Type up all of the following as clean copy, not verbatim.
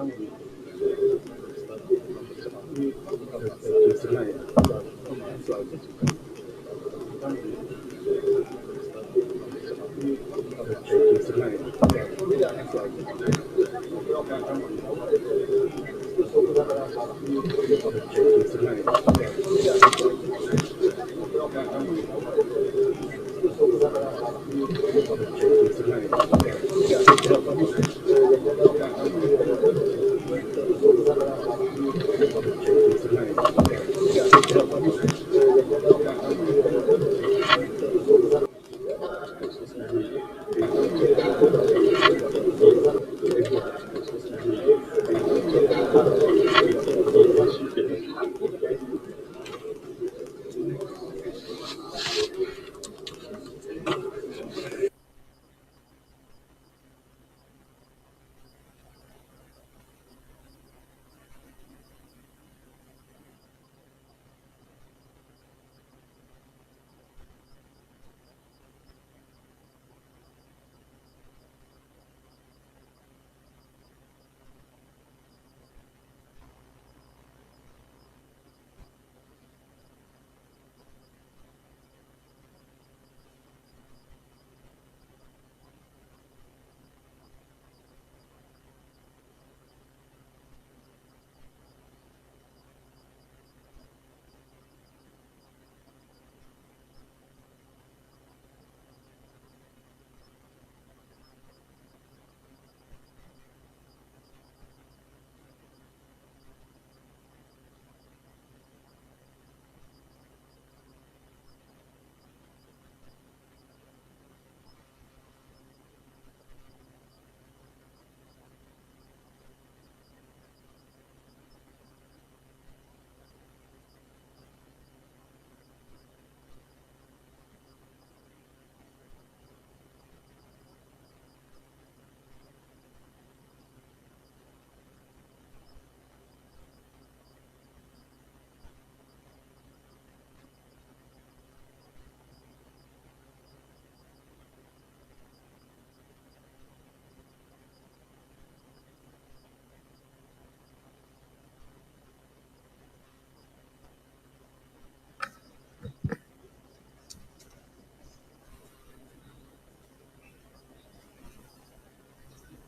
You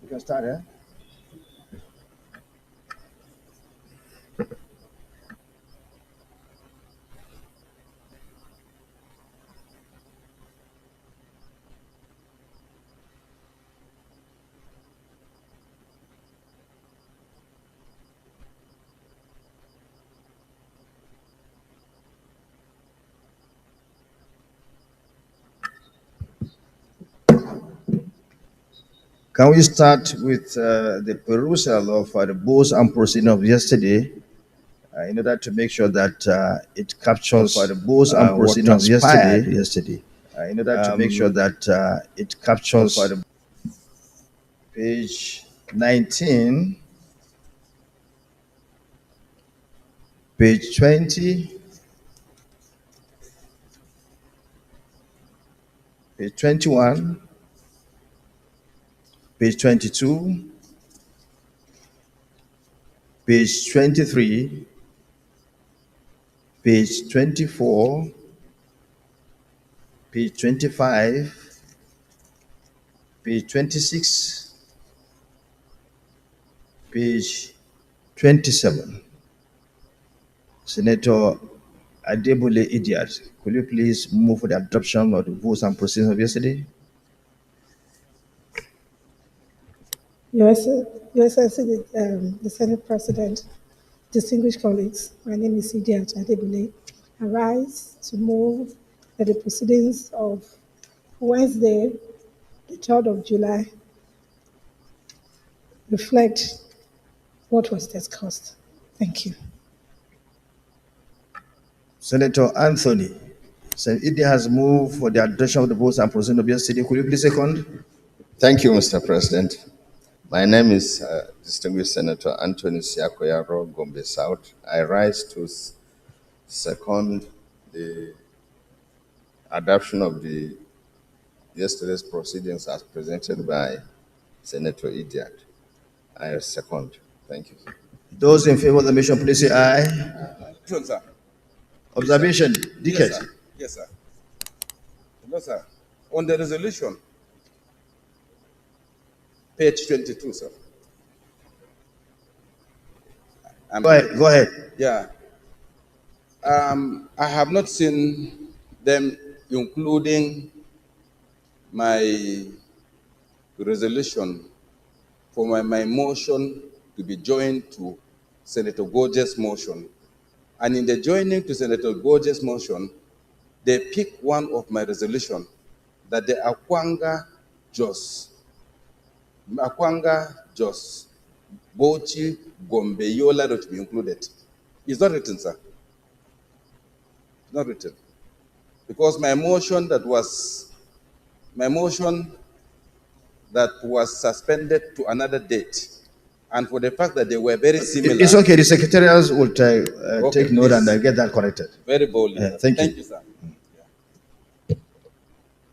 can start, eh? Can we start with the perusal of the rules and proceedings of yesterday in order to make sure that it captures the rules and proceedings of yesterday in order to make sure that it captures page 19, page 20, page 21, page 22, page 23, page 24, page 25, page 26, page 27. Senator Adebule Idiat, could you please move for the adoption of the rules and proceedings of yesterday? Your Excellency, the Senate President, distinguished colleagues, my name is Idiat Adebule. I rise to move that the proceedings of Wednesday, the 3rd of July, reflect what was discussed. Thank you. Senator Anthony, Senator Idiat has moved for the adoption of the rules and proceedings of yesterday. Could you please second? Thank you, Mr. President. My name is distinguished Senator Anthony Siakoyaro, Gombe South. I rise to second the adoption of the yesterday's proceedings as presented by Senator Idiat. I second. Thank you. Those in favor of the motion, please say aye. Sure, sir. Observation, Dickett. Yes, sir. Yes, sir. No, sir. On the resolution, page 22, sir. Go ahead. Yeah. I have not seen them including my resolution for my motion to be joined to Senator Gorge's motion. And in the joining to Senator Gorge's motion, they pick one of my resolution that the Akwanga Jos, Bochi, Gombe, Yola to be included. It's not written, sir. It's not written. Because my motion that was suspended to another date, and for the fact that they were very similar. It's okay. The secretarials will take note please. and get that corrected. Very boldly. Thank you. Thank you, sir.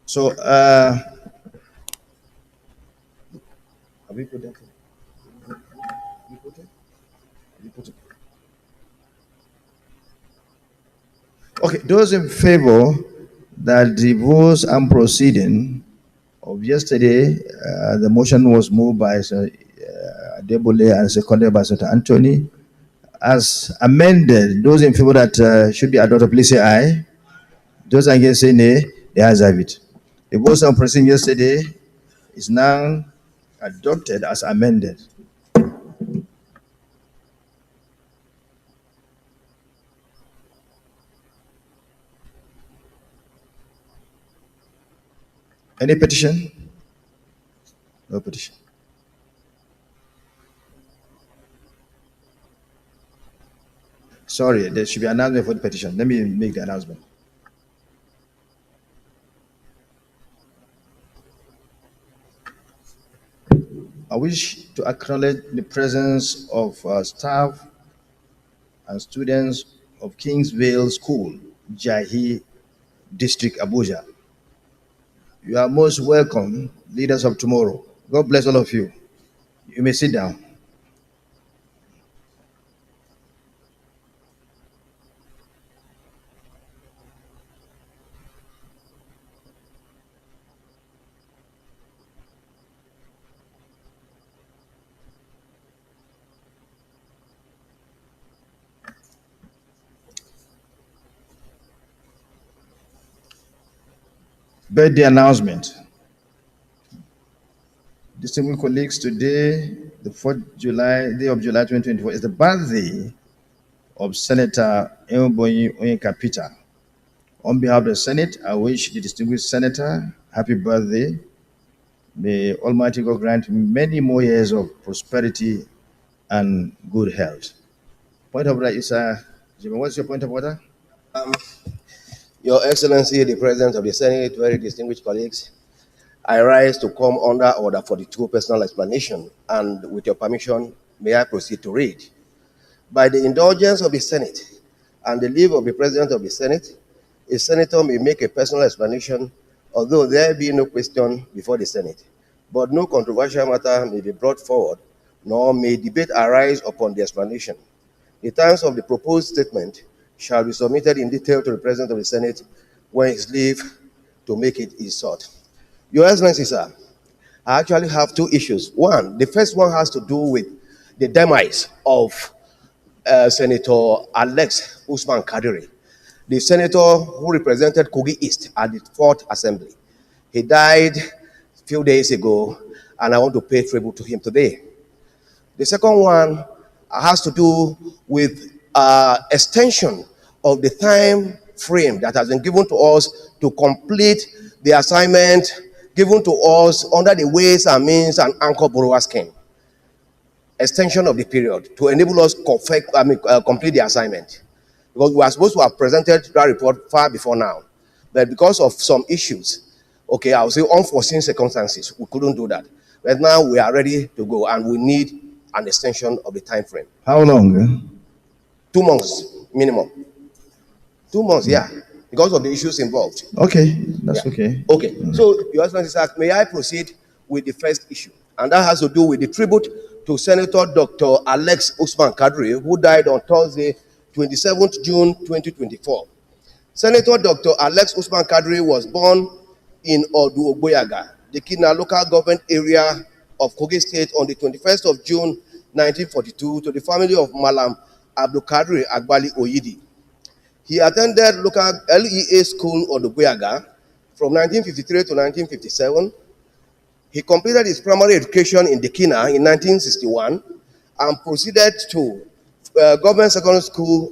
So, have we put that? Okay, those in favor that the votes and proceeding of yesterday, the motion was moved by Adebole and seconded by Senator Anthony. As amended, those in favor that should be adopted, please say aye. Those against say nay. The ayes have it. The votes on proceeding yesterday is now adopted as amended. Any petition? No petition. Sorry, there should be an announcement for the petition. Let me make the announcement. I wish to acknowledge the presence of staff and students of Kingsvale School, Jahi District, Abuja. You are most welcome, leaders of tomorrow. God bless all of you. You may sit down. Birthday announcement. Distinguished colleagues, today, the 4th July, day of July 2024, is the birthday of Senator Eunboyi Onyeka Peter. On behalf of the Senate, I wish the distinguished senator happy birthday. May Almighty God grant many more years of prosperity and good health. Point of order is, Jimmy, what's your point of order? Your Excellency, the President of the Senate, very distinguished colleagues, I rise to come under order 42 personal explanation, and with your permission, may I proceed to read. By the indulgence of the Senate and the leave of the President of the Senate, a senator may make a personal explanation, although there be no question before the Senate, but no controversial matter may be brought forward, nor may debate arise upon the explanation. The terms of the proposed statement shall be submitted in detail to the President of the Senate when his leave to make it is sought. Your Excellency, sir, I actually have two issues. One, the first one has to do with the demise of Senator Alex Usman Kadiri, the senator who represented Kogi East at the 4th Assembly. He died a few days ago, and I want to pay tribute to him today. The second one has to do with extension of the time frame that has been given to us to complete the assignment given to us under the Ways and Means and Anchor Borrower Scheme. Extension of the period to enable us complete the assignment. Because we are supposed to have presented that report far before now. But because of some issues, okay, I will say unforeseen circumstances, we couldn't do that. But now we are ready to go, and we need an extension of the time frame. How long? 2 months minimum. 2 months, yeah, because of the issues involved. Okay, that's okay. Okay, so Your Excellency, may I proceed with the first issue? and that has to do with the tribute to Senator Dr. Alex Usman Kadri, who died on Thursday, 27th June 2024. Senator Dr. Alex Usman Kadri was born in Odu Ogboyaga, the Kina local government area of Kogi State, on the 21st of June 1942 to the family of Malam Abdul Kadri Agbali Oyidi. He attended local LEA school Odubuyaga from 1953 to 1957. He completed his primary education in Dekina in 1961 and proceeded to government secondary school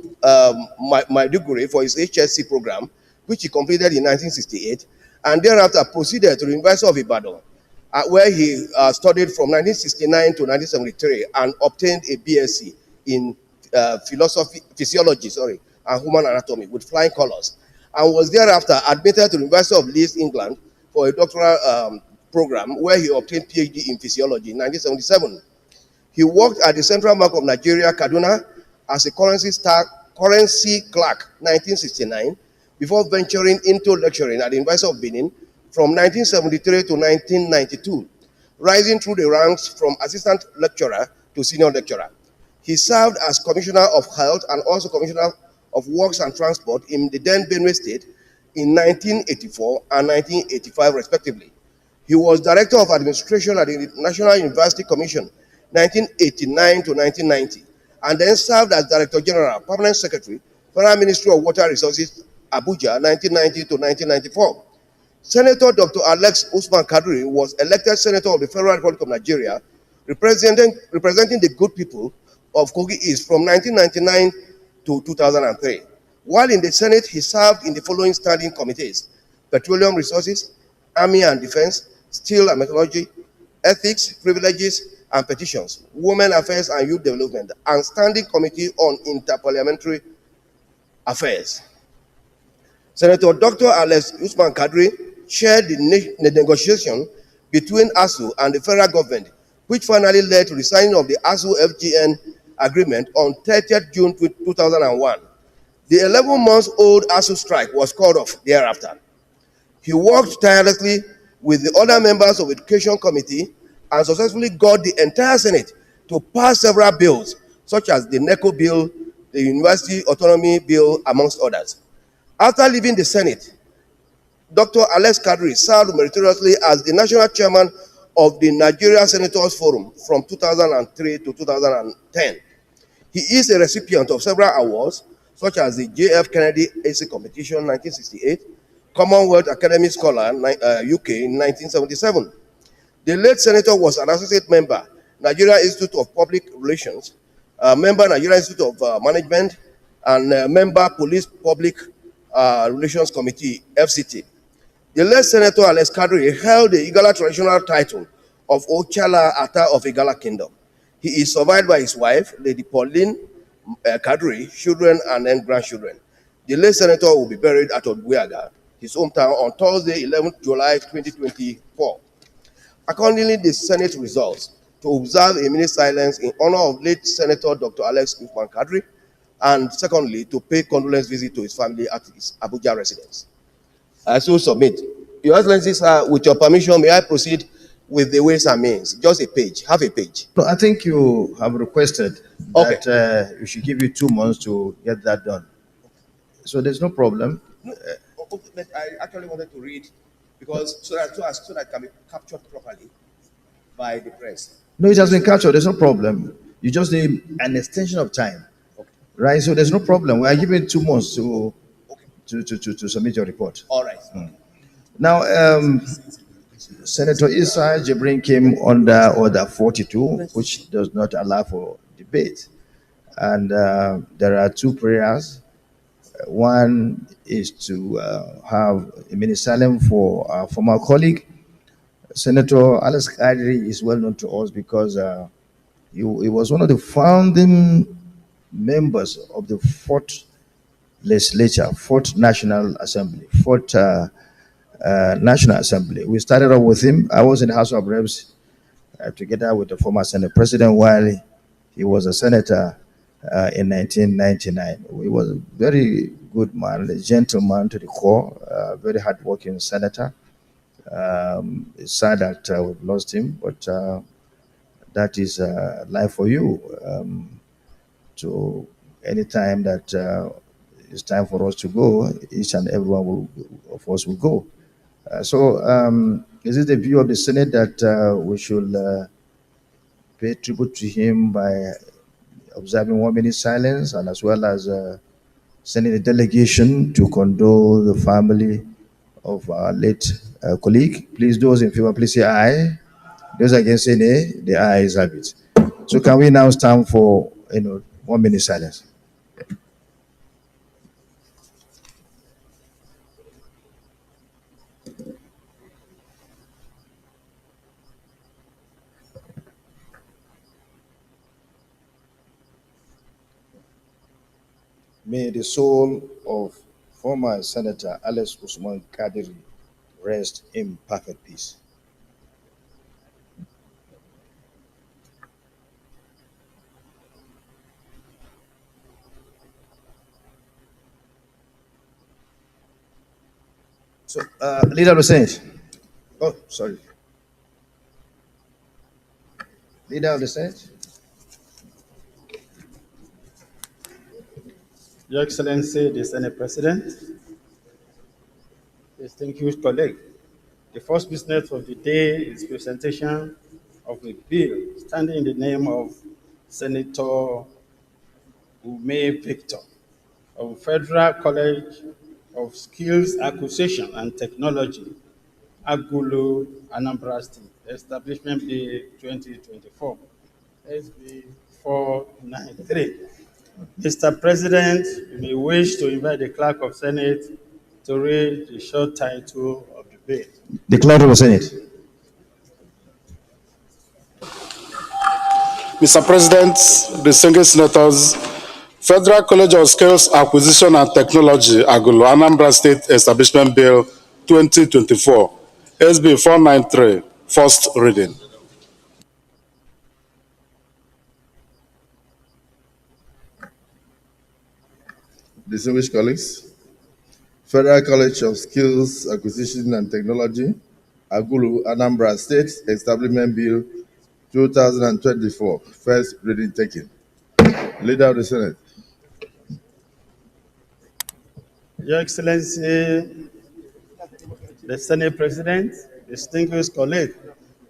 Maiduguri for his HSC program, which he completed in 1968, and thereafter proceeded to the University of Ibadan, where he studied from 1969 to 1973 and obtained a BSc in physiology, and human anatomy with flying colors, and was thereafter admitted to the University of Leeds, England, for a doctoral program where he obtained PhD in physiology in 1977. He worked at the Central Bank of Nigeria, Kaduna, as a currency clerk 1969, before venturing into lecturing at the University of Benin from 1973 to 1992, rising through the ranks from assistant lecturer to senior lecturer. He served as Commissioner of Health and also Commissioner of Works and Transport in the then Benue State in 1984 and 1985 respectively. He was Director of Administration at the National University Commission 1989 to 1990, and then served as Director General, Permanent Secretary, Federal Ministry of Water Resources, Abuja 1990 to 1994. Senator Dr. Alex Usman Kadri was elected Senator of the Federal Republic of Nigeria, representing the good people of Kogi East from 1999 to 2003. While in the Senate, he served in the following standing committees: Petroleum Resources, Army and Defense, Steel and Metallurgy, Ethics, Privileges and Petitions, Women Affairs and Youth Development, and Standing Committee on Interparliamentary Affairs. Senator Dr. Alex Usman Kadri chaired the negotiation between ASU and the federal government, which finally led to the signing of the ASU-FGN agreement on 30th June 2001. The 11-month-old ASU strike was called off thereafter. He worked tirelessly with the other members of the Education Committee and successfully got the entire Senate to pass several bills, such as the NECO bill, the University Autonomy Bill, amongst others. After leaving the Senate, Dr. Alex Kadri served meritoriously as the national chairman of the Nigeria Senators Forum from 2003 to 2010. He is a recipient of several awards, such as the J.F. Kennedy AC Competition 1968, Commonwealth Academy Scholar UK in 1977. The late senator was an associate member, Nigeria Institute of Public Relations, member Nigeria Institute of Management, and member Police Public Relations Committee, FCT. The late Senator Alex Kadri held the Igala traditional title of Ochala Ata of Igala Kingdom. He is survived by his wife, Lady Pauline Kadri, children and then grandchildren. The late senator will be buried at Odubuyaga, his hometown, on Thursday, 11th July 2024. Accordingly, the Senate resolves to observe a minute silence in honor of late Senator Dr. Alex Usman Kadri, and secondly, to pay condolence visit to his family at his Abuja residence. I so submit. Your Excellency, sir, with your permission, may I proceed with the ways and means? Just a page, half a page. No, I think you have requested that we should give you 2 months to get that done. So there's no problem. No, but I actually wanted to read, because so that it can be captured properly by the press. No, it has been captured. There's no problem. You just need an extension of time, right? So there's no problem. We are giving 2 months to submit your report. All right. Now, Senator Issa Jibrin came under Order 42, which does not allow for debate. And there are 2 prayers. One is to have a minute silence for our former colleague. Senator Alex Kadri is well known to us because he was one of the founding members of the 4th Legislature, 4th National Assembly, 4th National Assembly. We started off with him. I was in the House of Reps together with the former Senate President while he was a senator in 1999. He was a very good man, a gentleman to the core, very hardworking senator. It's sad that we've lost him, but that is life for you. To any time that it's time for us to go, each and of us will go. Is it the view of the Senate that we should pay tribute to him by observing 1 minute silence, and as well as sending a delegation to condole the family of our late colleague? Please, those in favor, please say aye. Those against say nay. The ayes have it. So can we now stand for 1 minute silence? May the soul of former Senator Alex Usman Kadiri rest in perfect peace. So, Leader of the Senate. Oh, sorry. Leader of the Senate. Your Excellency, the Senate President, distinguished colleague, the first business of the day is presentation of a bill standing in the name of Senator Ume Victor of Federal College of Skills Acquisition and Technology, Agulu, Anambra State, Establishment Bill 2024, SB 493. Mr. President, you may wish to invite the Clerk of Senate to read the short title of the bill. The Clerk of the Senate. Mr. President, distinguished senators, Federal College of Skills Acquisition and Technology, Agulu, Anambra State Establishment Bill 2024, SB 493, first reading. Distinguished colleagues, Federal College of Skills Acquisition and Technology, Agulu, Anambra State Establishment Bill 2024, first reading taken. Leader of the Senate. Your Excellency, the Senate President, distinguished colleague,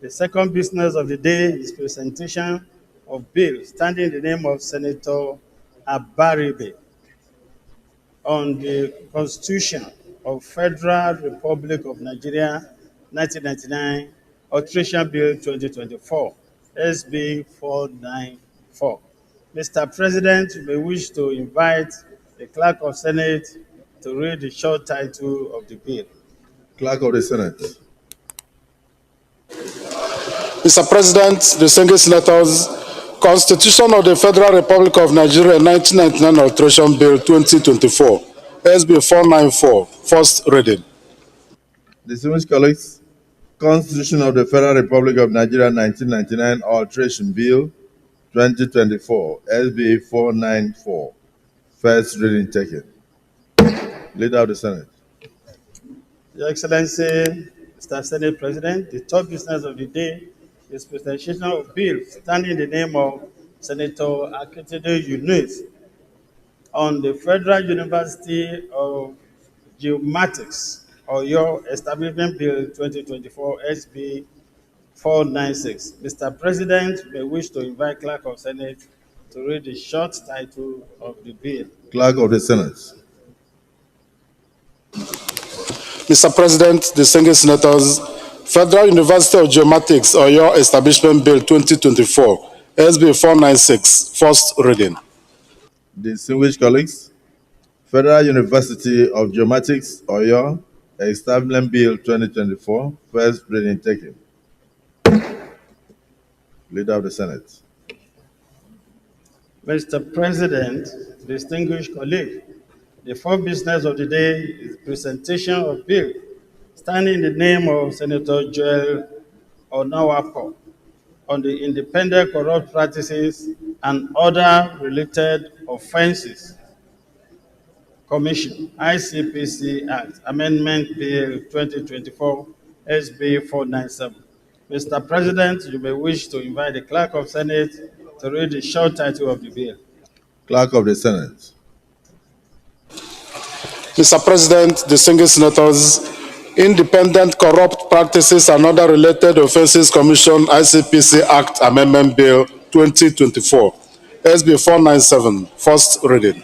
the second business of the day is presentation of bill standing in the name of Senator Abaribe on the Constitution of Federal Republic of Nigeria 1999, Alteration Bill 2024, SB 494. Mr. President, you may wish to invite the Clerk of Senate to read the short title of the bill. Clerk of the Senate. Mr. President, distinguished senators, Constitution of the Federal Republic of Nigeria 1999 Alteration Bill 2024, SB 494, first reading. Distinguished colleagues, Constitution of the Federal Republic of Nigeria 1999 Alteration Bill 2024, SB 494, first reading taken. Leader of the Senate. Your Excellency, Mr. Senate President, the third business of the day is presentation of bill standing in the name of Senator Akitede Yunus on the Federal University of Geomatics, Oyo Establishment Bill 2024, SB 496. Mr. President, may wish to invite Clerk of Senate to read the short title of the bill. Clerk of the Senate. Mr. President, distinguished senators, Federal University of Geomatics, Oyo Establishment Bill 2024, SB 496, first reading. Distinguished colleagues, Federal University of Geomatics, Oyo, Establishment Bill 2024, first reading taken. Leader of the Senate. Mr. President, distinguished colleague, the fourth business of the day is presentation of bill standing in the name of Senator Joel Onawapo on the Independent Corrupt Practices and Other Related Offenses Commission, ICPC Act, Amendment Bill 2024, SB 497. Mr. President, you may wish to invite the Clerk of Senate to read the short title of the bill. Clerk of the Senate. Mr. President, distinguished senators, Independent Corrupt Practices and Other Related Offences Commission ICPC Act Amendment Bill 2024, SB 497, first reading.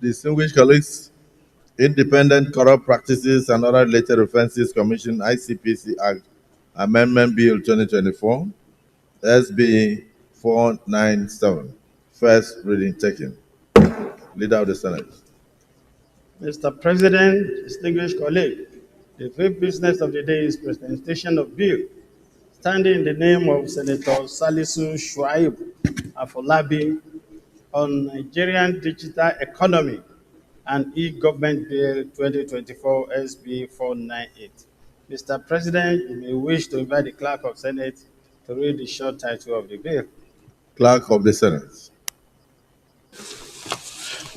Distinguished colleagues, Independent Corrupt Practices and Other Related Offences Commission ICPC Act Amendment Bill 2024, SB 497, first reading taken. Leader of the Senate. Mr. President, distinguished colleagues, the fifth business of the day is presentation of bill standing in the name of Senator Salisu Shuaib Afolabi on Nigerian digital economy and e-government bill 2024 SB 498. Mr. President, you may wish to invite the Clerk of Senate to read the short title of the bill. Clerk of the Senate.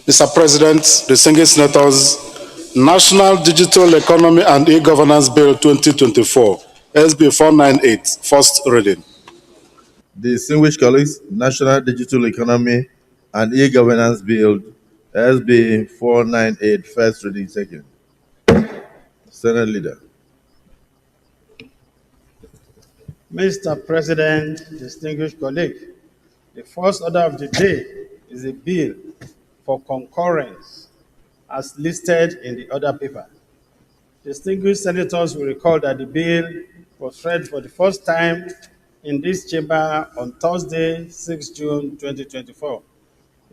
Mr. President, distinguished senators, National Digital Economy and E-Governance Bill 2024, SB 498, first reading. Distinguished colleagues, National Digital Economy and E-Governance Bill SB 498, first reading taken. Senate Leader. Mr. President, distinguished colleagues, the first order of the day is a bill for concurrence as listed in the order paper. Distinguished senators will recall that the bill was read for the first time in this chamber on Thursday, 6 June 2024.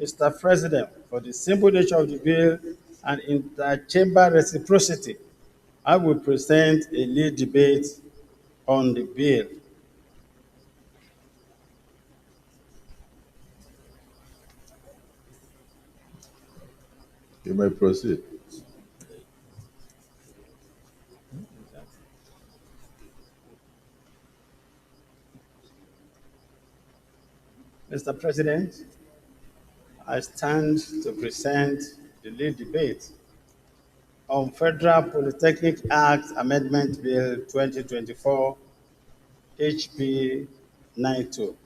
Mr. President, for the simple nature of the bill and inter-chamber reciprocity, I will present a lead debate on the bill. You may proceed. Mr. President, I stand to present the lead debate on Federal Polytechnic Act Amendment Bill 2024 HB 92.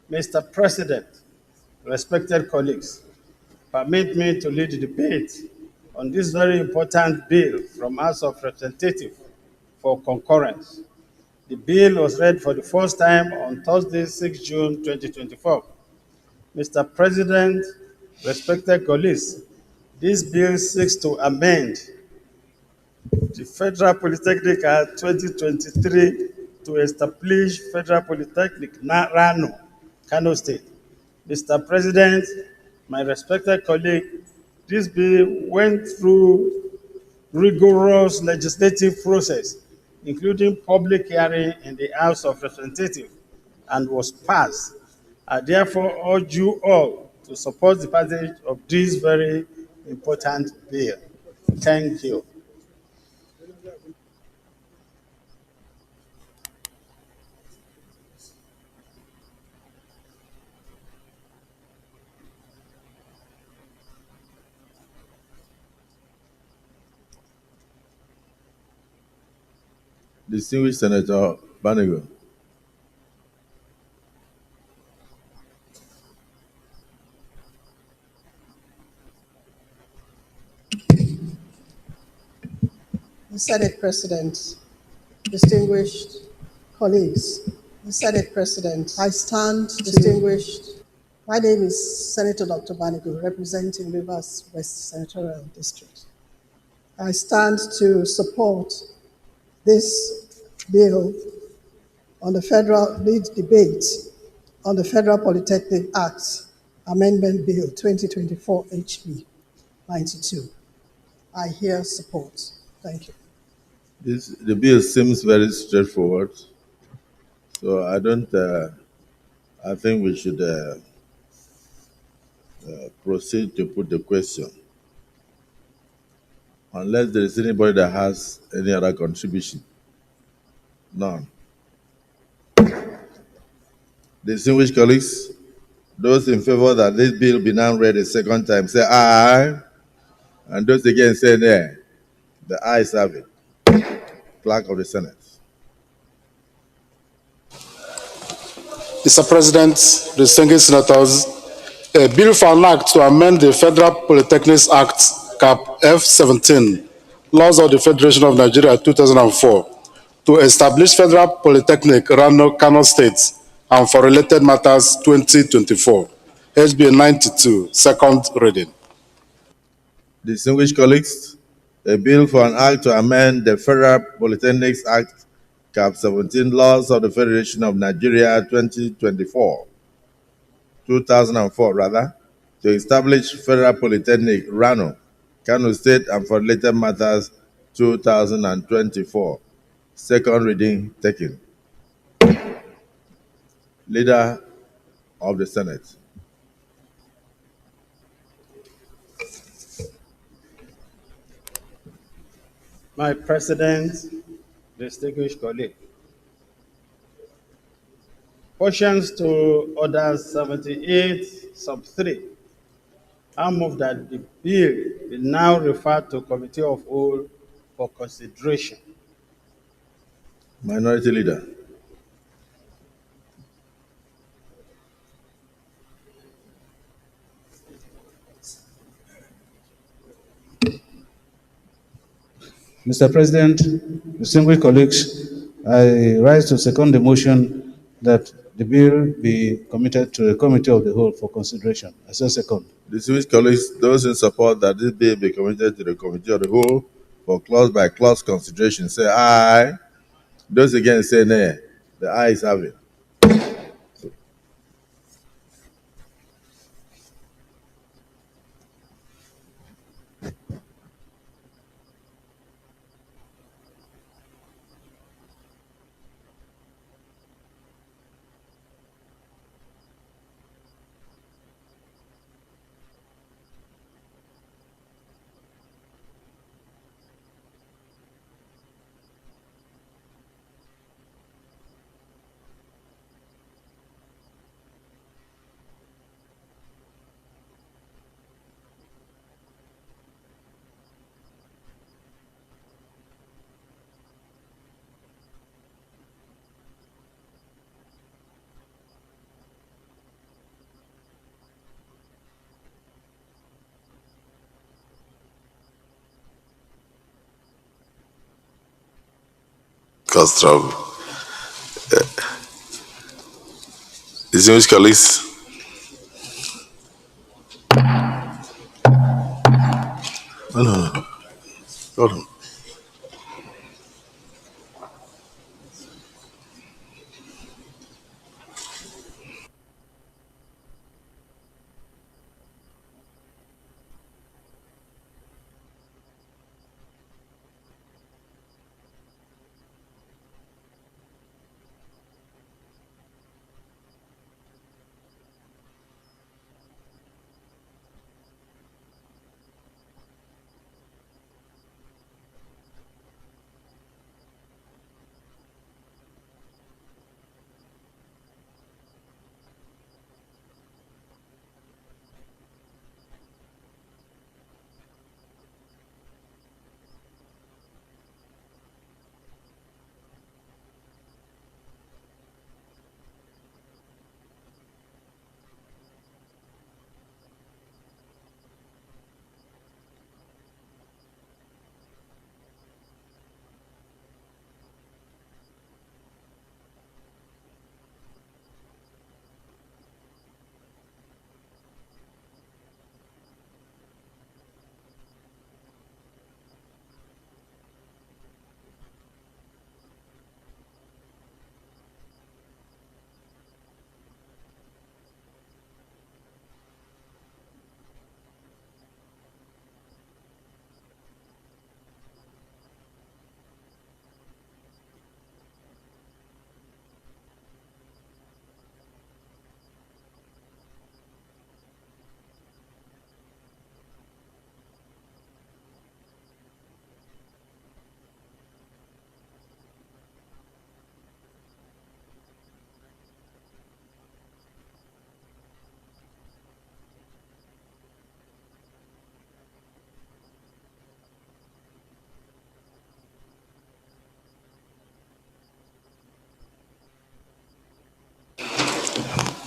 Mr. President, respected colleagues, permit me to lead the debate on this very important bill from House of Representatives for concurrence. The bill was read for the first time on Thursday, 6 June 2024. Mr. President, respected colleagues, this bill seeks to amend the Federal Polytechnic Act 2023 to establish Federal Polytechnic Rano, Kano State. Mr. President, my respected colleague, this bill went through rigorous legislative process, including public hearing in the House of Representatives, and was passed. I therefore urge you all to support the passage of this very important bill. Thank you. Distinguished Senator Banigo. The Senate President, distinguished colleagues, the Senate President, I stand distinguished. My name is Senator Dr. Banigo, representing Rivers West Senatorial District. I stand to support this bill on the federal lead debate on the Federal Polytechnic Act Amendment Bill 2024 HB 92. I hear support. Thank you. The bill seems very straightforward, so I think we should proceed to put the question, unless there is anybody that has any other contribution. None. Distinguished colleagues, those in favor that this bill be now read a second time, say aye, and those against say nay. The ayes have it. Clerk of the Senate. Mr. President, distinguished senators, a bill for an act to amend the Federal Polytechnics Act, Cap F-17, Laws of the Federation of Nigeria 2004, to establish Federal Polytechnic, Rano, Kano State, and for related matters 2024, HB 92, second reading. Distinguished colleagues, a bill for an act to amend the Federal Polytechnics Act, Cap 17, Laws of the Federation of Nigeria 2004 rather, to establish Federal Polytechnic, Rano, Kano State, and for related matters 2024. Second reading taken. Leader of the Senate. My President, distinguished colleague, portions to Order 78, Sub 3. I move that the bill be now referred to Committee of Whole for consideration. Minority Leader. Mr. President, distinguished colleagues, I rise to second the motion that the bill be committed to the Committee of the Whole for consideration. I say second. Distinguished colleagues, those in support that this bill be committed to the Committee of the Whole for clause by clause consideration, say aye. Those against say nay. The ayes have it. Cause trouble. Distinguished colleagues, no. Hold on.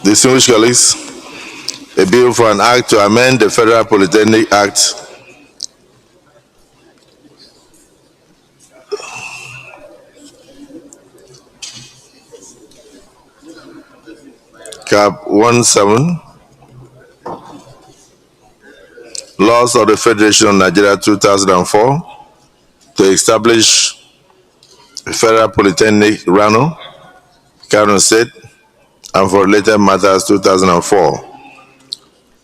Distinguished colleagues, a bill for an act to amend the Federal Polytechnic Act Cap 17, Laws of the Federation of Nigeria 2004, to establish a Federal Polytechnic Rano, Kano State, and for related matters 2004,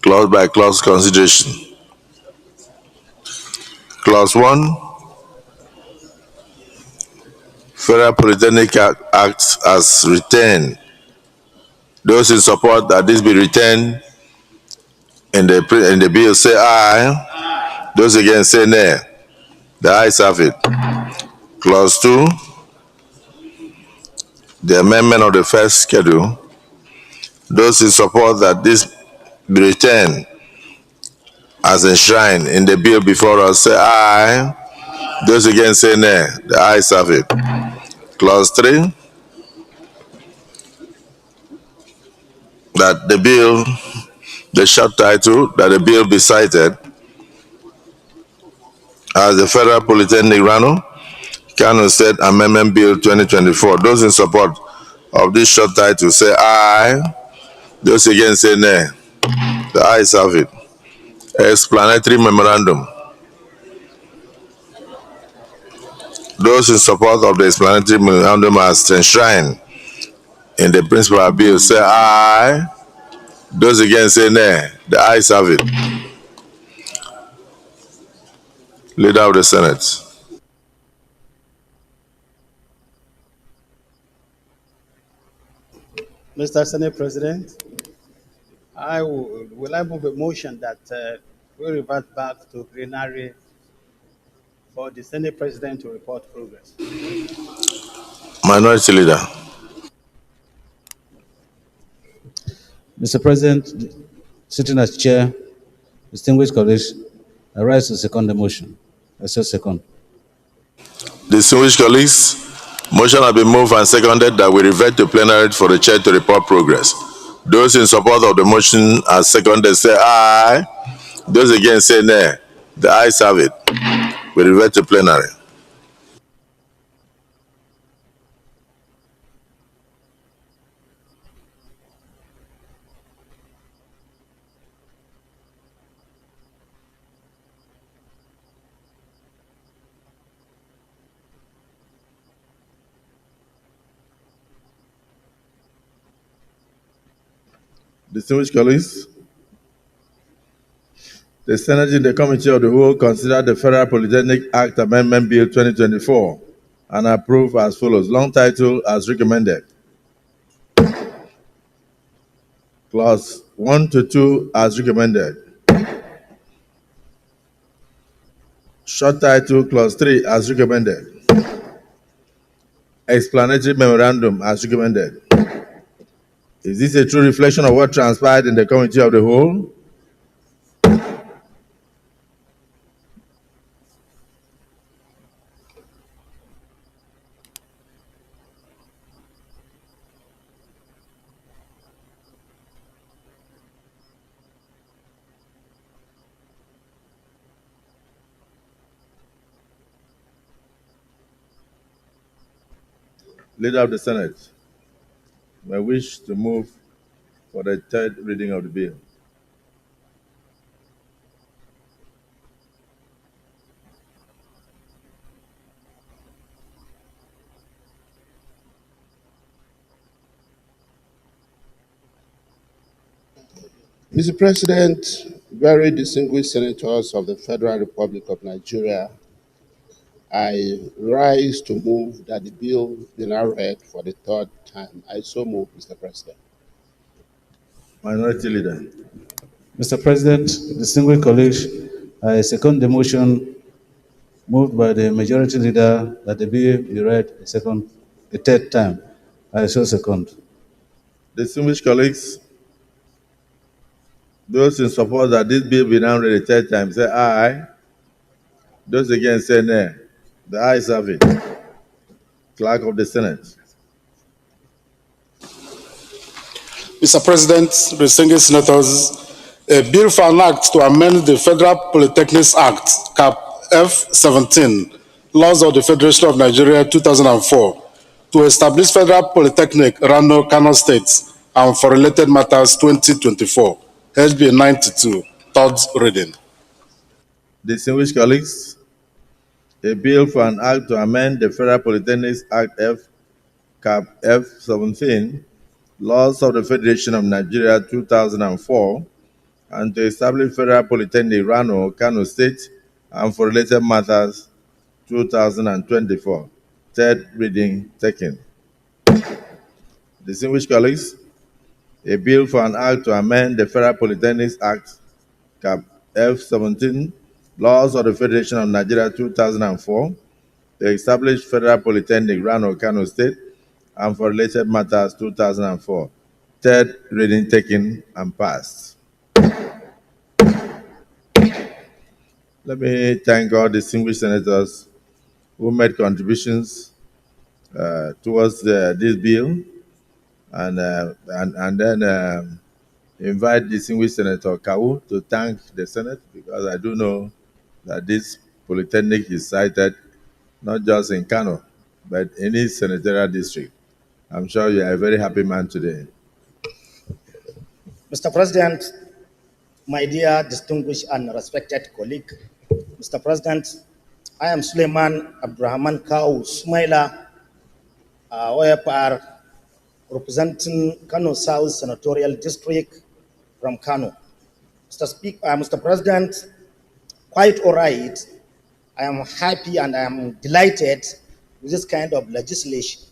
clause by clause consideration. Clause 1, Federal Polytechnic Act as retained. Those in support that this be retained in the bill say aye. Those against say nay. The ayes have it. Clause 2, the amendment of the first schedule. Those in support that this be retained as enshrined in the bill before us say aye. Those against say nay. The ayes have it. Clause 3, that the bill, the short title, that the bill be cited as the Federal Polytechnic Rano, Kano State Amendment Bill 2024. Those in support of this short title say aye. Those against say nay. The ayes have it. Explanatory memorandum. Those in support of the explanatory memorandum as enshrined in the principal bill say aye. Those against say nay. The ayes have it. Leader of the Senate. Mr. Senate President, will I move a motion that we revert back to plenary for the Senate President to report progress. Minority Leader. Mr. President, sitting as chair, distinguished colleagues, I rise to second the motion. I say second. Distinguished colleagues, motion has been moved and seconded that we revert to plenary for the chair to report progress. Those in support of the motion as seconded say aye. Those against say nay. The ayes have it. We revert to plenary. Distinguished colleagues, the Senate in the Committee of the Whole considered the Federal Polytechnic Act Amendment Bill 2024 and approved as follows. Long title as recommended. Clause 1 to 2 as recommended. Short title, clause 3 as recommended. Explanatory memorandum as recommended. Is this a true reflection of what transpired in the Committee of the Whole? Leader of the Senate, may wish to move for the third reading of the bill. Mr. President, very distinguished senators of the Federal Republic of Nigeria, I rise to move that the bill be now read for the third time. I so move, Mr. President. Minority Leader. Mr. President, distinguished colleagues, I second the motion moved by the Majority Leader that the bill be read a third time. I so second. Distinguished colleagues, those in support that this bill be now read a third time say aye. Those against say nay. The ayes have it. Clerk of the Senate. Mr. President, distinguished senators, a bill for an act to amend the Federal Polytechnic Act, Cap F17, Laws of the Federation of Nigeria 2004, to establish Federal Polytechnic, Rano, Kano State, and for related matters 2024, HB 92, third reading. Distinguished colleagues, a bill for an act to amend the Federal Polytechnics Act Cap F17, Laws of the Federation of Nigeria 2004, and to establish Federal Polytechnic Rano, Kano State, and for related matters 2024. Third reading taken. Distinguished colleagues, a bill for an act to amend the Federal Polytechnics Act Cap F17, Laws of the Federation of Nigeria 2004, to establish Federal Polytechnic Rano, Kano State, and for related matters 2004. Third reading taken and passed. Let me thank all distinguished senators who made contributions towards this bill, and then invite distinguished Senator Kau to thank the Senate, because I do know that this polytechnic is cited not just in Kano, but in his senatorial district. I'm sure you are a very happy man today. Mr. President, my dear distinguished and respected colleague, Mr. President, I am Suleiman Abdurrahman Kau Sumaila, OFR, representing Kano South Senatorial District from Kano. Mr. President, quite all right. I am happy and I am delighted with this kind of legislation.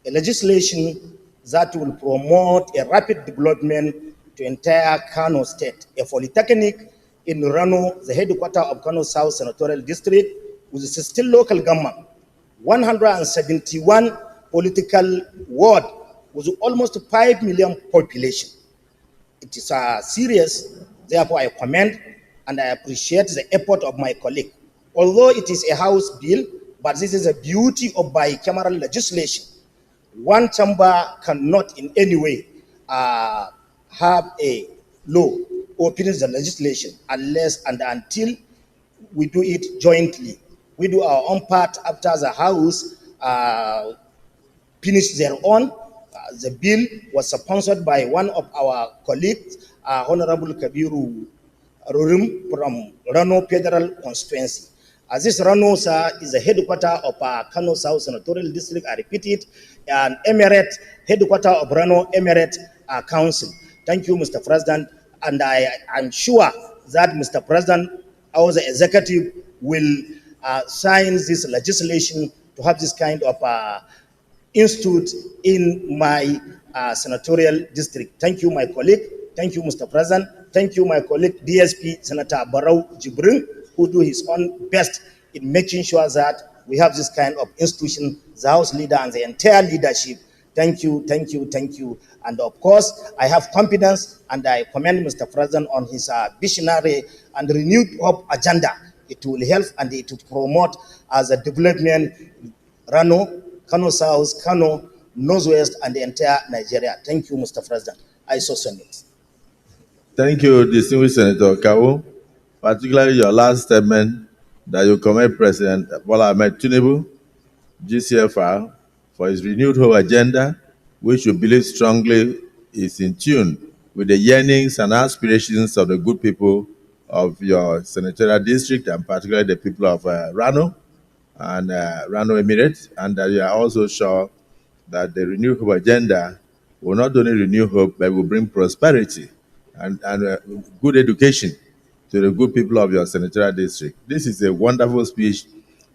A legislation that will promote a rapid development to entire Kano State. A polytechnic in Rano, the headquarters of Kano South Senatorial District, with 16 local government, 171 political ward, with almost 5 million population. It is serious, therefore I commend and I appreciate the effort of my colleague. Although it is a House bill, but this is a beauty of bicameral legislation. One chamber cannot in any way have a law or finish the legislation unless and until we do it jointly. We do our own part after the House finish their own. The bill was sponsored by one of our colleagues, Honorable Kabiru Rurum from Rano Federal Constituency. As this Rano, sir, is the headquarters of Kano South Senatorial District, I repeat it, and Emirate, headquarters of Rano Emirate Council. Thank you, Mr. President, and I am sure that Mr. President, our executive, will sign this legislation to have this kind of institute in my senatorial district. Thank you, my colleague. Thank you, Mr. President. Thank you, my colleague, DSP Senator Barrow Jibril, who do his own best in making sure that we have this kind of institution, the House leader and the entire leadership. Thank you, thank you, thank you. And of course, I have confidence and I commend Mr. President on his visionary and renewed hope agenda. It will help and it will promote as a development, Rano, Kano South, Kano, Northwest, and the entire Nigeria. Thank you, Mr. President. I so submit. Thank you, distinguished Senator Kau, particularly your last statement that you commend President Bola Ahmed Tinubu, GCFR, for his renewed hope agenda, which you believe strongly is in tune with the yearnings and aspirations of the good people of your senatorial district, and particularly the people of Rano and Rano Emirate, and that you are also sure that the renewed hope agenda will not only renew hope, but will bring prosperity and good education to the good people of your senatorial district. This is a wonderful speech.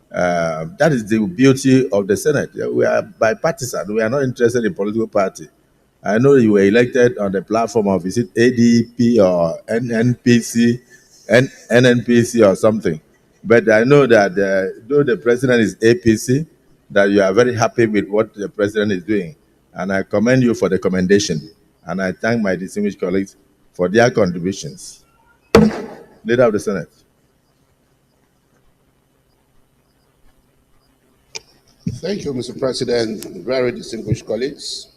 That is the beauty of the Senate. We are bipartisan. We are not interested in political party. I know you were elected on the platform of, is it ADP or NNPC or something. But I know that though the president is APC, that you are very happy with what the president is doing. And I commend you for the commendation. And I thank my distinguished colleagues for their contributions. Leader of the Senate. Thank you, Mr. President, very distinguished colleagues.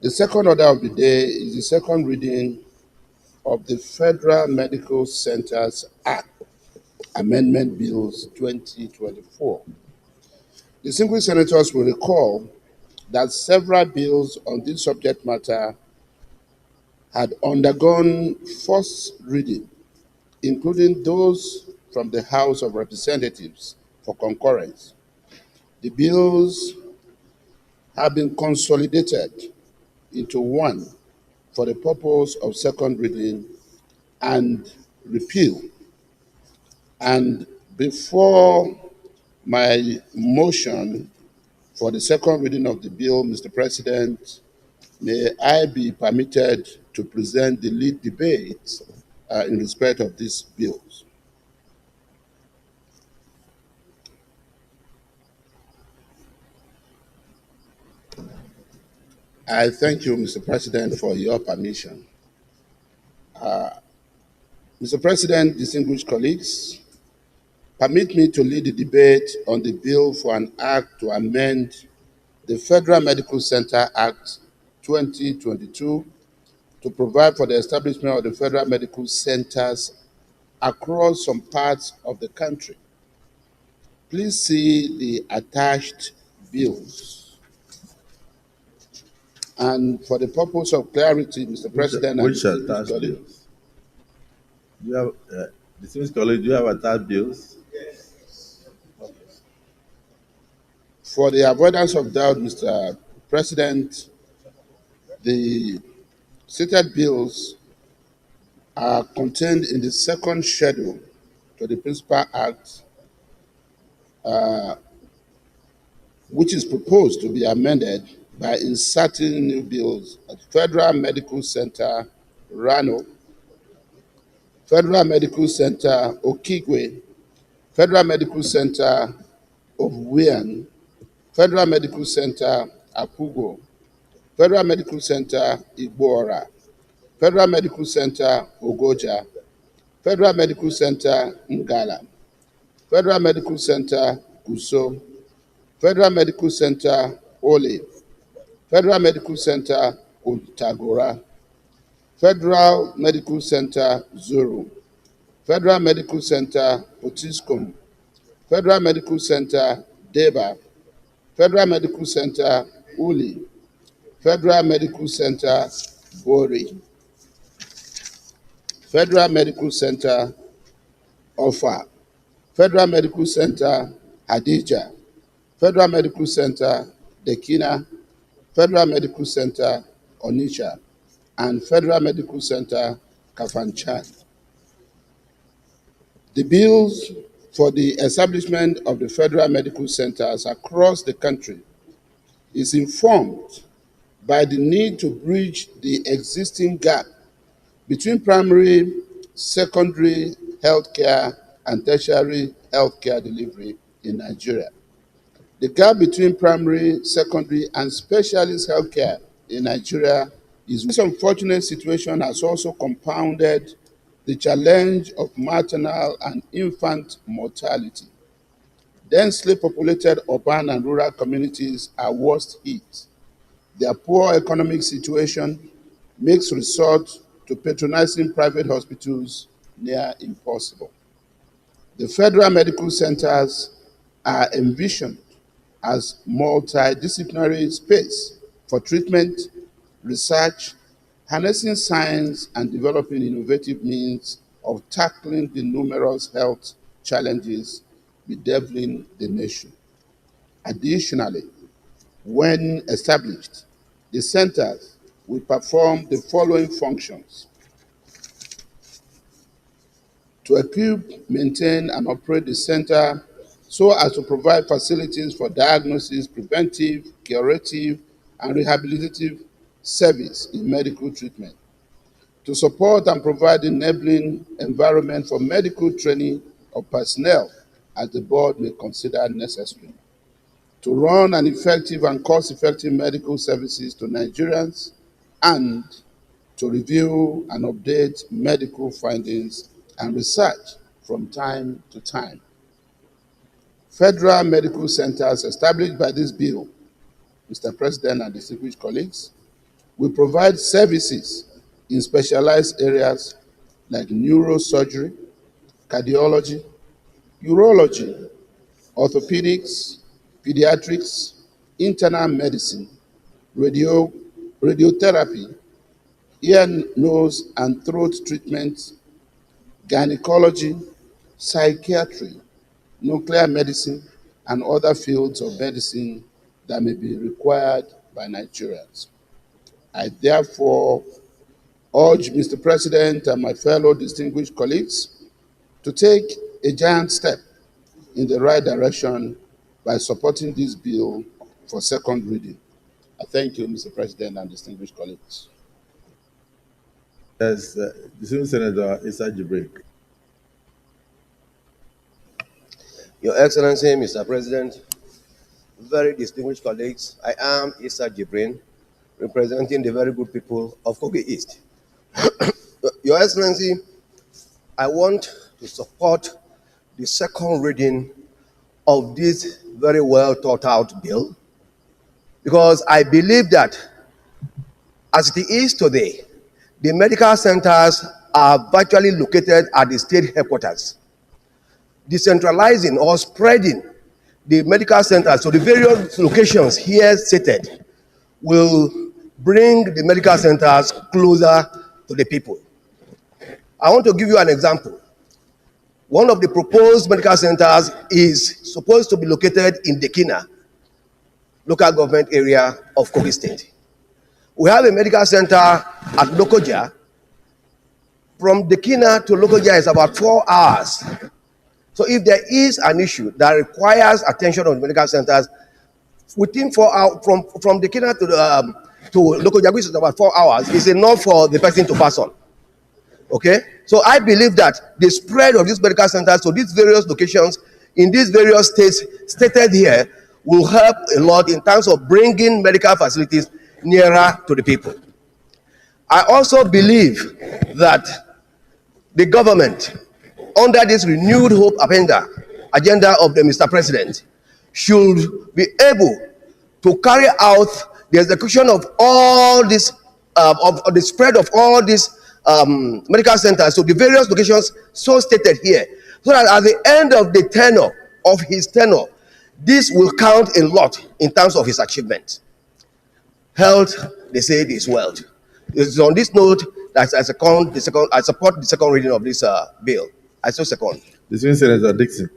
The second order of the day is the second reading of the Federal Medical Centers Act Amendment Bills 2024. Distinguished senators will recall that several bills on this subject matter had undergone first reading, including those from the House of Representatives for concurrence. The bills have been consolidated into one for the purpose of second reading and repeal. And before my motion for the second reading of the bill, Mr. President, may I be permitted to present the lead debate in respect of these bills. I thank you, Mr. President, for your permission. Mr. President, distinguished colleagues, permit me to lead the debate on the bill for an act to amend the Federal Medical Center Act 2022 to provide for the establishment of the federal medical centers across some parts of the country. Please see the attached bills. And for the purpose of clarity, Mr. President, which attached bills? Do you have, distinguished colleague, do you have attached bills? Yes. Okay. For the avoidance of doubt, Mr. President, the stated bills are contained in the second schedule to the Principal Act, which is proposed to be amended by inserting new bills at Federal Medical Center Rano, Federal Medical Center Okigwe, Federal Medical Center of Wian, Federal Medical Center Apugo, Federal Medical Center Igbora, Federal Medical Center Ogoja, Federal Medical Center Ngala, Federal Medical Center Guso, Federal Medical Center Ole, Federal Medical Center Untagora, Federal Medical Center Zuru, Federal Medical Center Potiskum, Federal Medical Center Deba, Federal Medical Center Uli, Federal Medical Center Bori, Federal Medical Center Ofa, Federal Medical Center Hadija, Federal Medical Center Dekina, Federal Medical Center Onitsha, and Federal Medical Center Kafanchan. The bills for the establishment of the federal medical centers across the country is informed by the need to bridge the existing gap between primary, secondary healthcare and tertiary healthcare delivery in Nigeria. The gap between primary, secondary, and specialist healthcare in Nigeria is this unfortunate situation has also compounded the challenge of maternal and infant mortality. Densely populated urban and rural communities are worst hit. Their poor economic situation makes resort to patronizing private hospitals near impossible. The federal medical centers are envisioned as multidisciplinary space for treatment, research, harnessing science, and developing innovative means of tackling the numerous health challenges bedeviling the nation. Additionally, when established, the centers will perform the following functions: to equip, maintain, and operate the center so as to provide facilities for diagnosis, preventive, curative, and rehabilitative service in medical treatment, to support and provide enabling environment for medical training of personnel as the board may consider necessary, to run an effective and cost-effective medical services to Nigerians, and to review and update medical findings and research from time to time. Federal medical centers established by this bill, Mr. President and distinguished colleagues, We provide services in specialized areas like neurosurgery, cardiology, urology, orthopedics, pediatrics, internal medicine, radiotherapy, ear, nose, and throat treatment, gynecology, psychiatry, nuclear medicine, and other fields of medicine that may be required by Nigerians. I therefore urge Mr. President and my fellow distinguished colleagues to take a giant step in the right direction by supporting this bill for second reading. I thank you, Mr. President and distinguished colleagues. Yes, distinguished Senator Issa Jibril. Your Excellency, Mr. President, very distinguished colleagues, I am Issa Jibril, representing the very good people of Kogi East. Your Excellency, I want to support the second reading of this very well thought out bill, because I believe that as it is today, the medical centers are virtually located at the state headquarters. Decentralizing or spreading the medical centers to the various locations here stated will bring the medical centers closer to the people. I want to give you an example. One of the proposed medical centers is supposed to be located in Dekina, local government area of Kogi State. We have a medical center at Lokoja. From Dekina to Lokoja is about 4 hours. So if there is an issue that requires attention of the medical centers, within 4 hours, from Dekina to Lokoja, which is about 4 hours, is enough for the person to pass on. Okay? So I believe that the spread of these medical centers to these various locations in these various states stated here will help a lot in terms of bringing medical facilities nearer to the people. I also believe that the government, under this renewed hope agenda of the Mr. President, should be able to carry out the execution of all this, of the spread of all these medical centers to the various locations so stated here, so that at the end of the tenure of his tenure, this will count a lot in terms of his achievement. Health, they say, is wealth. It's on this note that I support the second reading of this bill. I so second. Distinguished Senator Dixon.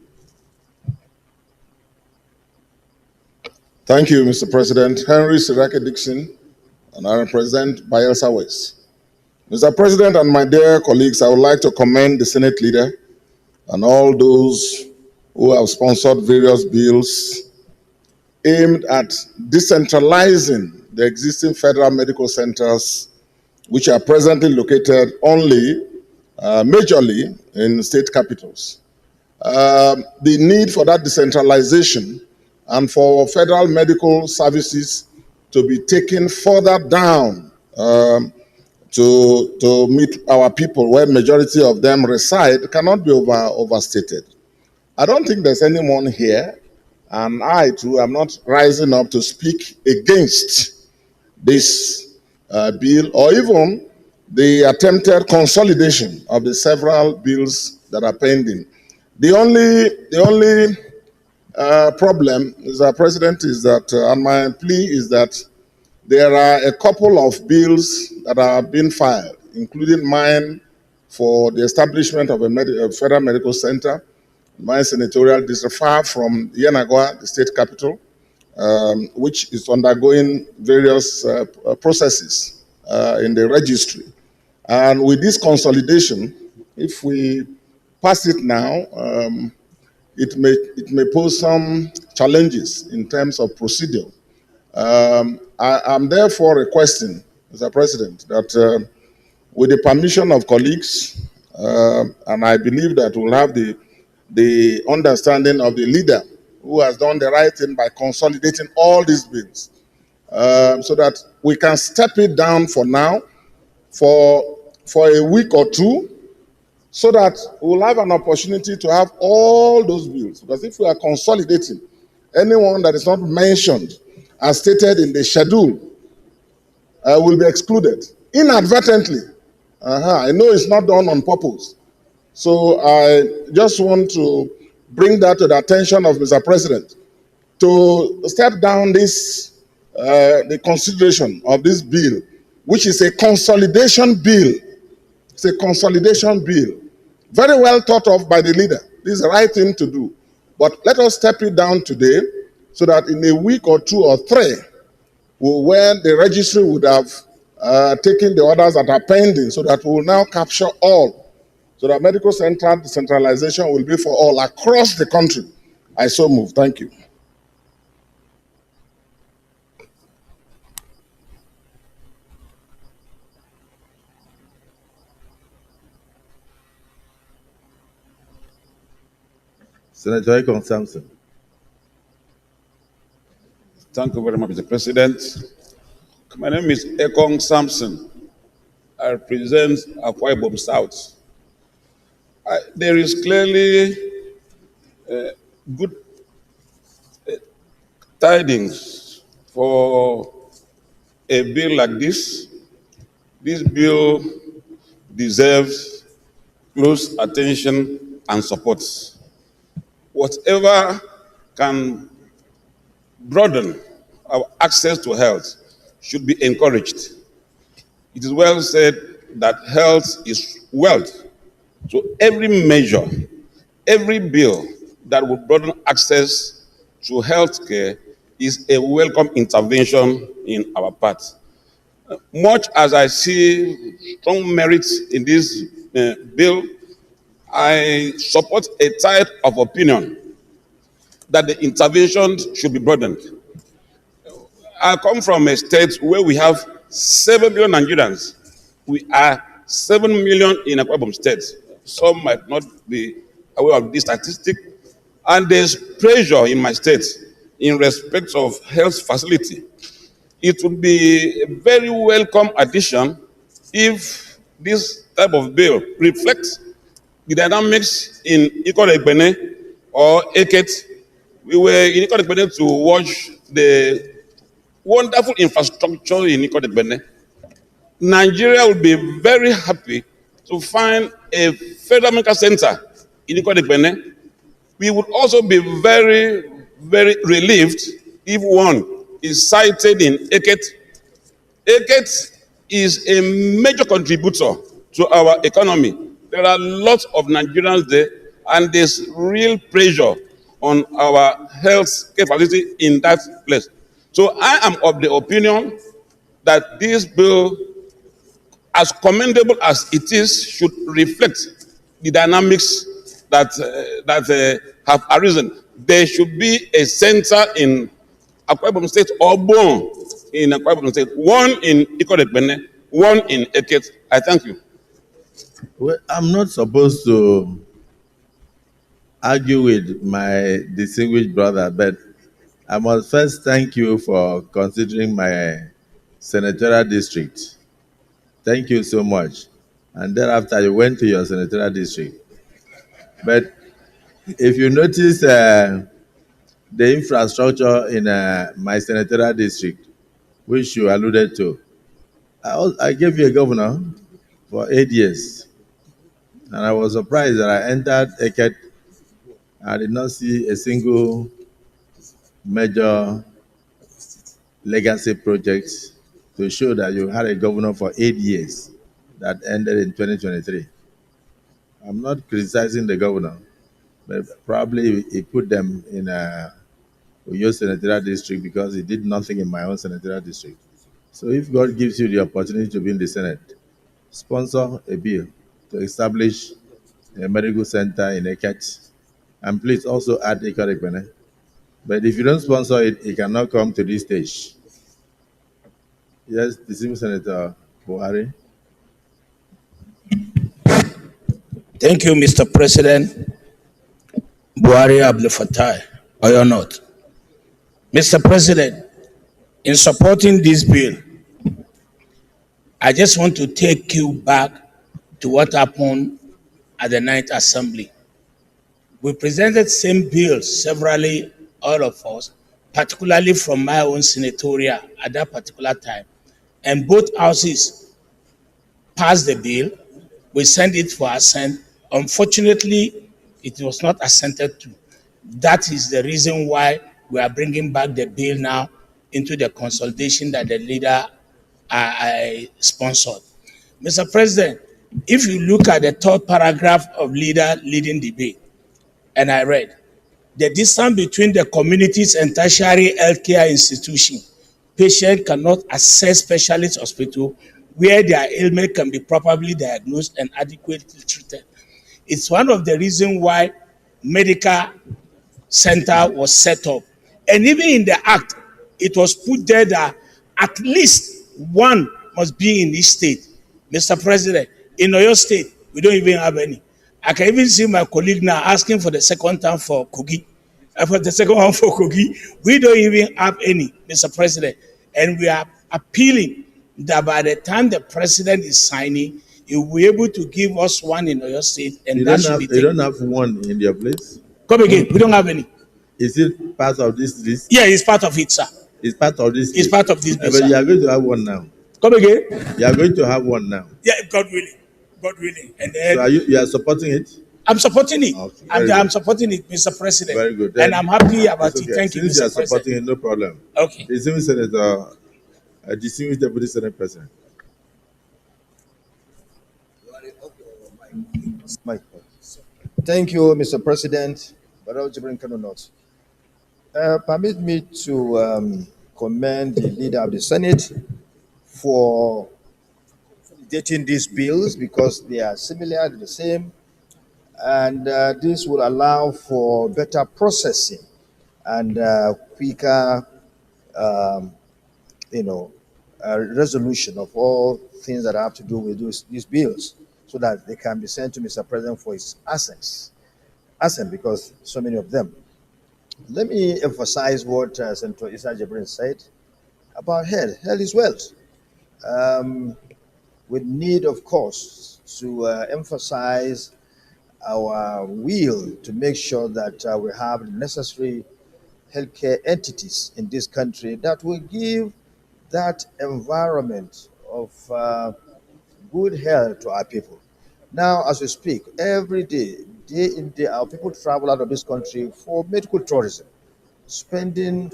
Thank you, Mr. President. Henry Sirake Dixon, and I represent Bayelsa West. Mr. President and my dear colleagues, I would like to commend the Senate leader and all those who have sponsored various bills aimed at decentralizing the existing federal medical centers, which are presently located only majorly in state capitals. The need for that decentralization and for federal medical services to be taken further down to meet our people where majority of them reside cannot be overstated. I don't think there's anyone here, and I too am not rising up to speak against this bill or even the attempted consolidation of the several bills that are pending. The only problem, Mr. President, is that, and my plea is that there are a couple of bills that are being filed, including mine for the establishment of a federal medical center, my senatorial district far from Yenagoa, the state capital, which is undergoing various processes in the registry. And with this consolidation, if we pass it now, it may pose some challenges in terms of procedure. I'm therefore requesting, Mr. President, that with the permission of colleagues, and I believe that we'll have the understanding of the leader who has done the right thing by consolidating all these bills, so that we can step it down for now, for a week or two, so that we'll have an opportunity to have all those bills. Because if we are consolidating anyone that is not mentioned as stated in the schedule will be excluded inadvertently. I know it's not done on purpose. So I just want to bring that to the attention of Mr. President to step down this, the consideration of this bill, which is a consolidation bill. It's a consolidation bill. Very well thought of by the leader. This is the right thing to do. But let us step it down today so that in a week or 2 or 3, when the registry would have taken the orders that are pending, so that we will now capture all, so that medical center decentralization will be for all across the country. I so move. Thank you. Senator Ekong Samson. Thank you very much, Mr. President. My name is Ekong Samson. I represent Akwa Ibom South. There is clearly good tidings for a bill like this. This bill deserves close attention and support. Whatever can broaden our access to health should be encouraged. It is well said that health is wealth. So every measure, every bill that will broaden access to health care is a welcome intervention in our part. Much as I see strong merits in this bill, I support a type of opinion that the intervention should be broadened. I come from a state where we have 7 million Nigerians. We are 7 million in Akwa Ibom State. Some might not be aware of this statistic. And there's pressure in my state in respect of health facility. It would be a very welcome addition if this type of bill reflects the dynamics in Ikoregbene or Eket. We were in Ikoregbene to watch the wonderful infrastructure in Ikoregbene. Nigeria will be very happy to find a federal medical center in Ikoregbene. We would also be very, very relieved if one is cited in Eket. Eket is a major contributor to our economy. There are lots of Nigerians there, and there's real pressure on our health care facility in that place. So I am of the opinion that this bill, as commendable as it is, should reflect the dynamics that have arisen. There should be a center in Akwa Ibom State or born in Akwa Ibom State, one in Ikoregbene, one in Eket. I thank you. Well, I'm not supposed to argue with my distinguished brother, but I must first thank you for considering my senatorial district. Thank you so much. And thereafter, you went to your senatorial district. But if you notice the infrastructure in my senatorial district, which you alluded to, I gave you a governor for 8 years. And I was surprised that I entered Eket. I did not see a single major legacy project to show that you had a governor for 8 years that ended in 2023. I'm not criticizing the governor, but probably he put them in your senatorial district because he did nothing in my own senatorial district. So if God gives you the opportunity to be in the Senate, sponsor a bill to establish a medical center in Eket, and please also add Ikoregbene. But if you don't sponsor it, it cannot come to this stage. Yes, distinguished Senator Buhari. Thank you, Mr. President. Buhari Abdul Fattah, or not. Mr. President, in supporting this bill, I just want to take you back to what happened at the Ninth Assembly. We presented same bills severally, all of us, particularly from my own senatorial at that particular time. and both houses passed the bill. We sent it for assent. Unfortunately, it was not assented to. That is the reason why we are bringing back the bill now into the consultation that the leader sponsored. Mr. President, if you look at the third paragraph of leader leading debate, and I read, the distance between the communities and tertiary healthcare institution, patients cannot access specialist hospital where their ailment can be properly diagnosed and adequately treated. It's one of the reasons why medical center was set up. And even in the act, it was put there that at least one must be in each state. Mr. President, in Oyo State, we don't even have any. I can even see my colleague now asking for the second time for Kogi. For the second one for Kogi. We don't even have any, Mr. President. And we are appealing that by the time the president is signing, he will be able to give us one in Oyo State, and that should be taken. You don't have one in your place? Come again, we don't have any. Is it part of this list? Yeah, it's part of it, sir. It's part of this It's list. part of this But list, you sir. are going to have one now. Come again? You are going to have one now. Yeah, God willing. God willing. And then So you are supporting it? I'm supporting it. Okay, I'm supporting it, Mr. President. Very good. And I'm happy about It's it. okay. Thank you, Since you are Mr. President. supporting it, no problem. Okay. Distinguished Senator, distinguished Deputy Senate President. Mike. Thank you, Mr. President. Permit me to commend the leader of the Senate for dating these bills because they are similar, the same, and this will allow for better processing and quicker, resolution of all things that have to do with these bills, so that they can be sent to Mr. President for his assent, because so many of them. Let me emphasize what Senator Issa Jibrin said about health. Health is wealth. We need, of course, to emphasize our will to make sure that we have the necessary healthcare entities in this country that will give that environment of good health to our people. Now, as we speak, every day, day in, day out, people travel out of this country for medical tourism, spending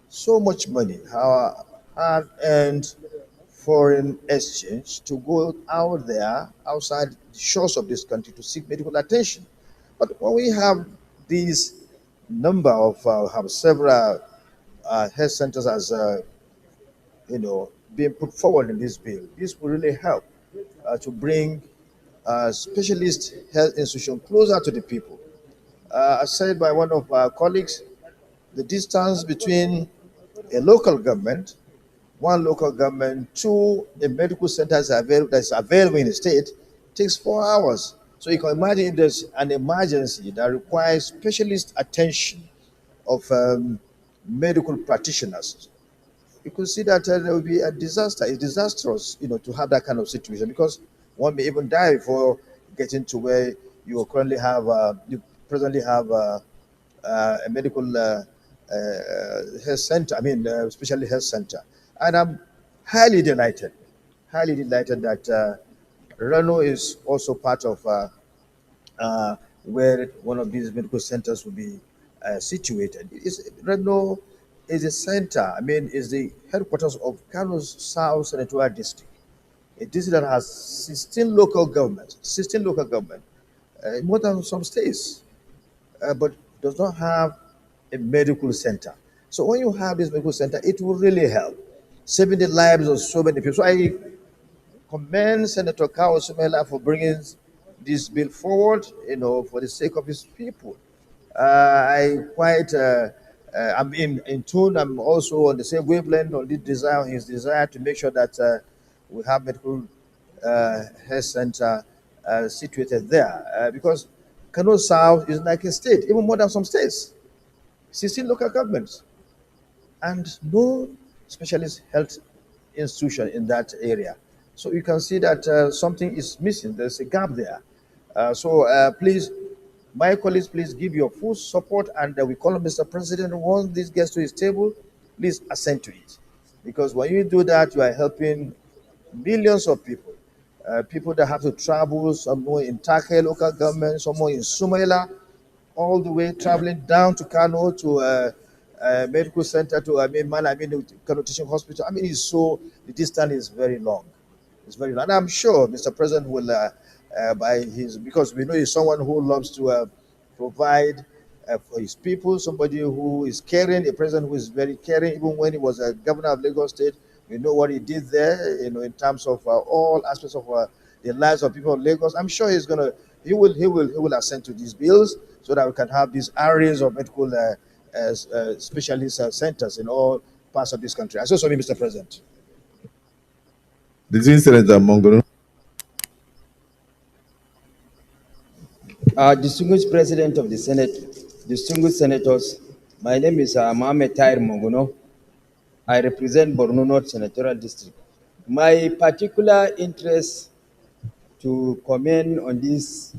so much money, hard-earned foreign exchange, to go out there, outside the shores of this country, to seek medical attention. But when we have these number of have several health centers as being put forward in this bill, this will really help to bring specialist health institution closer to the people. As said by one of our colleagues, the distance between a local government, one local government, to a medical center that's available in the state takes 4 hours. So you can imagine if there's an emergency that requires specialist attention of medical practitioners, you could see that there will be a disaster. It's disastrous, to have that kind of situation, because one may even die before getting to where you presently have a medical health center. Especially health center. And I'm highly delighted that Rano is also part of where one of these medical centers will be situated. Rano is a center. Is the headquarters of Kano's South Senatorial District, a district that has 16 local governments, more than some states, but does not have a medical center. So when you have this medical center, it will really help saving the lives of so many people. So I commend Senator Kao Sumela for bringing this bill forward, for the sake of his people. I'm in tune. I'm also on the same wavelength on his desire to make sure that we have medical health center situated there, because Kano South is like a state, even more than some states, 16 local governments, and no specialist health institution in that area. So you can see that something is missing. There's a gap there. Please, my colleagues, please give your full support, and we call on Mr. President, once this gets to his table, please assent to it. because when you do that, you are helping millions of people. People that have to travel, somewhere in Take local government, somewhere in Sumaila, all the way traveling down to Kano to medical center to Kano Teaching Hospital. I mean, the distance is very long. It's very long. And I'm sure Mr. President will, because we know he's someone who loves to provide for his people, somebody who is caring, a president who is very caring. Even when he was a governor of Lagos State, we know what he did there, in terms of all aspects of the lives of people of Lagos. I'm sure he will assent to these bills so that we can have these areas of medical specialist centers in all parts of this country. I so Mr. President. The Senator Mongono. Distinguished President of the Senate, distinguished senators, my name is Mohamed Tahir Mongono. I represent Borno North Senatorial District. My particular interest to comment on this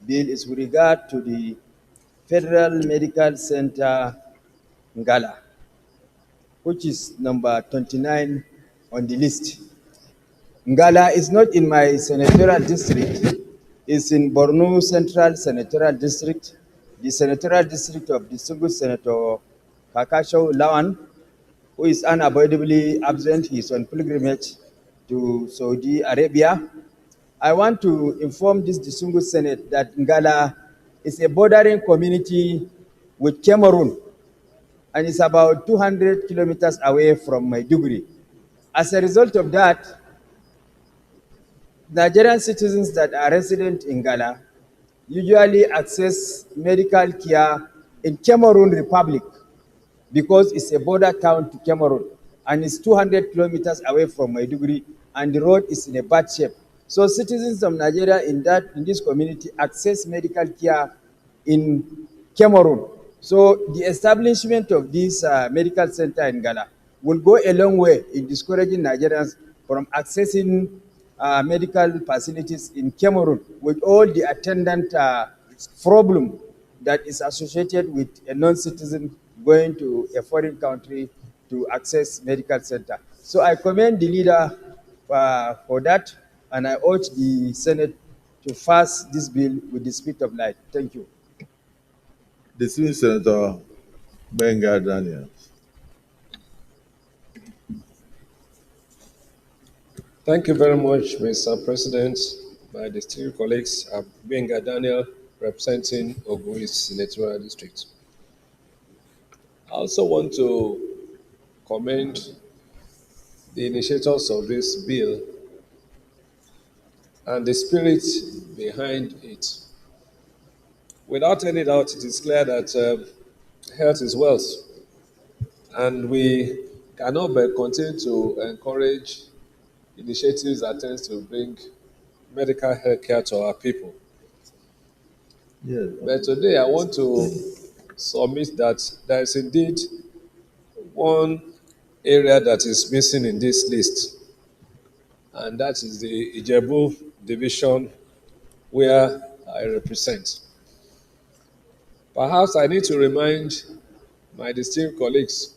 bill is with regard to the Federal Medical Center Ngala, which is number 29 on the list. Ngala is not in my senatorial district. It's in Borno Central Senatorial District, the senatorial district of distinguished Senator Kakasho Lawan, who is unavoidably absent. He is on pilgrimage to Saudi Arabia. I want to inform this distinguished Senate that Ngala is a bordering community with Cameroon and is about 200 kilometers away from Maiduguri. As a result of that, Nigerian citizens that are resident in Ngala usually access medical care in Cameroon Republic because it's a border town to Cameroon and it's 200 kilometers away from Maiduguri and the road is in a bad shape. So citizens of Nigeria in this community access medical care in Cameroon. So the establishment of this medical center in Ghana will go a long way in discouraging Nigerians from accessing medical facilities in Cameroon with all the attendant problem that is associated with a non-citizen going to a foreign country to access medical center. So I commend the leader for that, and I urge the Senate to pass this bill with the speed of light. Thank you. The Senator Benga Daniel. Thank you very much, Mr. President. My distinguished colleagues, I'm Benga Daniel, representing Ogun East Senatorial District. I also want to commend the initiators of this bill and the spirit behind it. Without any doubt, it is clear that health is wealth, and we cannot but continue to encourage initiatives that tend to bring medical health care to our people. Yes. But today I want to submit that there is indeed one area that is missing in this list, and that is the Ijebu division where I represent. Perhaps I need to remind my distinguished colleagues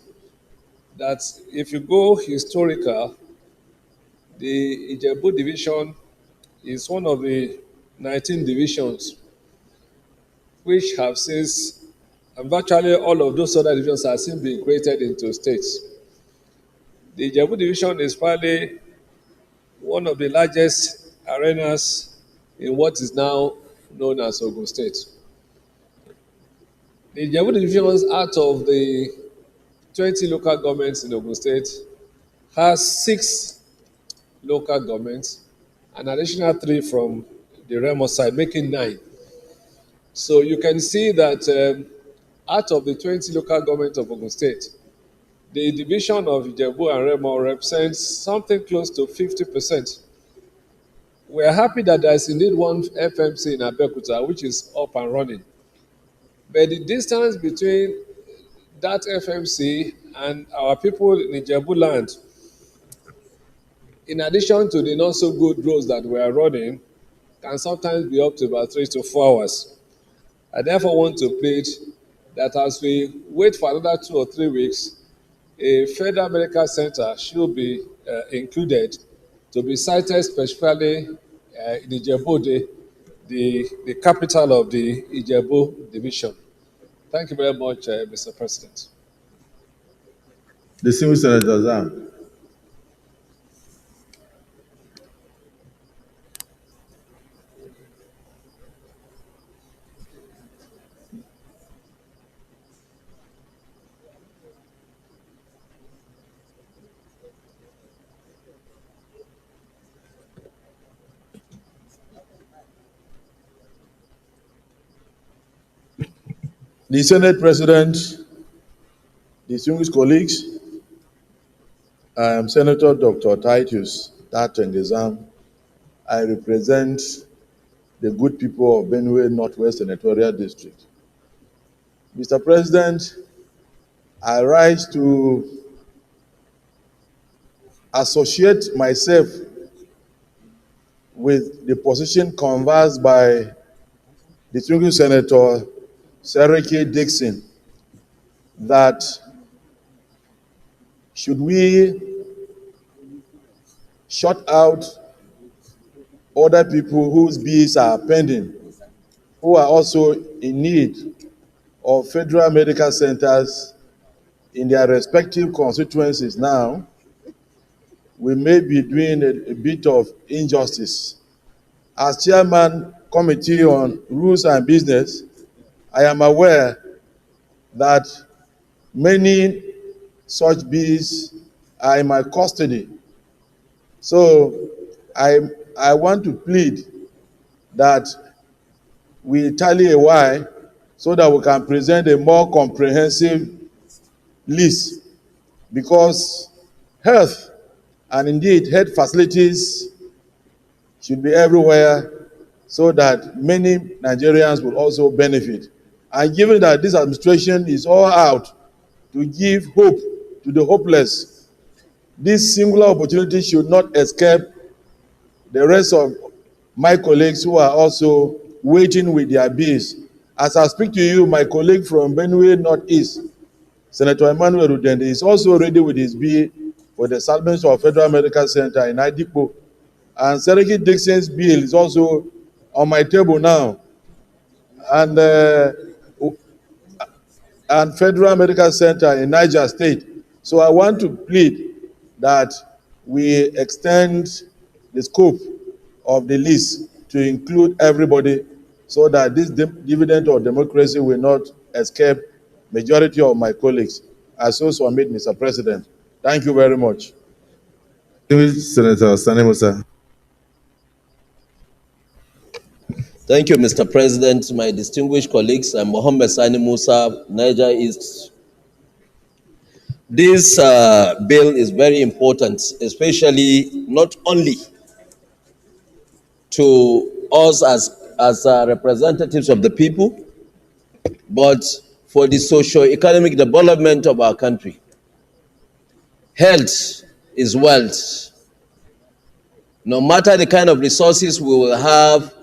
that if you go historical, the Ijebu division is one of the 19 divisions which have since, and virtually all of those other divisions have since been created into states. The Ijebu division is probably one of the largest arenas in what is now known as Ogun State. The Ijebu divisions, out of the 20 local governments in Ogun State, has 6 local governments, an additional 3 from the Rano side, making 9. So you can see that out of the 20 local governments of Ogun State, the division of Ijebu and Rano represents something close to 50%. We are happy that there is indeed one FMC in Abeokuta which is up and running. But the distance between that FMC and our people in Ijebu land, in addition to the not so good roads that we are running, can sometimes be up to about 3 to 4 hours. I therefore want to plead that as we wait for another 2 or 3 weeks, a federal medical center should be included to be cited specifically in Ijebu, the capital of the Ijebu division. Thank you very much, Mr. President. Distinguished Senator Zam. The Senate President, distinguished colleagues, I am Senator Dr. Titus Tatengezam. I represent the good people of Benue Northwest Senatorial District. Mr. President, I rise to associate myself with the position conversed by distinguished Senator Seriki Dixon that should we shut out other people whose bills are pending, who are also in need of federal medical centers in their respective constituencies now, we may be doing a bit of injustice. As chairman committee on rules and business, I am aware that many such bills are in my custody. So I want to plead that we tally a while so that we can present a more comprehensive list, because health and indeed health facilities should be everywhere so that many Nigerians will also benefit. And given that this administration is all out to give hope to the hopeless, this singular opportunity should not escape the rest of my colleagues who are also waiting with their bills. As I speak to you, my colleague from Benue Northeast, Senator Emmanuel Udende, is also ready with his bill for the establishment of Federal Medical Center in Adipo. And Seriki Dixon's bill is also on my table now. And Federal Medical Center in Niger State. So I want to plead that we extend the scope of the list to include everybody so that this dividend of democracy will not escape majority of my colleagues. I so submit, Mr. President. Thank you very much. Senator Sani Musa. Thank you, Mr. President. My distinguished colleagues, I'm Mohammed Sani Musa, Niger East. This bill is very important, especially not only to us as representatives of the people, but for the socio-economic development of our country. Health is wealth. No matter the kind of resources we will have,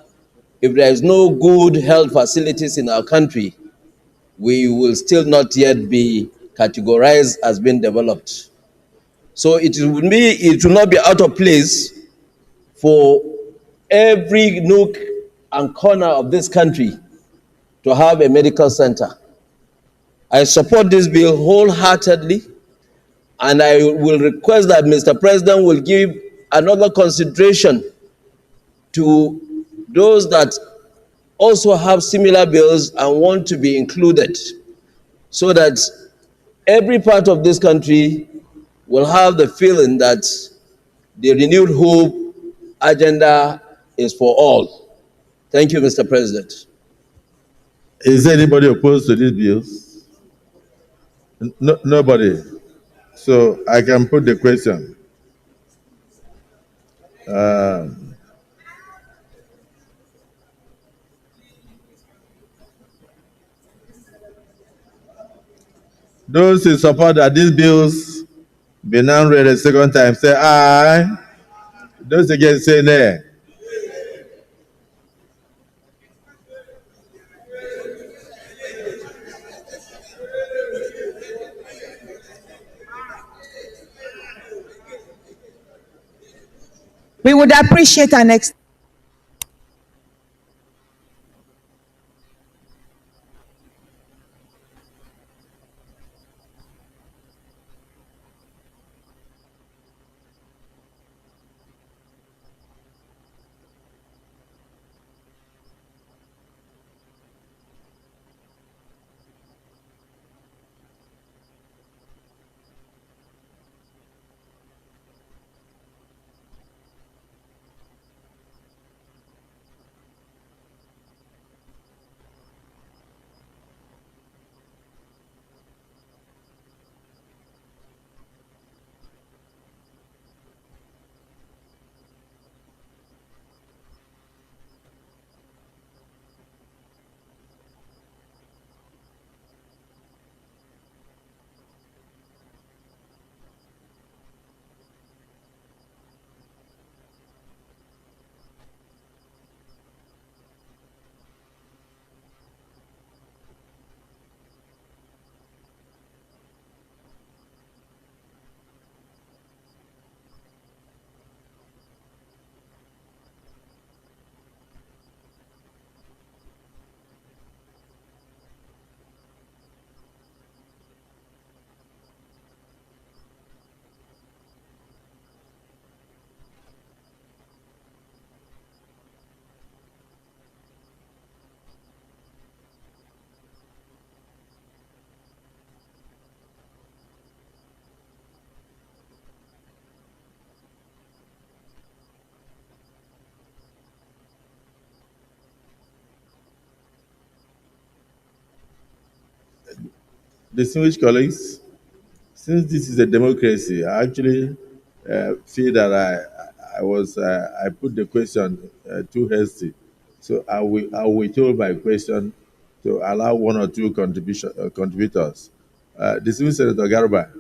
if there is no good health facilities in our country, we will still not yet be categorized as being developed. So it will not be out of place for every nook and corner of this country to have a medical center. I support this bill wholeheartedly, and I will request that Mr. President will give another consideration to those that also have similar bills and want to be included, so that every part of this country will have the feeling that the renewed hope agenda is for all. Thank you, Mr. President. Is there anybody opposed to these bills? No, nobody. So I can put the question. Those who support that these bills be now read a second time say aye. Those against say nay. We would appreciate an extension. Distinguished colleagues, since this is a democracy, I actually feel that I put the question too hasty. So I will withhold my question to allow one or two contributors. Distinguished Senator Garba.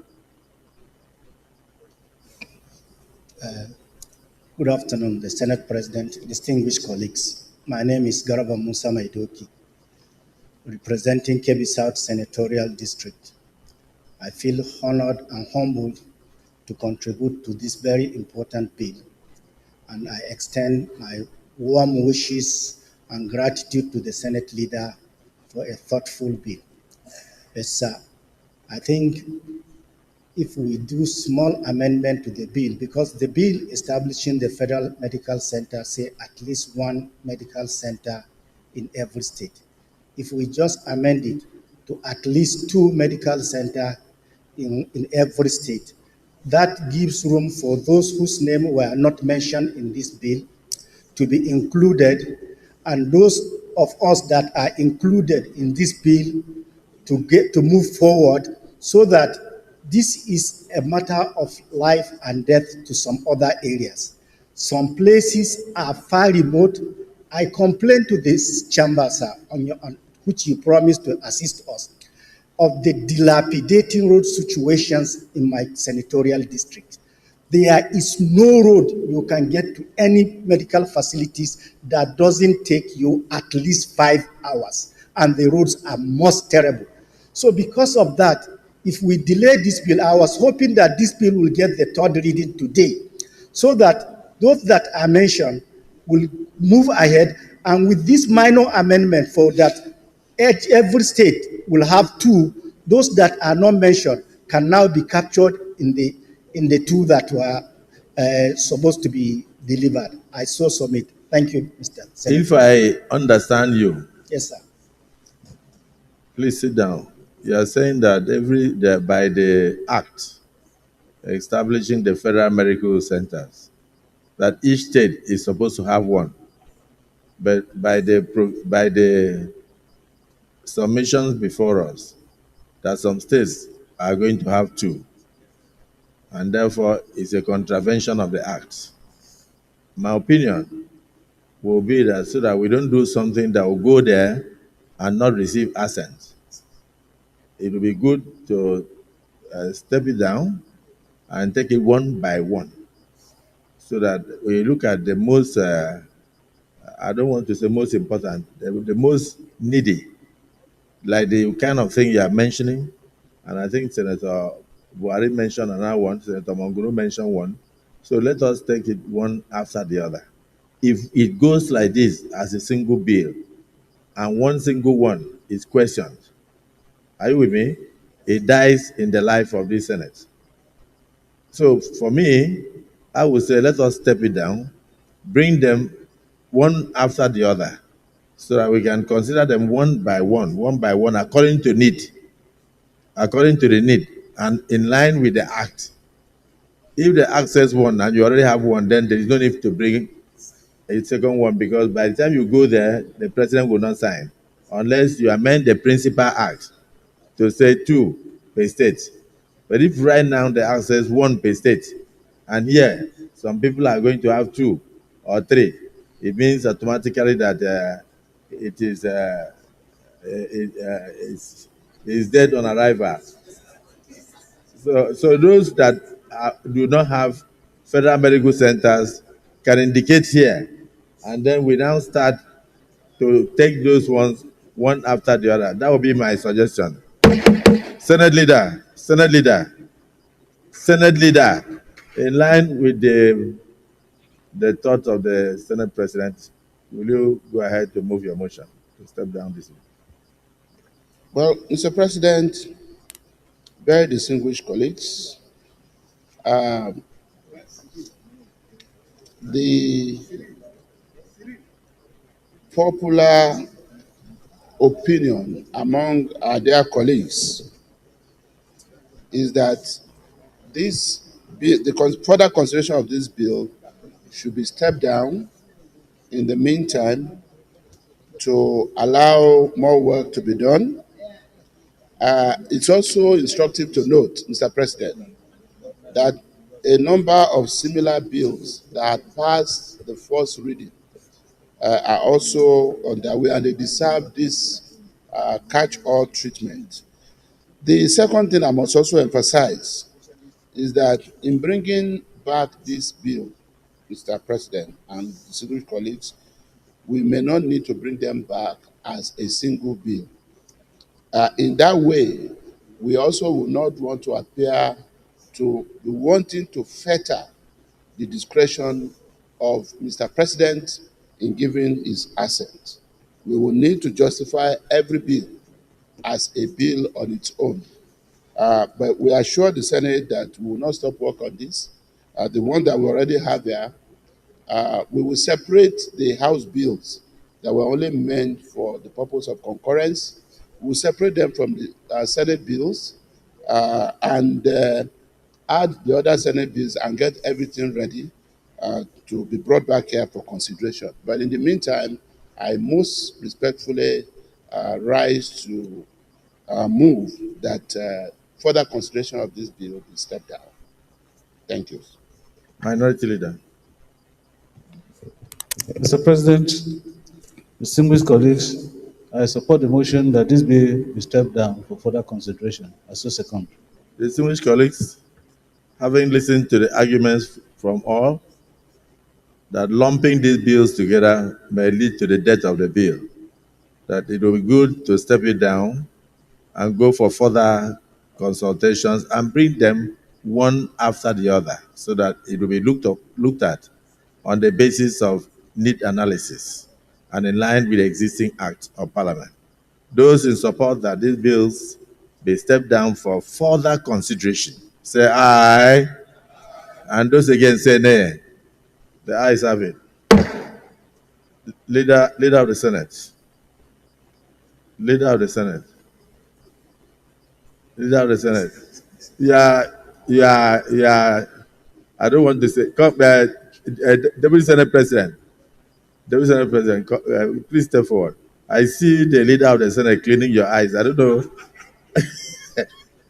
Good afternoon, the Senate President, distinguished colleagues. My name is Garaba Musa Maidoki, representing Kebbi South Senatorial District. I feel honored and humbled to contribute to this very important bill, and I extend my warm wishes and gratitude to the Senate leader for a thoughtful bill. Yes, sir. I think if we do small amendment to the bill, because the bill establishing the Federal Medical Center say at least one medical center in every state. If we just amend it to at least 2 medical centers in every state, that gives room for those whose name were not mentioned in this bill to be included, and those of us that are included in this bill to move forward, so that this is a matter of life and death to some other areas. Some places are far remote. I complained to this chamber, sir, on which you promised to assist us, of the dilapidating road situations in my senatorial district. There is no road you can get to any medical facilities that doesn't take you at least 5 hours, and the roads are most terrible. So because of that, if we delay this bill, I was hoping that this bill will get the third reading today, so that those that are mentioned will move ahead, and with this minor amendment for that every state will have 2, those that are not mentioned can now be captured in the 2 that were supposed to be delivered. I so submit. Thank you, Mr. Senator. If I understand you, yes, sir. Please sit down. You are saying that by the act establishing the federal medical centers, that each state is supposed to have one, but by the submissions before us, that some states are going to have 2, and therefore it's a contravention of the act. My opinion will be that so that we don't do something that will go there and not receive assent, it will be good to step it down and take it one by one, so that we look at the most, I don't want to say most important, the most needy, like the kind of thing you are mentioning. And I think Senator Buhari mentioned another one, Senator Mongoro mentioned one. So let us take it one after the other. If it goes like this as a single bill, and one single one is questioned, are you with me? It dies in the life of this Senate. So for me, I would say let us step it down, bring them one after the other, so that we can consider them one by one, according to need, according to the need, and in line with the act. If the act says one and you already have one, then there is no need to bring a second one, because by the time you go there, the president will not sign unless you amend the principal act to say two per state. But if right now the act says one per state, and here some people are going to have two or three, it means automatically that it is is dead on arrival. So those that do not have federal medical centers can indicate here, and then we now start to take those ones one after the other. That would be my suggestion. Senate leader, Senate leader, Senate leader, in line with the thought of the Senate president, will you go ahead to move your motion to step down this way? Well, Mr. President, very distinguished colleagues, the popular opinion among our dear colleagues is that this bill, the further consideration of this bill should be stepped down in the meantime to allow more work to be done. It's also instructive to note, Mr. President, that a number of similar bills that passed the first reading are also on their way, and they deserve this catch-all treatment. The second thing I must also emphasize is that in bringing back this bill, Mr. President and distinguished colleagues, we may not need to bring them back as a single bill. In that way, we also will not want to appear to be wanting to fetter the discretion of Mr. President in giving his assent. We will need to justify every bill as a bill on its own. But we assure the Senate that we will not stop work on this. The one that we already have there, we will separate the House bills that were only meant for the purpose of concurrence. We will separate them from the Senate bills and add the other Senate bills and get everything ready to be brought back here for consideration. But in the meantime, I most respectfully rise to move that further consideration of this bill be stepped down. Thank you. Minority Leader. Mr. President, distinguished colleagues, I support the motion that this bill be stepped down for further consideration. I so second. Distinguished colleagues, having listened to the arguments from all, that lumping these bills together may lead to the death of the bill, that it will be good to step it down and go for further consultations and bring them one after the other, so that it will be looked at on the basis of need analysis and in line with the existing Act of Parliament. Those in support that these bills be stepped down for further consideration, say aye. And those against say nay. The ayes have it. Leader of the Senate. Leader of the Senate. Leader of the Senate. Yeah. I don't want to say. Deputy Senate President. Deputy Senate President, please step forward. I see the leader of the Senate cleaning your eyes. I don't know.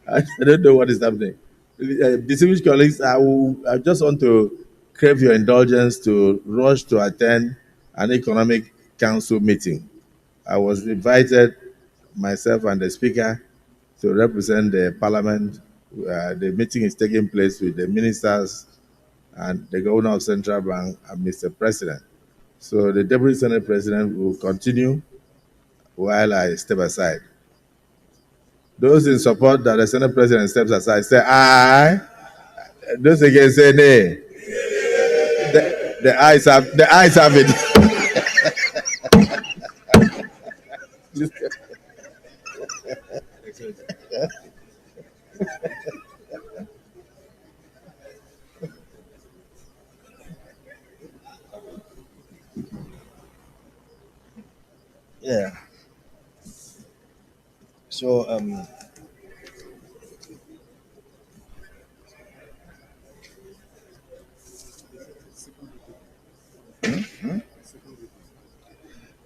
I don't know what is happening. Distinguished colleagues, I just want to crave your indulgence to rush to attend an economic council meeting. I was invited, myself and the speaker, to represent the parliament. The meeting is taking place with the ministers and the governor of Central Bank and Mr. President. So the Deputy Senate President will continue while I step aside. Those in support that the Senate President steps aside, say aye. Those against say nay. The eyes have it. Yeah. So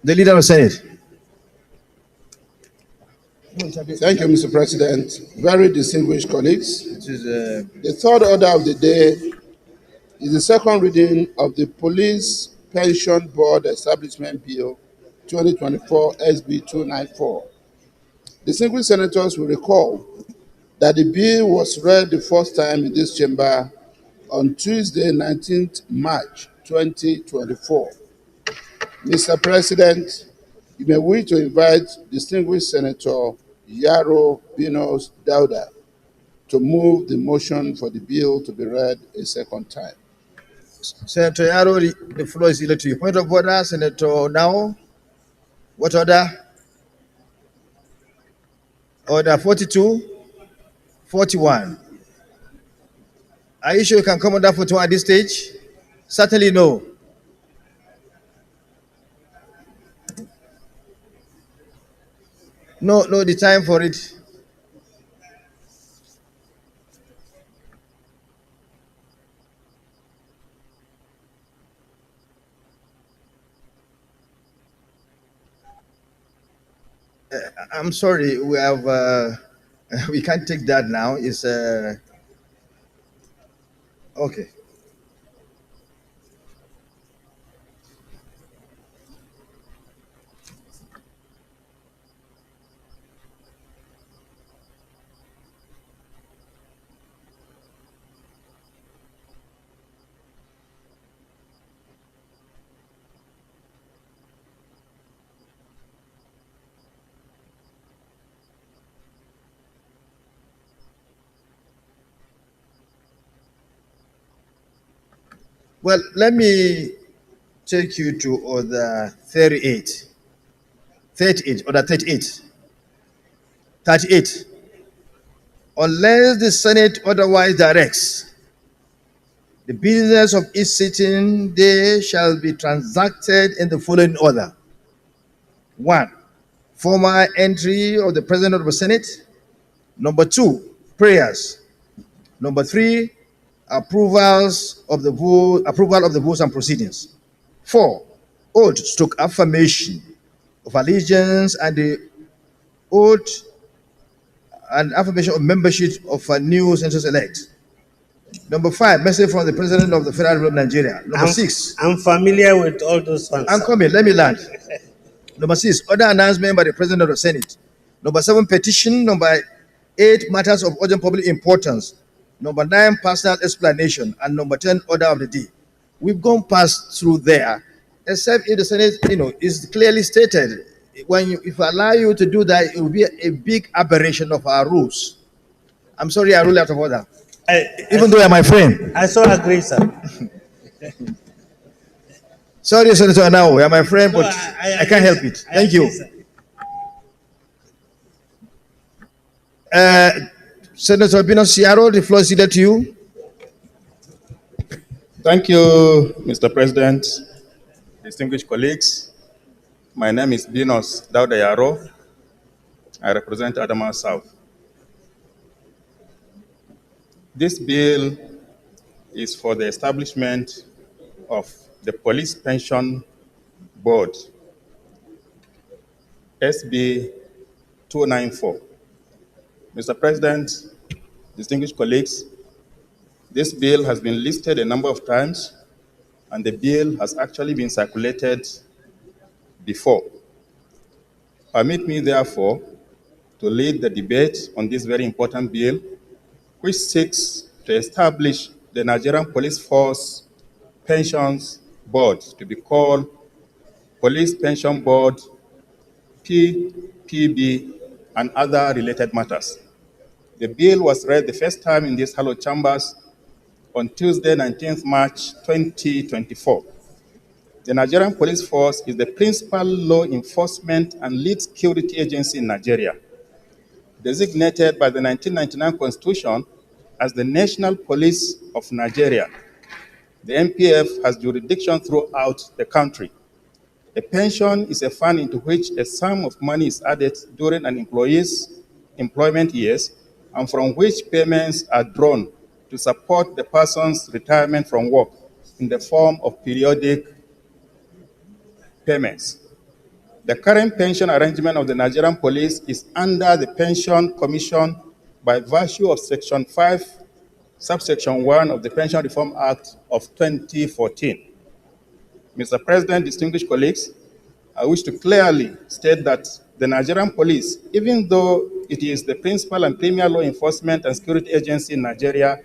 the leader of the Senate. Thank you, Mr. President. Very distinguished colleagues. It is The third order of the day is the second reading of the Police Pension Board Establishment Bill 2024 SB 294. Distinguished senators will recall that the bill was read the first time in this chamber on Tuesday, 19th March 2024. Mr. President, you may wish to invite distinguished Senator Yaro Binos Dauda to move the motion for the bill to be read a second time. Senator Yaro, the floor is to you. Point of order, Senator Now. What order? Order 42, 41. Are you sure you can come on that 41 at this stage? Certainly no. No, the time for it. I'm sorry, we have we can't take that now. It's okay. Well, let me take you to order 38. 38, order 38. 38. Unless the Senate otherwise directs, the business of each sitting day shall be transacted in the following order. 1. Formal entry of the President of the Senate. Number 2, prayers. Number 3, approval of the votes and proceedings. 4, oath stroke affirmation of allegiance and the oath and affirmation of membership of a new census elect. Number 5, message from the President of the Federal Republic of Nigeria. Number 6. I'm familiar with all those ones. I'm coming, let me land. Number 6, other announcement by the President of the Senate. Number 7, petition. Number 8, matters of urgent public importance. Number 9, personal explanation. And number 10, order of the day. We've gone past through there, except if the Senate, is clearly stated. If I allow you to do that, it will be a big aberration of our rules. I'm sorry, I rule out of order. Even though you're my friend. I so agree, sir. Sorry, Senator, now you're my friend, but I can't help it. Thank you. Senator Binos Yaro, the floor is to you. Thank you, Mr. President, distinguished colleagues. My name is Binos Dauda Yaro. I represent Adamawa South. This bill is for the establishment of the Police Pension Board, SB 294. Mr. President, distinguished colleagues, this bill has been listed a number of times, and the bill has actually been circulated before. Permit me, therefore, to lead the debate on this very important bill, which seeks to establish the Nigerian Police Force Pensions Board to be called Police Pension Board, PPB, and other related matters. The bill was read the first time in these hallowed chambers on Tuesday, 19th March 2024. The Nigerian Police Force is the principal law enforcement and lead security agency in Nigeria. Designated by the 1999 Constitution as the National Police of Nigeria, the NPF has jurisdiction throughout the country. A pension is a fund into which a sum of money is added during an employee's employment years and from which payments are drawn to support the person's retirement from work in the form of periodic payments. The current pension arrangement of the Nigerian Police is under the Pension Commission by virtue of Section 5, subsection 1 of the Pension Reform Act of 2014. Mr. President, distinguished colleagues, I wish to clearly state that the Nigerian Police, even though it is the principal and premier law enforcement and security agency in Nigeria,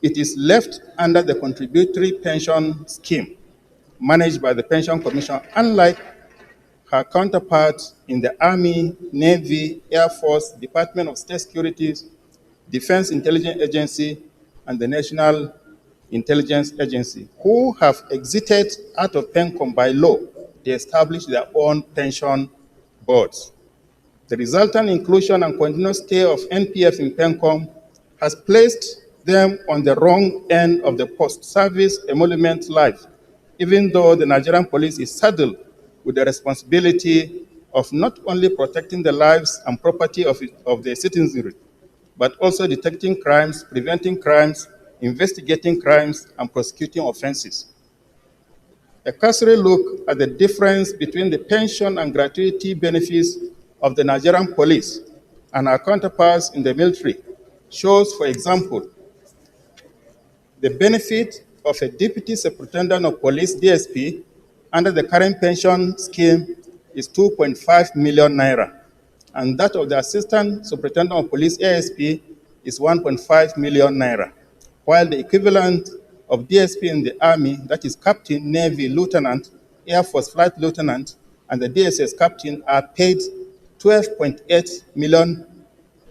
it is left under the contributory pension scheme managed by the Pension Commission, unlike her counterparts in the Army, Navy, Air Force, Department of State Security, Defense Intelligence Agency, and the National Intelligence Agency, who have exited out of PENCOM by law to establish their own pension boards. The resultant inclusion and continuous stay of NPF in PENCOM has placed them on the wrong end of the post-service emolument life, even though the Nigerian Police is saddled with the responsibility of not only protecting the lives and property of the citizenry, but also detecting crimes, preventing crimes, investigating crimes, and prosecuting offenses. A cursory look at the difference between the pension and gratuity benefits of the Nigerian Police and our counterparts in the military shows, for example, the benefit of a Deputy Superintendent of Police, DSP, under the current pension scheme is 2.5 million naira, and that of the Assistant Superintendent of Police, ASP, is 1.5 million naira, while the equivalent of DSP in the Army, that is Captain, Navy, Lieutenant, Air Force Flight Lieutenant, and the DSS Captain are paid 12.8 million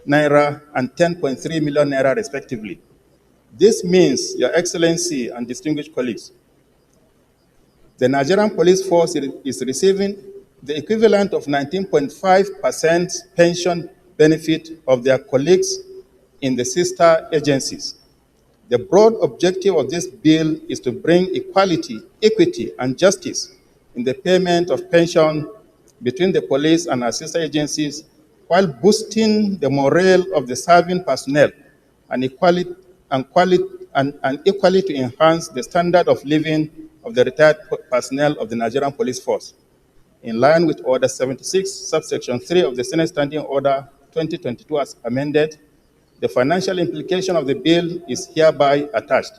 naira and 10.3 million naira respectively. This means, Your Excellency and distinguished colleagues, the Nigerian Police Force is receiving the equivalent of 19.5% pension benefit of their colleagues in the sister agencies. The broad objective of this bill is to bring equality, equity, and justice in the payment of pension between the police and our sister agencies, while boosting the morale of the serving personnel and equally to enhance the standard of living of the retired personnel of the Nigerian Police Force. In line with Order 76, subsection 3 of the Senate Standing Order 2022 as amended, the financial implication of the bill is hereby attached.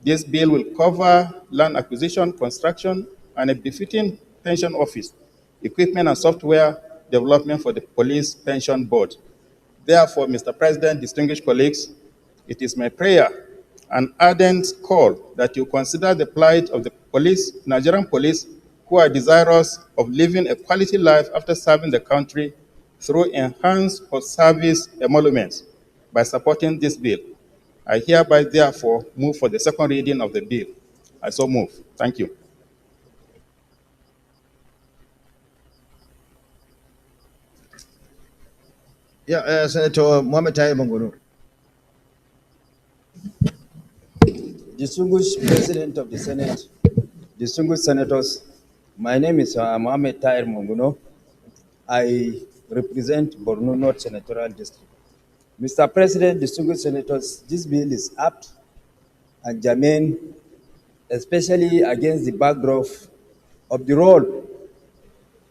This bill will cover land acquisition, construction, and a befitting pension office, equipment and software development for the Police Pension Board. Therefore, Mr. President, distinguished colleagues, it is my prayer and ardent call that you consider the plight of the police, Nigerian police, who are desirous of living a quality life after serving the country through enhanced post-service emoluments by supporting this bill. I hereby, therefore, move for the second reading of the bill. I so move. Thank you. Yeah, Senator Mohammed Tahir Mangono. Distinguished President of the Senate, distinguished senators, my name is Mohammed Tahir Mangono. I represent Borno North Senatorial District. Mr. President, distinguished senators, this bill is apt and germane, especially against the backdrop of the role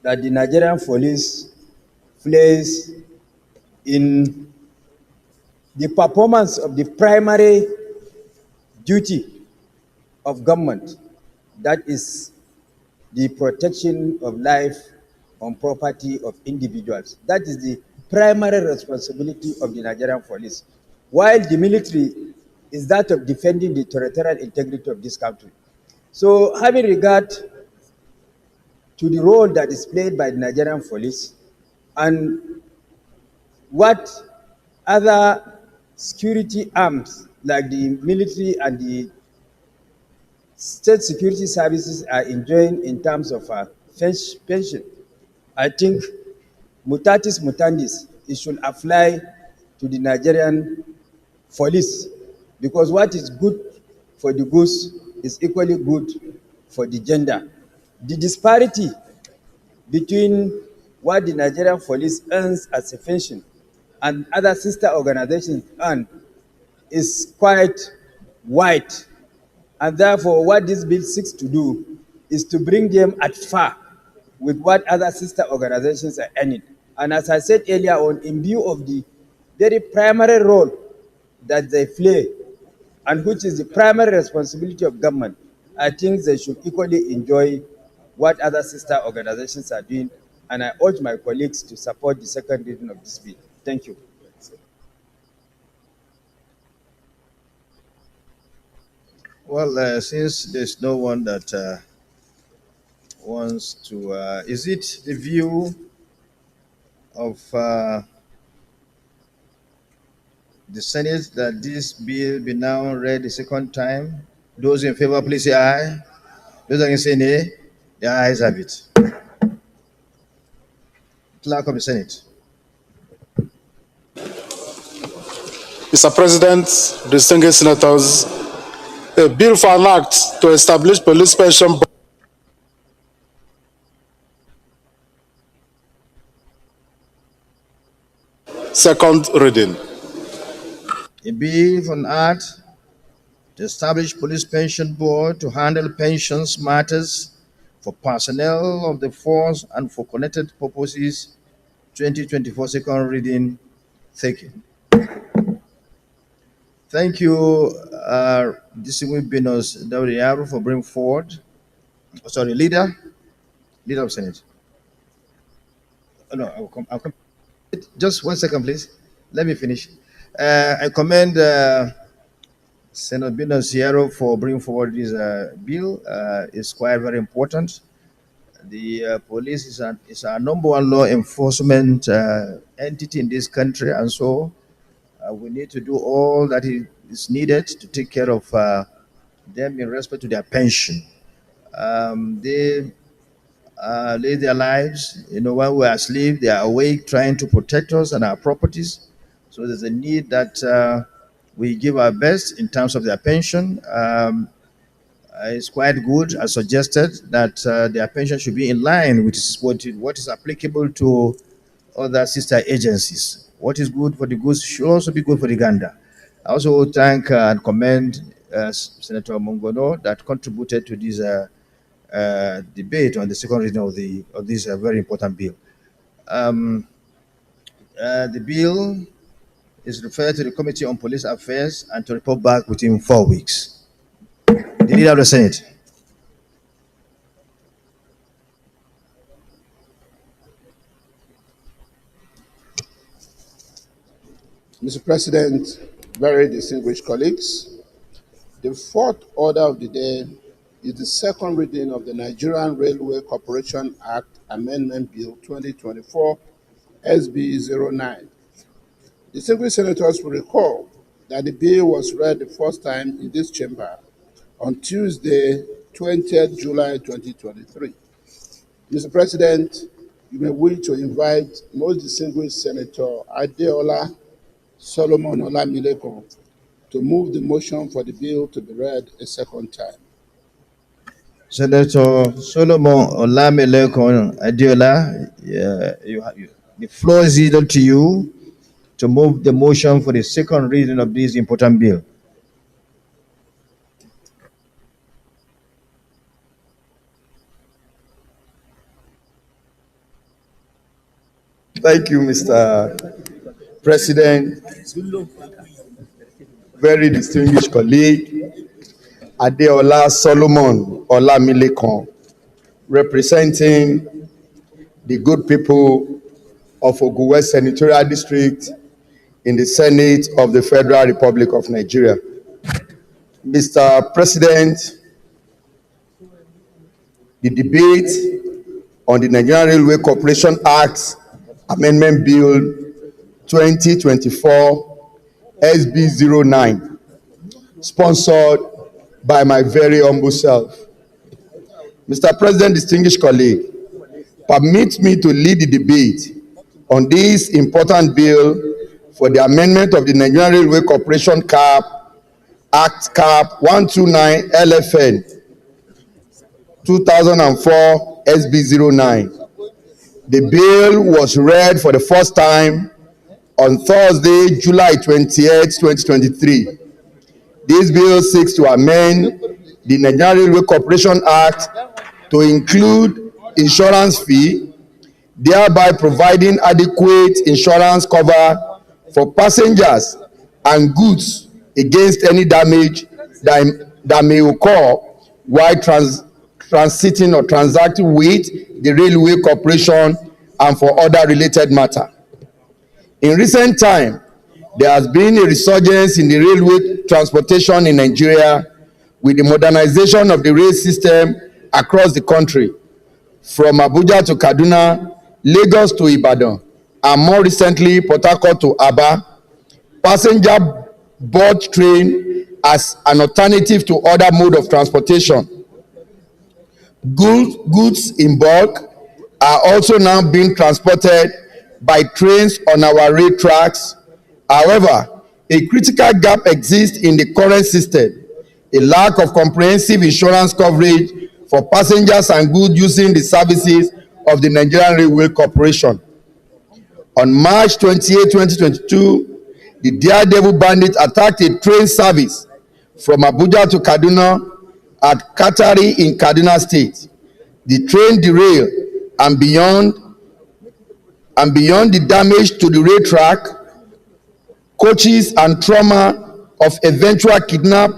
that the Nigerian police plays in the performance of the primary duty of government, that is the protection of life and property of individuals. That is the primary responsibility of the Nigerian police, while the military is that of defending the territorial integrity of this country. So having regard to the role that is played by the Nigerian police and what other security arms like the military and the state security services are enjoying in terms of pension. I think mutatis mutandis, it should apply to the Nigerian police, because what is good for the goose is equally good for the gender. The disparity between what the Nigerian police earns as a pension and other sister organizations earn is quite wide. And therefore, what this bill seeks to do is to bring them at par with what other sister organizations are earning. And as I said earlier on, in view of the very primary role that they play, and which is the primary responsibility of government, I think they should equally enjoy what other sister organizations are doing. And I urge my colleagues to support the second reading of this bill. Thank you. Well, since there's no one that wants to, is it the view of the Senate that this bill be now read the second time? Those in favor, please say aye. Those against say nay. The ayes have it. Clerk of the Senate. Mr. President, distinguished senators, a bill for an act to establish police pension board. Second reading. A bill for an act to establish police pension board to handle pensions matters for personnel of the force and for connected purposes, 2024 second reading taken. Thank you, distinguished Benos Dauriaro, for bringing forward. Sorry, leader of Senate. Oh, no, I'll come. Just 1 second, please. Let me finish. I commend Senator Benos Dauriaro for bringing forward this bill. It's quite very important. The police is our number one law enforcement entity in this country, and so we need to do all that is needed to take care of them in respect to their pension. They live their lives, when we are asleep, they are awake trying to protect us and our properties. So there's a need that we give our best in terms of their pension. It's quite good, as suggested, that their pension should be in line with what is applicable to other sister agencies. What is good for the goose should also be good for the gander. I also thank and commend Senator Mongono that contributed to this debate on the second reading of this very important bill. The bill is referred to the Committee on Police Affairs and to report back within 4 weeks. The Leader of the Senate. Mr. President, very distinguished colleagues, the fourth order of the day is the second reading of the Nigerian Railway Corporation Act Amendment Bill 2024, SB 09. Distinguished senators will recall that the bill was read the first time in this chamber on Tuesday, 20th July 2023. Mr. President, you may wish to invite most distinguished Senator Adeola Solomon Olamilekon to move the motion for the bill to be read a second time. Senator Solomon Olamilekon Adeola, the floor is either to you to move the motion for the second reading of this important bill. Thank you, Mr. President. Very distinguished colleague, Adeola Solomon Olamilekon, representing the good people of Ogun West Senatorial District in the Senate of the Federal Republic of Nigeria. Mr. President, the debate on the Nigerian Railway Corporation Act Amendment Bill 2024 SB 09 sponsored by my very humble self. Mr. President, distinguished colleague, permit me to lead the debate on this important bill for the amendment of the Nigerian Railway Corporation Act Cap 129 LFN 2004 SB09. The bill was read for the first time on Thursday, July 28, 2023. This bill seeks to amend the Nigerian Railway Corporation Act to include insurance fee, thereby providing adequate insurance cover for passengers and goods against any damage that may occur while transiting or transacting with the Railway Corporation and for other related matter. In recent time, there has been a resurgence in the railway transportation in Nigeria with the modernization of the rail system across the country, from Abuja to Kaduna, Lagos to Ibadan, and more recently, Port Harcourt to Aba. Passenger board train as an alternative to other mode of transportation. Goods in bulk are also now being transported by trains on our rail tracks. However, a critical gap exists in the current system: a lack of comprehensive insurance coverage for passengers and goods using the services of the Nigerian Railway Corporation. On March 28, 2022, the Daredevil bandits attacked a train service from Abuja to Kaduna at Katari in Kaduna State. The train derailed, and beyond the damage to the rail track, coaches, and trauma of eventual kidnap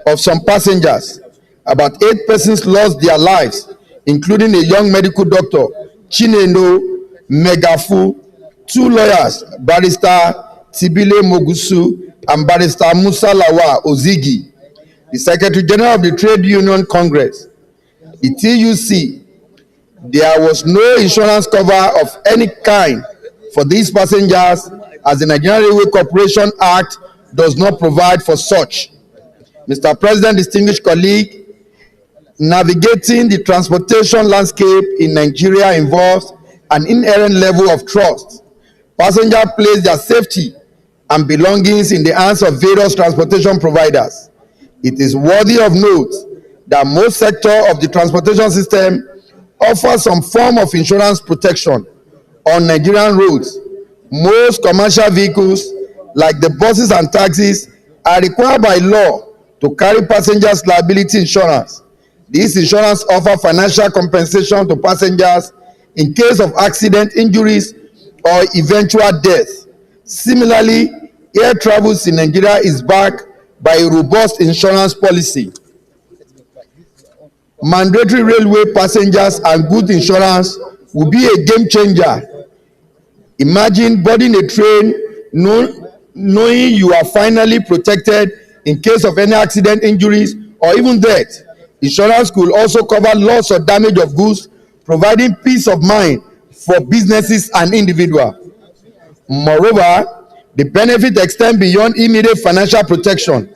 of some passengers, about 8 persons lost their lives, including a young medical doctor, Chinendo Megafu, 2 lawyers, Barrister Tibile Mogusu and Barrister Musa Lawa Ozigi, the Secretary General of the Trade Union Congress, the TUC. There was no insurance cover of any kind for these passengers, as the Nigerian Railway Corporation Act does not provide for such. Mr. President, distinguished colleague, navigating the transportation landscape in Nigeria involves an inherent level of trust. Passengers place their safety and belongings in the hands of various transportation providers. It is worthy of note that most sectors of the transportation system offer some form of insurance protection on Nigerian roads. Most commercial vehicles, like the buses and taxis, are required by law to carry passengers' liability insurance. This insurance offers financial compensation to passengers in case of accident, injuries, or eventual death. Similarly, air travels in Nigeria is backed by a robust insurance policy. Mandatory railway passengers and goods insurance will be a game changer. Imagine boarding a train knowing you are finally protected in case of any accident, injuries, or even death. Insurance could also cover loss or damage of goods, providing peace of mind for businesses and individuals. Moreover, the benefit extends beyond immediate financial protection.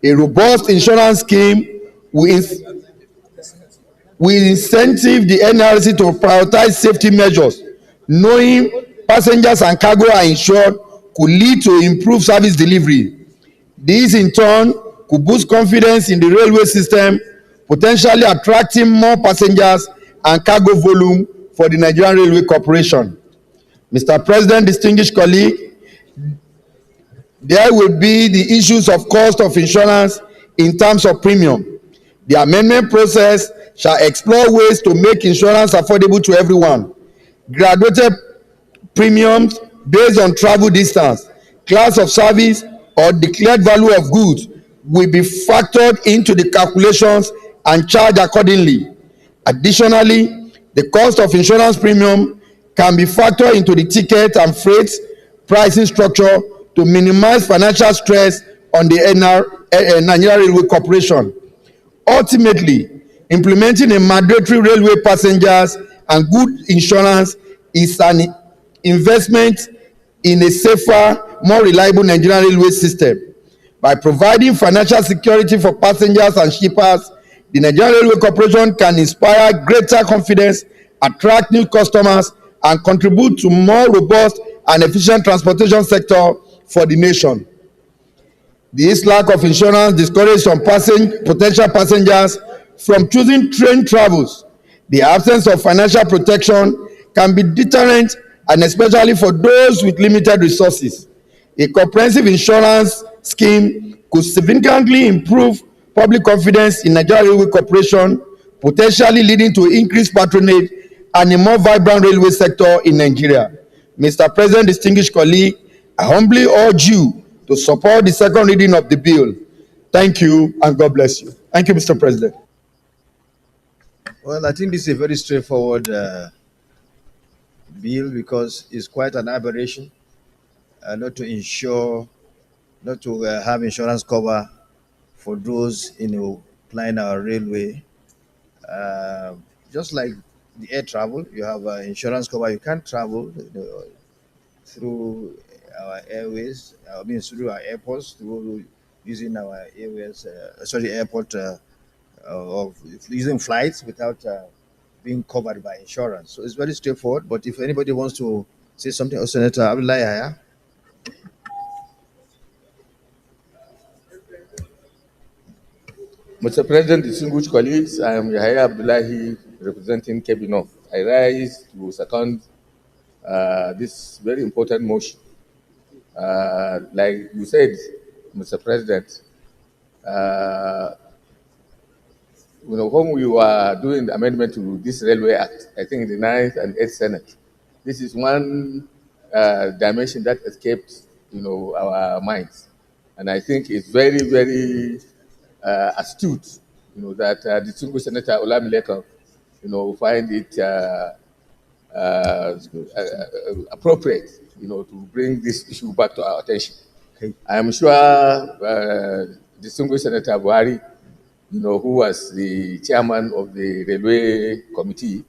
A robust insurance scheme will incentive the NRC to prioritize safety measures. Knowing passengers and cargo are insured could lead to improved service delivery. This, in turn, could boost confidence in the railway system, potentially attracting more passengers and cargo volume for the Nigerian Railway Corporation. Mr. President, distinguished colleague, there will be the issues of cost of insurance in terms of premium. The amendment process shall explore ways to make insurance affordable to everyone. Graduated premiums based on travel distance, class of service, or declared value of goods will be factored into the calculations and charged accordingly. Additionally, the cost of insurance premium can be factored into the ticket and freight pricing structure to minimize financial stress on the Nigerian Railway Corporation. Ultimately, implementing a mandatory railway passengers and goods insurance is an investment in a safer, more reliable Nigerian railway system. By providing financial security for passengers and shippers, the Nigerian Railway Corporation can inspire greater confidence, attract new customers, and contribute to more robust and efficient transportation sector for the nation. This lack of insurance discourages some potential passengers from choosing train travels. The absence of financial protection can be deterrent, and especially for those with limited resources. A comprehensive insurance scheme could significantly improve public confidence in Nigeria Railway Corporation, potentially leading to increased patronage and a more vibrant railway sector in Nigeria. Mr. President, distinguished colleague, I humbly urge you to support the second reading of the bill. Thank you, and God bless you. Thank you, Mr. President. Well, I think this is a very straightforward bill because it's quite an aberration not to have insurance cover for those applying our railway. Just like the air travel, you have insurance cover. You can't travel through our airways. I mean, through our airports, through using our airways. Airport of using flights without being covered by insurance. So it's very straightforward. But if anybody wants to say something, Senator Abdullahi Yahya. Mr. President, distinguished colleagues, I am Yahya Abdullahi representing Kebbi North. I rise to second this very important motion. Like you said, Mr. President, when we were doing the amendment to this Railway Act, I think the 9th and 8th Senate, this is one dimension that escaped, our minds. And I think it's very, very astute, that distinguished Senator Olamileka, find it appropriate, to bring this issue back to our attention. Okay. I am sure distinguished Senator Buhari, who was the chairman of the Railway Committee,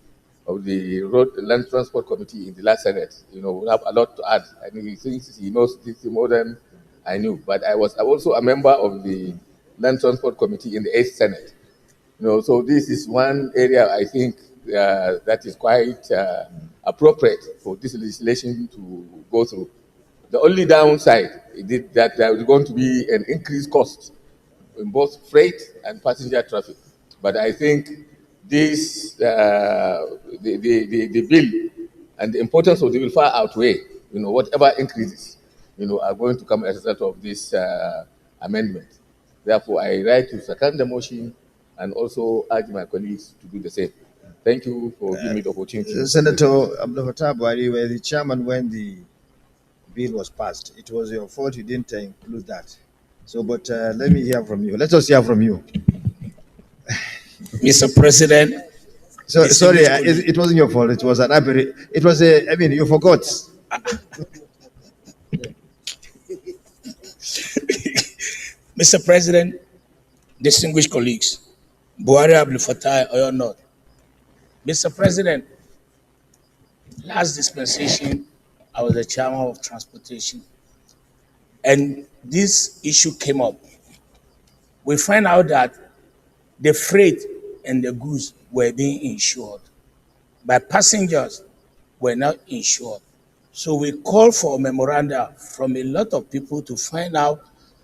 of the Road Land Transport Committee in the last Senate, will have a lot to add. I mean, he thinks he knows this more than I knew. But I was also a member of the Land Transport Committee in the 8th Senate. So this is one area I think that is quite appropriate for this legislation to go through. The only downside is that there is going to be an increased cost in both freight and passenger traffic. But I think this, the bill and the importance of the bill far outweigh, whatever increases, are going to come as a result of this amendment. Therefore, I write to second the motion and also urge my colleagues to do the same. Thank you for giving me the opportunity. Senator Abdul Fattah Buhari, you were the chairman when the bill was passed. It was your fault you didn't include that. So, but let me hear from you. Let us hear from you. Mr. President. So, sorry, it wasn't your fault. It was an aberration. It was you forgot. Mr. President, distinguished colleagues, Buhari Abdul Fattah Oyo North. Mr. President, last dispensation, I was the chairman of transportation, and this issue came up. We find out that the freight and the goods were being insured, but passengers were not insured. So we called for a memoranda from a lot of people to find out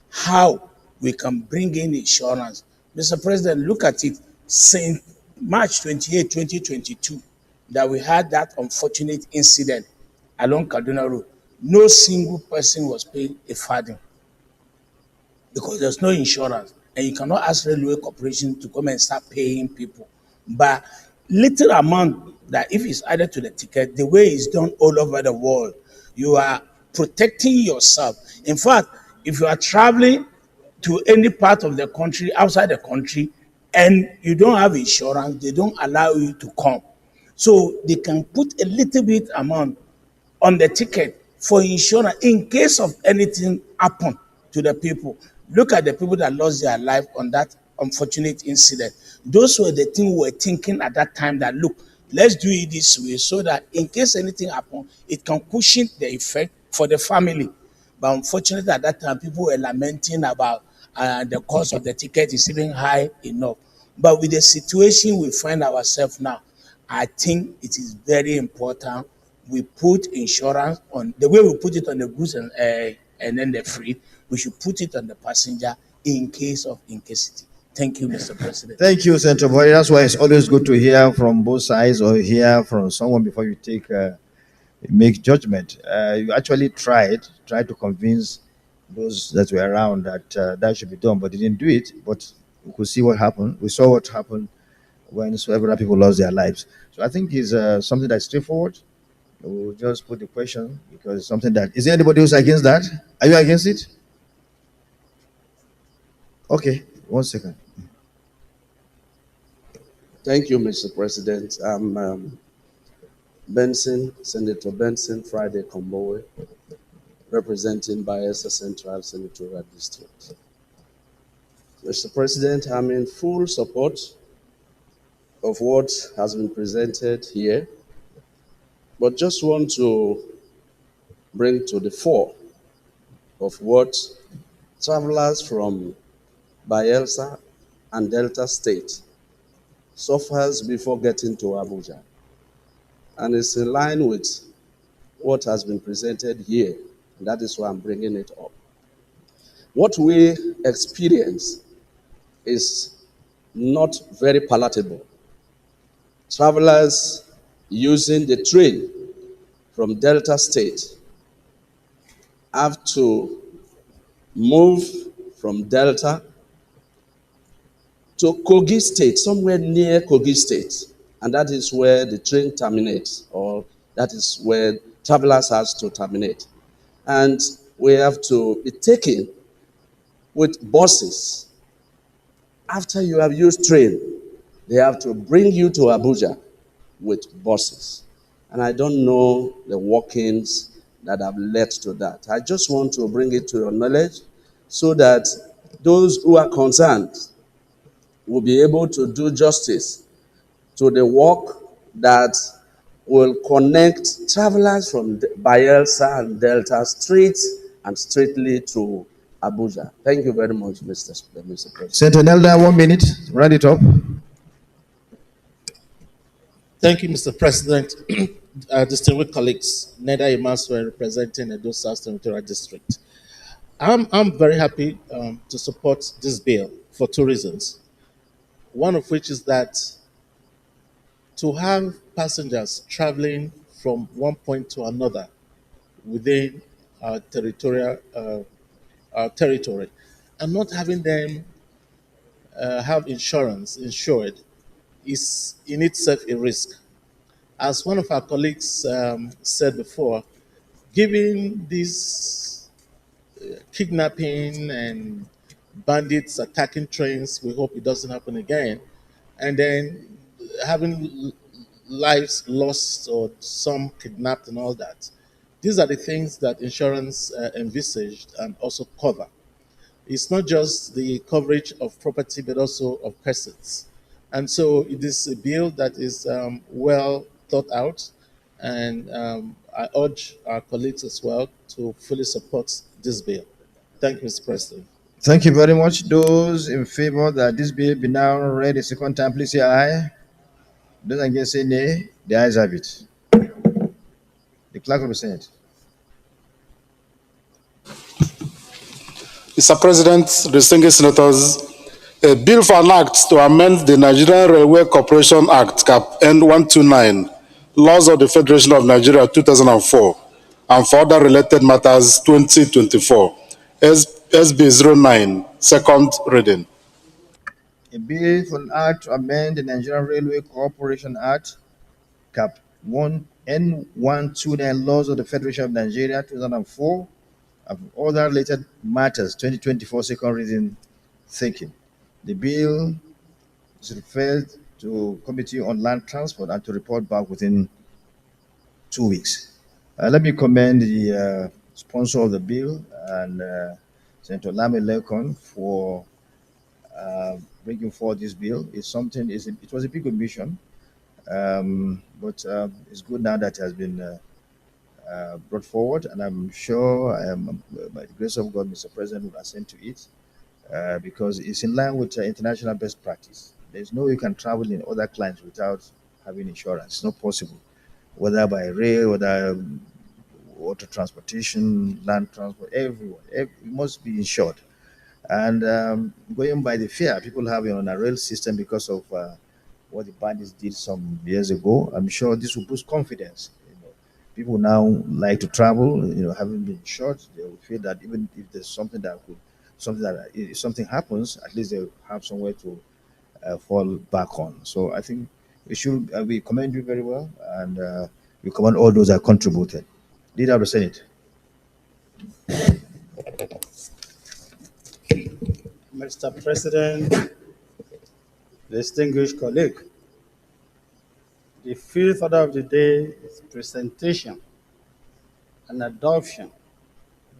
how we can bring in insurance. Mr. President, look at it. Since March 28, 2022, that we had that unfortunate incident along Kaduna Road, no single person was paying a farthing because there's no insurance, and you cannot ask Railway Corporation to come and start paying people. But little amount that if it's added to the ticket, the way it's done all over the world, you are protecting yourself. In fact, if you are traveling to any part of the country, outside the country, and you don't have insurance, they don't allow you to come. So they can put a little bit amount on the ticket for insurance in case of anything happen to the people. Look at the people that lost their life on that unfortunate incident. Those were the things we were thinking at that time, that look, let's do it this way so that in case anything happens, it can cushion the effect for the family. But unfortunately, at that time, people were lamenting about the cost of the ticket is even high enough. But with the situation we find ourselves now, I think it is very important we put insurance on the way we put it on the goods and then the freight. We should put it on the passenger in case of incasity. Thank you, Mr. President. Thank you, Senator Boy. That's why it's always good to hear from both sides or hear from someone before you make judgment. You actually tried to convince those that were around that that should be done, but they didn't do it. But we could see what happened. We saw what happened when several people lost their lives. So I think it's something that's straightforward. We'll just put the question because it's something that is there anybody who's against that? Are you against it? Okay, 1 second. Thank you, Mr. President. I'm Benson, Senator Benson Friday Kombowe, representing Bayelsa Central Senatorial District. Mr. President, I'm in full support of what has been presented here, but just want to bring to the fore of what travelers from Bayelsa and Delta State suffers before getting to Abuja. And it's in line with what has been presented here. And that is why I'm bringing it up. What we experience is not very palatable. Travelers using the train from Delta State have to move from Delta to Kogi State, somewhere near Kogi State. And that is where the train terminates, or that is where travelers have to terminate. And we have to be taken with buses. After you have used train, they have to bring you to Abuja with buses. And I don't know the workings that have led to that. I just want to bring it to your knowledge so that those who are concerned will be able to do justice to the work that will connect travelers from Bayelsa and Delta straight and straightly to Abuja. Thank you very much, Mr. President. Senator Nelda, 1 minute. Round it up. Thank you, Mr. President. Distinguished colleagues, Neda Imaswe representing Edo South Senatorial District. I'm very happy to support this bill for 2 reasons. One of which is that to have passengers traveling from one point to another within our territory and not having them have insured is in itself a risk. As one of our colleagues said before, given this kidnapping and bandits attacking trains, we hope it doesn't happen again, and then having lives lost or some kidnapped and all that. These are the things that insurance envisaged and also cover. It's not just the coverage of property, but also of persons. And so it is a bill that is well thought out, and I urge our colleagues as well to fully support this bill. Thank you, Mr. President. Thank you very much. Those in favor that this bill be now read a second time, please say aye. Those against say nay. The ayes have it. The clerk of the Senate. Mr. President, distinguished senators, a bill for an act to amend the Nigerian Railway Corporation Act, Cap N129, Laws of the Federation of Nigeria 2004, and for other related matters 2024, SB 09, second reading. A bill for an act to amend the Nigerian Railway Corporation Act, Cap N129, Laws of the Federation of Nigeria 2004, and other related matters 2024, second reading thinking. The bill is referred to Committee on Land Transport and to report back within 2 weeks. Let me commend the sponsor of the bill and Senator Lame Lekon for bringing forward this bill. It's something. It was a big omission, but it's good now that it has been brought forward, and I'm sure, by the grace of God, Mr. President will assent to it because it's in line with international best practice. There's no way you can travel in other climes without having insurance. It's not possible, whether by rail, whether water transportation, land transport, everyone. It must be insured. And going by the fear people have on a rail system because of what the bandits did some years ago, I'm sure this will boost confidence. People now like to travel, having been shot, they will feel that even if there's if something happens, at least they have somewhere to fall back on. So I think we commend you very well, and we commend all those that contributed. Leader of the Senate. Mr. President, distinguished colleague, the fifth order of the day is presentation and adoption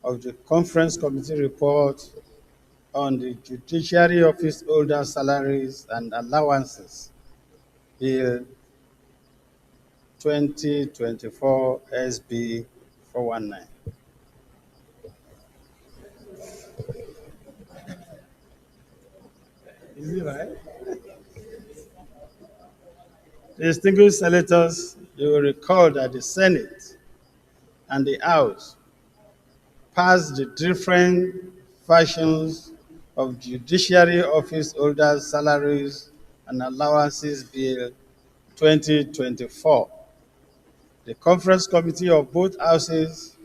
of the Conference Committee report on the Judiciary Office Holder Salaries and Allowances, Bill 2024 SB 419. Is it right? Distinguished senators, you will recall that the Senate and the House passed the different versions of Judiciary Office Holders' Salaries and Allowances Bill 2024. The Conference Committee of both houses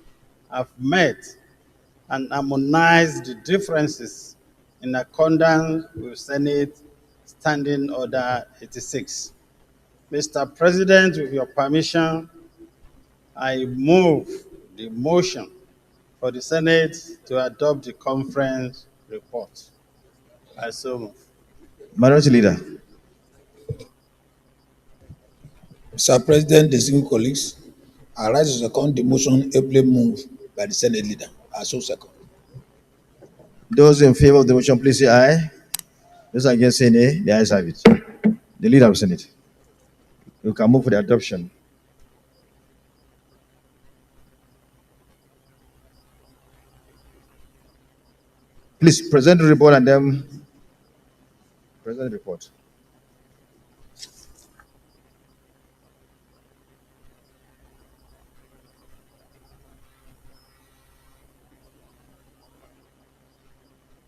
have met and harmonized the differences in accordance with Senate Standing Order 86. Mr. President, with your permission, I move the motion for the Senate to adopt the conference report. I so move. Minority Leader. Mr. President, distinguished colleagues, I rise to second the motion ably moved by the Senate Leader. I so second. Those in favor of the motion, please say aye. Those against say nay. The ayes have it. The Leader of the Senate. You can move for the adoption. Please present the report and then present the report.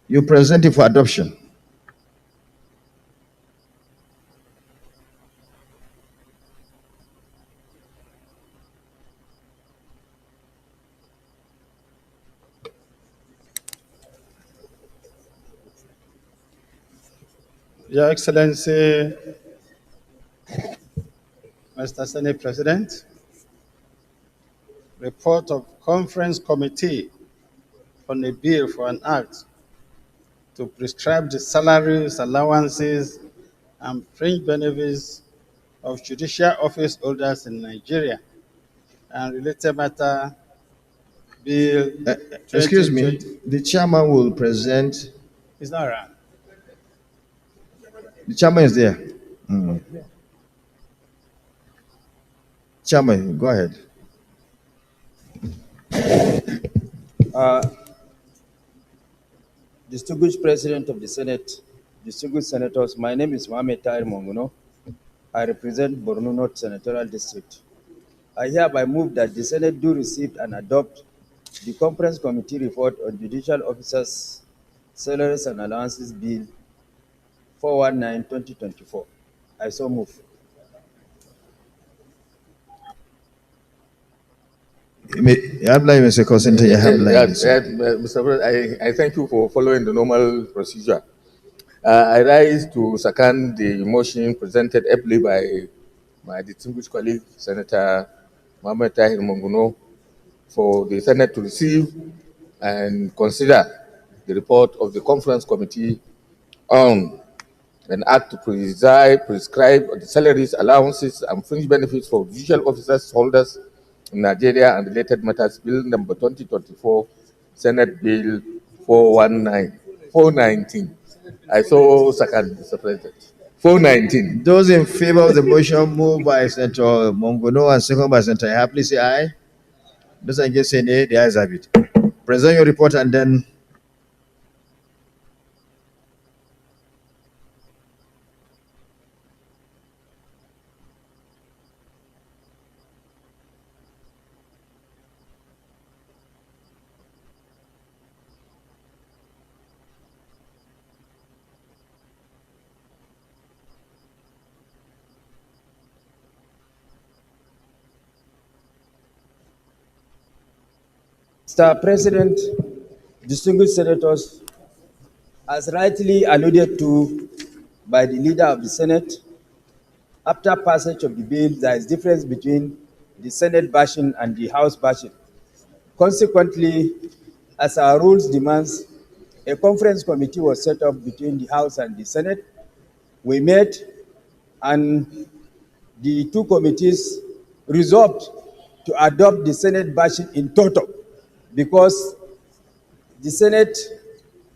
You present it for adoption. Your Excellency, Mr. Senate President, report of Conference Committee on a bill for an act to prescribe the salaries, allowances, and fringe benefits of judicial office holders in Nigeria and related matter, Bill. Excuse me, the chairman will present. It's not around. The chairman is there. Chairman, go ahead. Distinguished President of the Senate, distinguished senators, my name is Mohamed Tahir Monguno. I represent Borno North Senatorial District. I hereby move that the Senate do receive and adopt the Conference Committee report on Judicial Officers' Salaries and Allowances Bill 419/2024. I so move. Mr. President, I thank you for following the normal procedure. I rise to second the motion presented ably by my distinguished colleague, Senator Mohamed Tahir Monguno, for the Senate to receive and consider the report of the Conference Committee on an act to prescribe the salaries, allowances, and fringe benefits for judicial officers holders in Nigeria and related matters, Bill number 2024, Senate Bill 419. I so second, Mr. President. 419. Those in favor of the motion moved by Senator Monguno and second by Senator Ihap, please say aye. Those against say nay, the ayes have it. Present your report and then Mr. President, distinguished senators, as rightly alluded to by the leader of the Senate, after passage of the bill, there is difference between the Senate version and the House version. Consequently, as our rules demands, a conference committee was set up between the House and the Senate. We met, and the two committees resolved to adopt the Senate version in total, because the Senate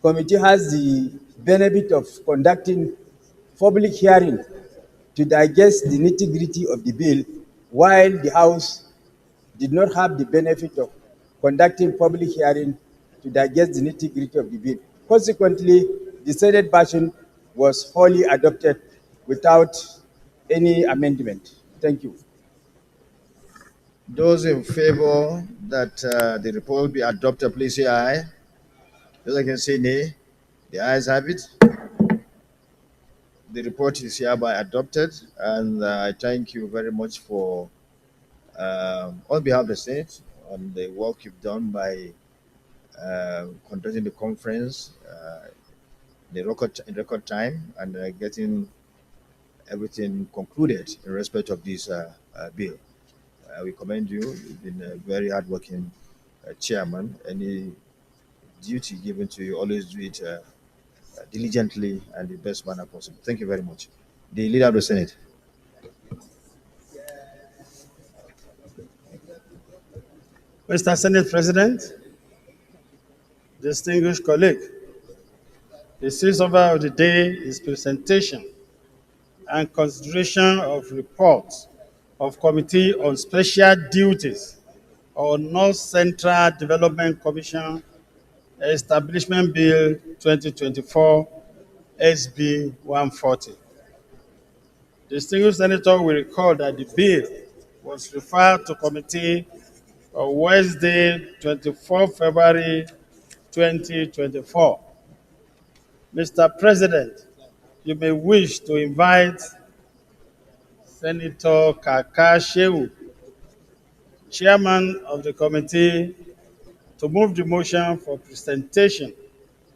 committee has the benefit of conducting public hearing to digest the nitty-gritty of the bill, while the House did not have the benefit of conducting public hearing to digest the nitty-gritty of the bill. Consequently, the Senate version was wholly adopted without any amendment. Thank you. those in favor that the report be adopted, please say aye. Those against say nay, the ayes have it. The report is hereby adopted, and I thank you very much for, on behalf of the Senate, on the work you've done by conducting the conference in record time and getting everything concluded in respect of this bill. We commend you. You've been a very hardworking chairman. Any duty given to you, always do it diligently and the best manner possible. Thank you very much. The leader of the Senate. Mr. Senate President, distinguished colleague, the sixth order of the day is presentation and consideration of reports of Committee on Special Duties on North Central Development Commission Establishment Bill 2024 SB 140. Distinguished Senator will recall that the bill was referred to committee on Wednesday, 24 February 2024. Mr. President, you may wish to invite Senator Kaka Shehu, Chairman of the committee, to move the motion for presentation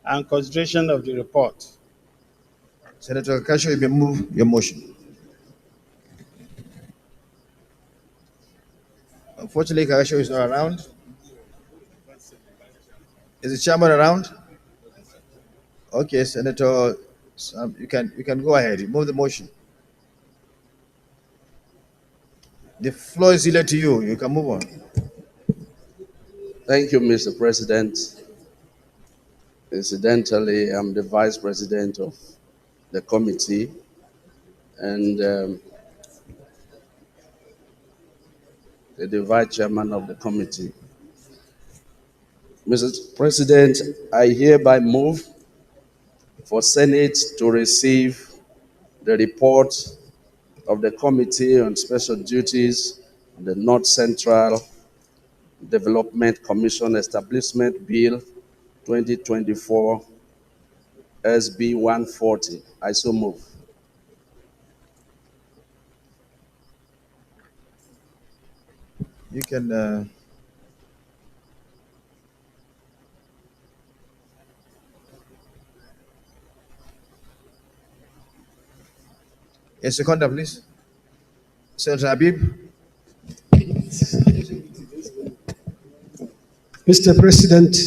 and consideration of the report. Senator Kasho, you may move your motion. Unfortunately, Kasho is not around. Is the chairman around? Okay, Senator, you can go ahead. You move the motion. The floor is yielded to you. You can move on. Thank you, Mr. President. Incidentally, I'm the Vice President of the committee, and the Vice Chairman of the committee. Mr. President, I hereby move for Senate to receive the report of the Committee on Special Duties on the North Central Development Commission Establishment Bill 2024 SB 140. I so move. You can a second, please. Senator Habib. Mr. President,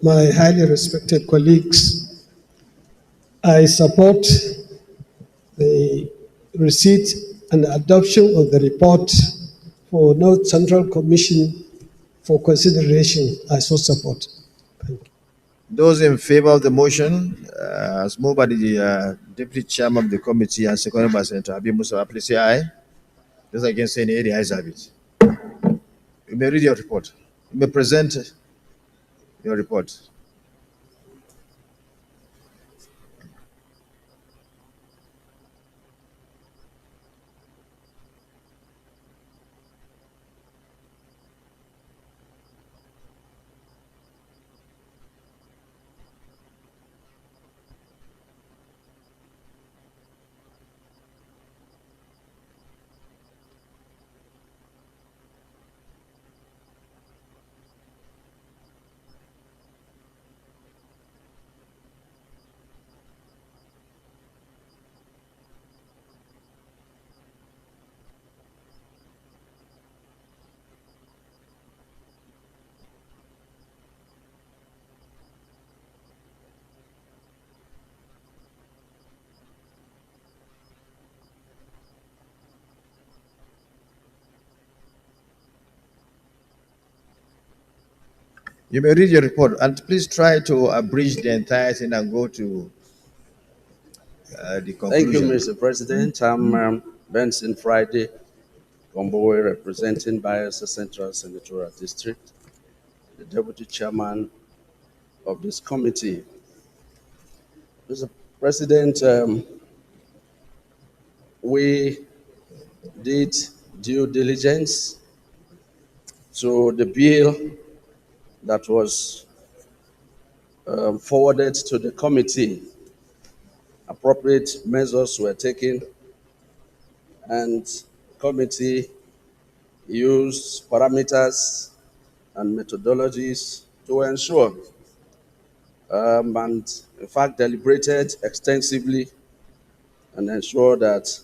my highly respected colleagues, I support the receipt and adoption of the report for North Central Commission for consideration. I so support. Thank you. Those in favor of the motion, as moved by the Deputy Chairman of the committee and seconded by Senator Habib Musa, please say aye. Those against say nay, the ayes have it. You may read your report. You may present your report. You may read your report and please try to abridge the entire thing and go to the Thank you, conclusion. Mr. President. I'm Benson Friday Gombowe, representing Bayelsa Central Senatorial District, the Deputy Chairman of this committee. Mr. President, we did due diligence to the bill that was forwarded to the committee. Appropriate measures were taken, and committee used parameters and methodologies to ensure and in fact deliberated extensively and ensure that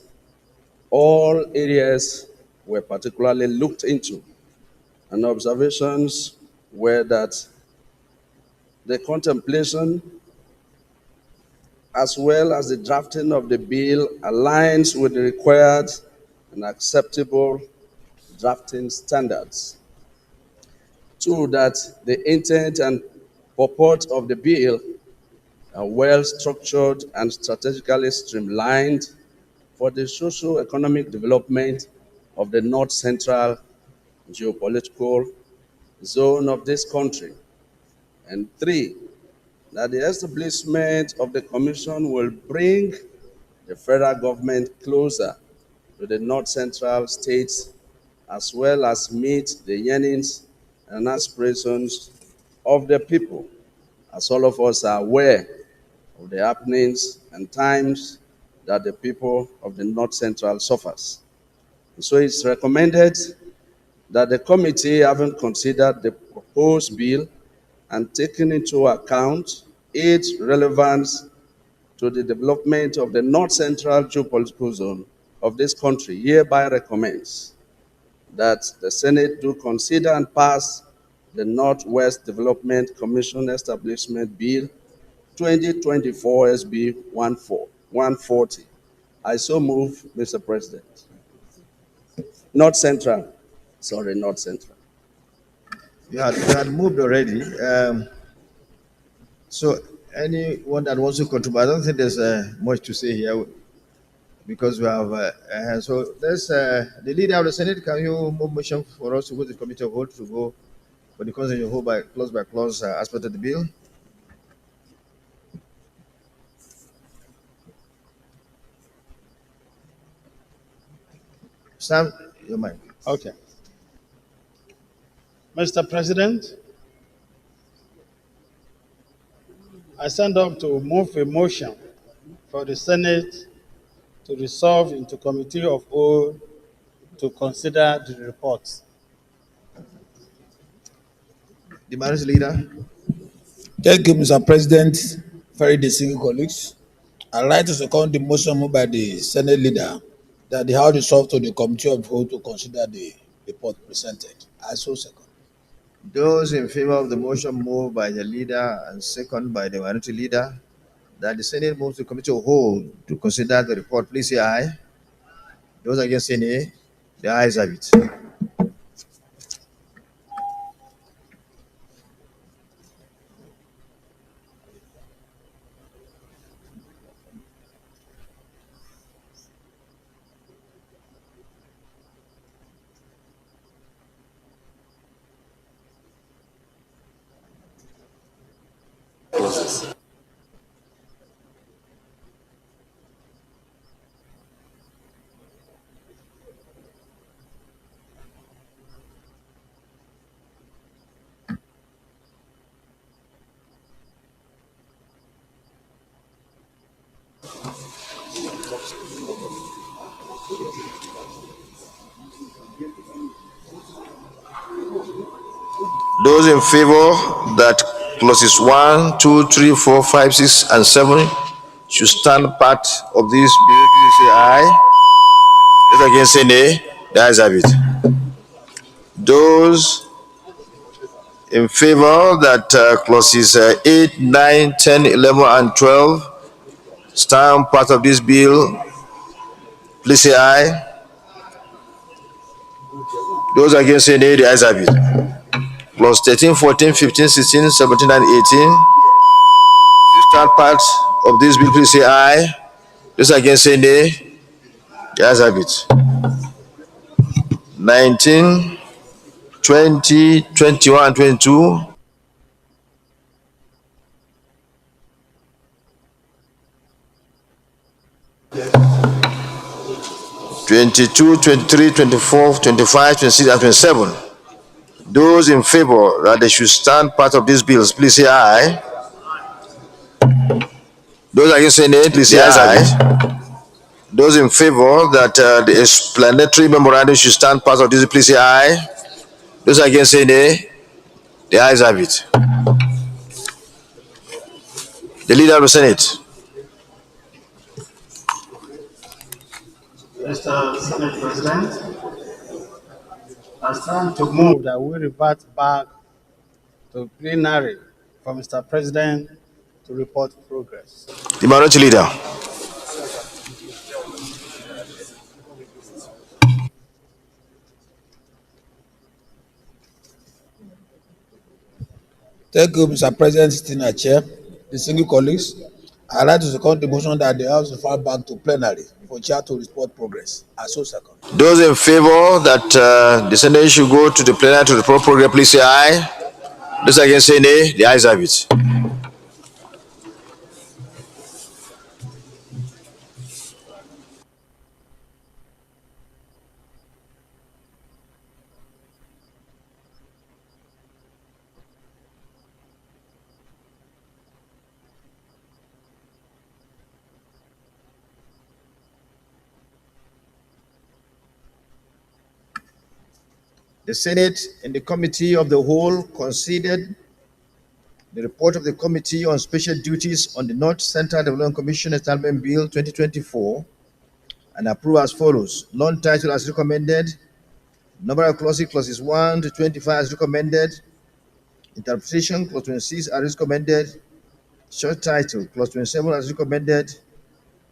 all areas were particularly looked into. And observations were that the contemplation as well as the drafting of the bill aligns with the required and acceptable drafting standards. Two, that the intent and purport of the bill are well structured and strategically streamlined for the socio-economic development of the North Central geopolitical zone of this country. And three, that the establishment of the commission will bring the federal government closer to the North Central states, as well as meet the yearnings and aspirations of the people. As all of us are aware of the happenings and times that the people of the North Central suffers. So it's recommended that the committee, having considered the proposed bill and taken into account its relevance to the development of the North Central geopolitical zone of this country, hereby recommends that the Senate do consider and pass the Northwest Development Commission Establishment Bill 2024 SB 140. I so move, Mr. President. North Central. Sorry, North Central. You had moved already. So anyone that wants to contribute, I don't think there's much to say here because we have. So there's the leader of the Senate. Can you move motion for us to go to the committee of whole to go for the constitution whole by clause aspect of the bill? Sam, your mic. Okay. Mr. President, I stand up to move a motion for the Senate to resolve into committee of whole to consider the reports. The minority leader. Thank you, Mr. President. Very distinguished colleagues. I like to second the motion moved by the Senate leader that the House resolve to the committee of whole to consider the report presented. I so second. Those in favor of the motion moved by the leader and second by the minority leader, that the Senate moves to committee of whole to consider the report, please say aye. Those against say nay. The ayes have it. Those in favor that clauses 1, 2, 3, 4, 5, 6, and 7 should stand part of this bill, please say aye. Those against say nay. The ayes have it. Those in favor that clauses 8, 9, 10, 11, and 12 stand part of this bill, please say aye. Those against say nay. The ayes have it. Clause 13, 14, 15, 16, 17, and 18 stand part of this bill, please say aye. Those against say nay. The ayes have it. 19, 20, 21, and 22 22, 23, 24, 25, 26, and 27. Those in favor that they should stand part of these bills, please say aye. Those against say nay, please say aye. Those in favor that the explanatory memorandum should stand part of this, please say aye. Those against say nay. The ayes have it. The leader of the Senate. Mr. Senate President, I stand to move that we revert back to plenary for Mr. President to report progress. The minority leader. Thank you, Mr. President, sitting at chair. Distinguished colleagues, I'd like to second the motion that the House refer back to plenary for chair to report progress. I so second. Those in favor that the Senate should go to the plenary to report progress, please say aye. Those against say nay. The ayes have it. The Senate and the Committee of the Whole considered the report of the Committee on Special Duties on the North Central Development Commission Establishment Bill 2024 and approved as follows. Non-title as recommended. Number of clauses 1 to 25 as recommended. Interpretation clause 26 as recommended. Short title clause 27 as recommended.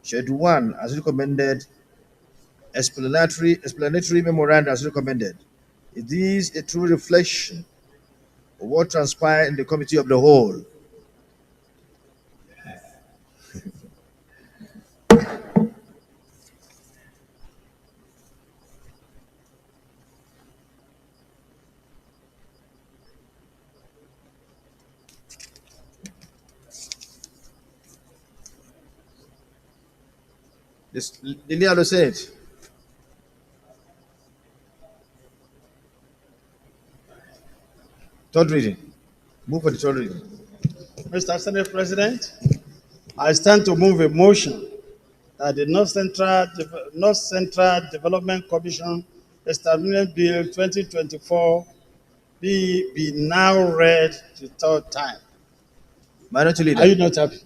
Schedule 1 as recommended. Explanatory memorandum as recommended. It is a true reflection of what transpired in the Committee of the Whole. The leader of the Senate. Third reading. Move for the third reading. Mr. Senate President, I stand to move a motion that the North Central Development Commission Establishment Bill 2024 be now read the third time. Minority Leader. Are you not happy?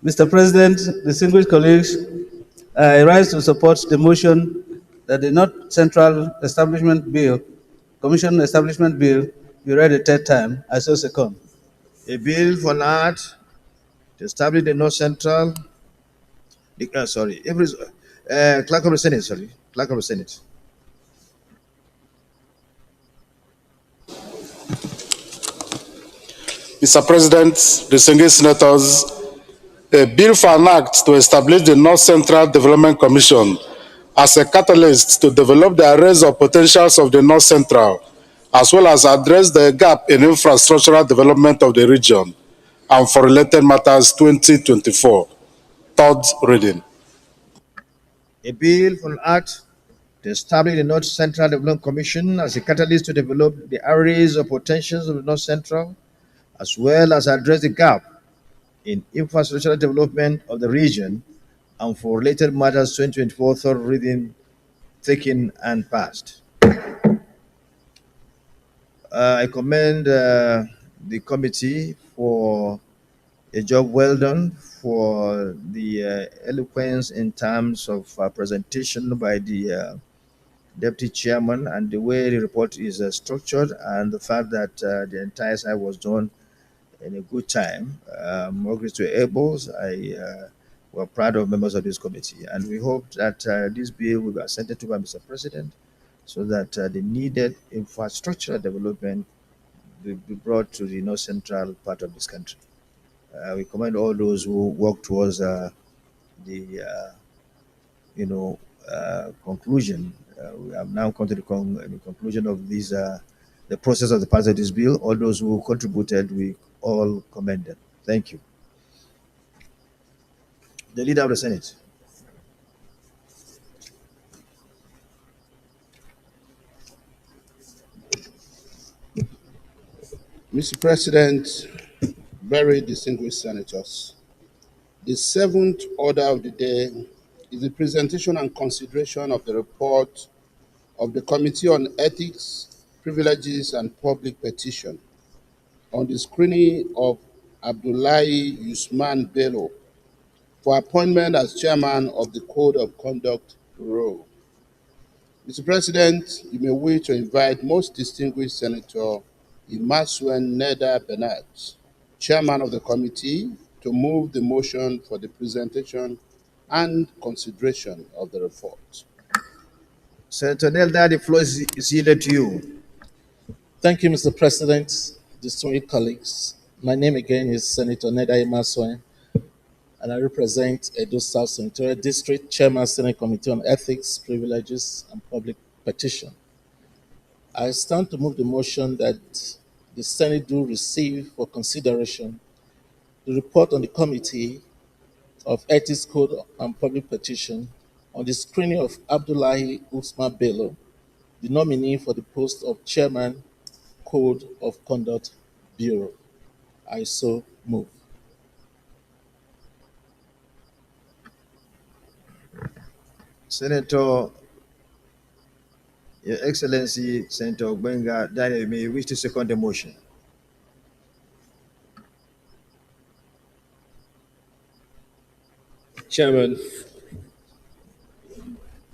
Mr. President, distinguished colleagues, I rise to support the motion that the North Central Establishment Bill, Commission Establishment Bill, be read a third time. I so second. A bill for NAT to establish the North Central. Clerk of the Senate. Clerk of the Senate. Mr. President, distinguished senators, a bill for an act to establish the North Central Development Commission as a catalyst to develop the arrays of potentials of the North Central as well as address the gap in infrastructural development of the region and for related matters 2024. Third reading. A bill for an act to establish the North Central Development Commission as a catalyst to develop the areas of potentials of the North Central, as well as address the gap in infrastructural development of the region and for related matters 2024 third reading taken and passed. I commend the committee for a job well done, for the eloquence in terms of presentation by the deputy chairman and the way the report is structured, and the fact that the entire side was done in a good time. More grace to Abels. We're proud of members of this committee, and we hope that this bill will be assented to by Mr. President so that the needed infrastructural development will be brought to the north central part of this country. We commend all those who work towards the conclusion. We have now come to the conclusion of this, the process of the passage of this bill. All those who contributed, we all commend them. Thank you. The Leader of the Senate. Mr. President, very distinguished senators, the seventh order of the day is the presentation and consideration of the report of the Committee on Ethics, Privileges and Public Petition on the screening of Abdullahi Usman Bello for appointment as chairman of the Code of Conduct Bureau. Mr. President, you may wish to invite most distinguished Senator Imasuen Neda Bernat, chairman of the committee, to move the motion for the presentation and consideration of the report. Senator Nelda, the floor is yielded to you. Thank you, Mr. President, distinguished colleagues. My name again is Senator Neda Imasuen, and I represent Edo South Senatorial District, Chairman, Senate Committee on Ethics, Privileges, and Public Petition. I stand to move the motion that the Senate do receive for consideration the report on the Committee of Ethics, Code, and Public Petition on the screening of Abdullahi Usman Bello, the nominee for the post of Chairman, Code of Conduct Bureau. I so move. Senator, Your Excellency, Senator Gbenga Daniel, may you wish to second the motion? Chairman,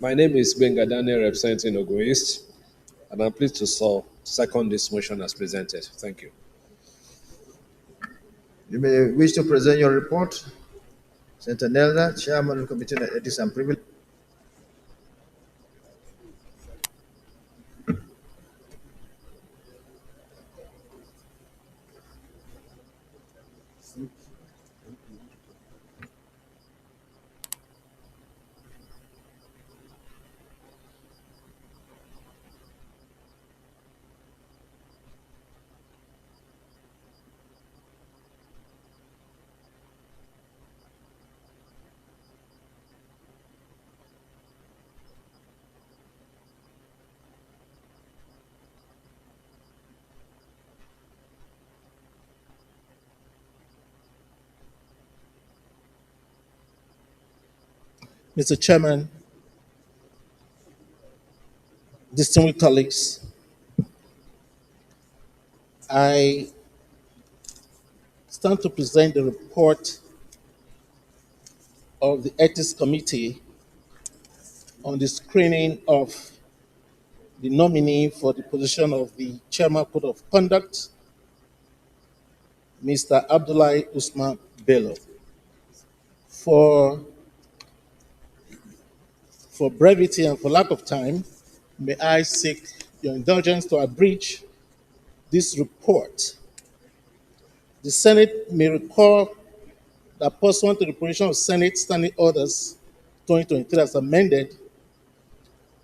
my name is Benga Daniel, representing Ogun East, and I'm pleased to second this motion as presented. Thank you. You may wish to present your report. Senator Nelda, Chairman of the Committee on Ethics and Privilege. Mr. Chairman, distinguished colleagues, I stand to present the report of the Ethics Committee on the screening of the nominee for the position of the Chairman Code of Conduct, Mr. Abdullahi Usman Bello. For brevity and for lack of time, may I seek your indulgence to abridge this report. The Senate may recall that pursuant to the provision of Senate Standing Orders 2023 as amended,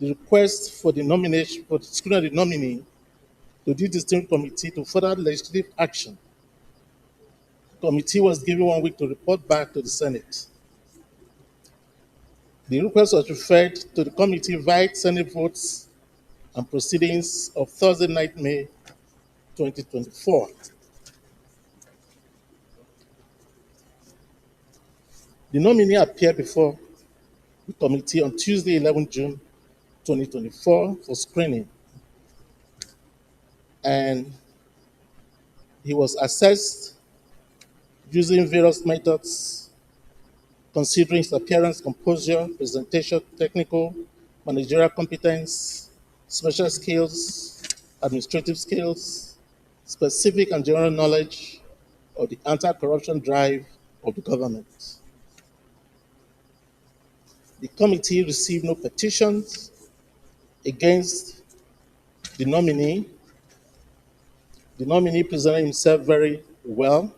the request for the nomination for the screening of the nominee to to the distinct committee to further legislative action. The committee was given 1 week to report back to the Senate. The request was referred to the committee via Senate votes and proceedings of Thursday night, May 2024. The nominee appeared before the committee on Tuesday, 11 June 2024 for screening, and he was assessed using various methods considering his appearance, composure, presentation, technical, managerial competence, special skills, administrative skills, specific and general knowledge of the anti-corruption drive of the government. The committee received no petitions against the nominee. The nominee presented himself very well,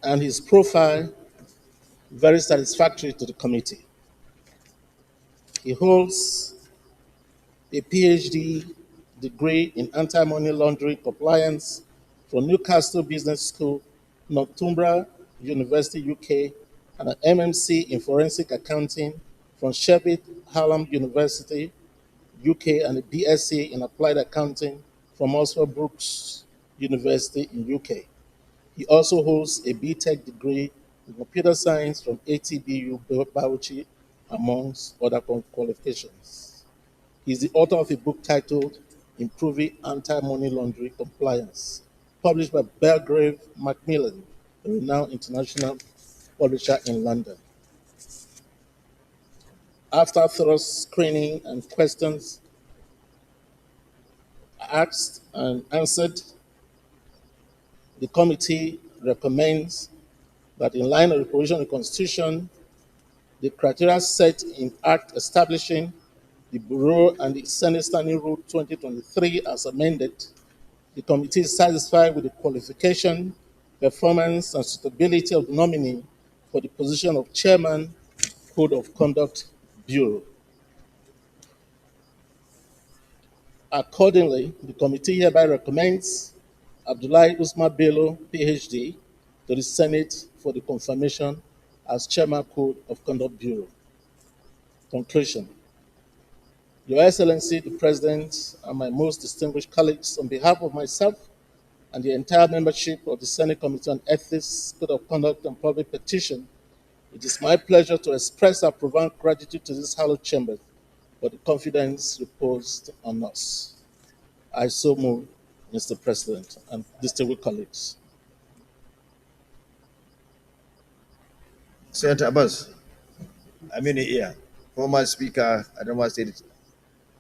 and his profile very satisfactory to the committee. He holds a PhD degree in anti-money laundering compliance from Newcastle Business School, Northumbria University, UK, and an MMC in forensic accounting from Sheffield Hallam University, UK, and a BSc in applied accounting from Oxford Brookes University in UK. He also holds a BTech degree in computer science from ATBU Bauchi, amongst other qualifications. He is the author of a book titled Improving Anti-Money Laundering Compliance, published by Belgrave Macmillan, a renowned international publisher in London. After thorough screening and questions asked and answered, the committee recommends that in line with the provision of the Constitution, the criteria set in Act establishing the Bureau and the Senate Standing Rule 2023 as amended, the committee is satisfied with the qualification, performance, and suitability of the nominee for the position of Chairman, Code of Conduct Bureau. Accordingly, the committee hereby recommends Abdullahi Usman Bello, PhD, to the Senate for the confirmation as Chairman, Code of Conduct Bureau. Conclusion. Your Excellency, the President, and my most distinguished colleagues, on behalf of myself and the entire membership of the Senate Committee on Ethics, Code of Conduct, and Public Petition, it is my pleasure to express our profound gratitude to this hallowed chamber for the confidence reposed on us. I so move, Mr. President and distinguished colleagues. Senator Abbas, I'm in the ear. Former Speaker, Adama State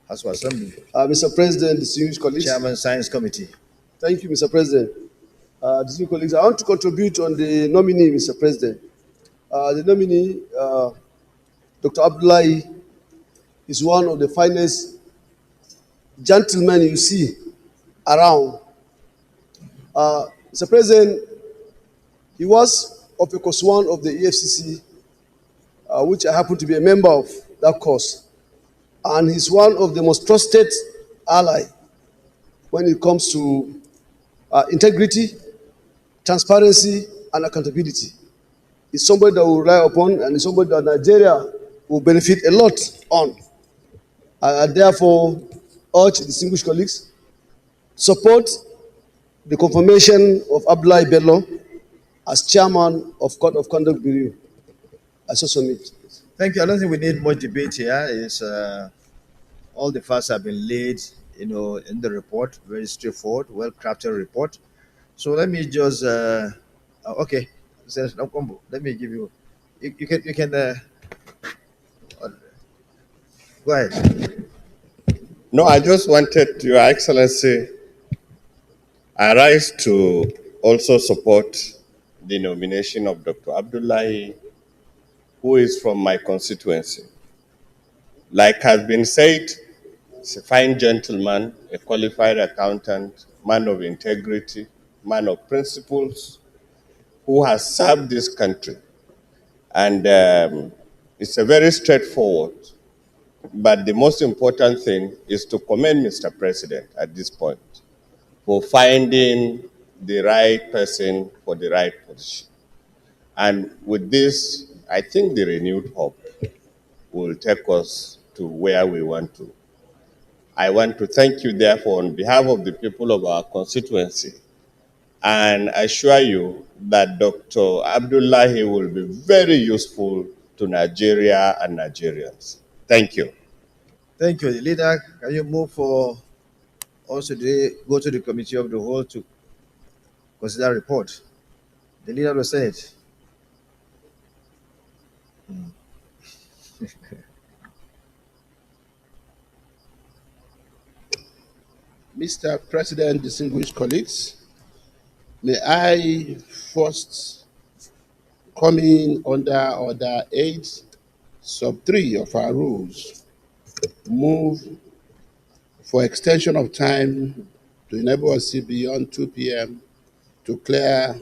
House of Assembly. Mr. President, distinguished colleagues. Chairman, Science Committee. Thank you, Mr. President. Distinguished colleagues, I want to contribute on the nominee, Mr. President. The nominee, Dr. Abdullahi, is one of the finest gentlemen you see around. Mr. President, he was of a course one of the EFCC, which I happen to be a member of that course. And he's one of the most trusted ally when it comes to integrity, transparency, and accountability. He's somebody that we rely upon, and he's somebody that Nigeria will benefit a lot on. I therefore urge distinguished colleagues support the confirmation of Abdullahi Bello as Chairman of Code of Conduct Bureau. I so submit. Thank you. I don't think we need much debate here. It's, all the facts have been laid, in the report. Very straightforward, well-crafted report. So let me just, okay. Let me give you. You can. Go ahead. No, I just wanted, Your Excellency, I rise to also support the nomination of Dr. Abdullahi, who is from my constituency. Like has been said, he's a fine gentleman, a qualified accountant, man of integrity, man of principles, who has served this country. And it's a very straightforward But the most important thing is to commend Mr. President at this point for finding the right person for the right position. And with this, I think the renewed hope will take us to where we want to. I want to thank you, therefore, on behalf of the people of our constituency, and assure you that Dr. Abdullahi will be very useful to Nigeria and Nigerians. Thank you. Thank you. Leader, can you move for also go to the committee of the whole to consider report? The leader of the Senate. Mr. President, distinguished colleagues, may I first come in under Order 8, Sub 3 of our rules, move for extension of time to enable us to see beyond 2 p.m. to clear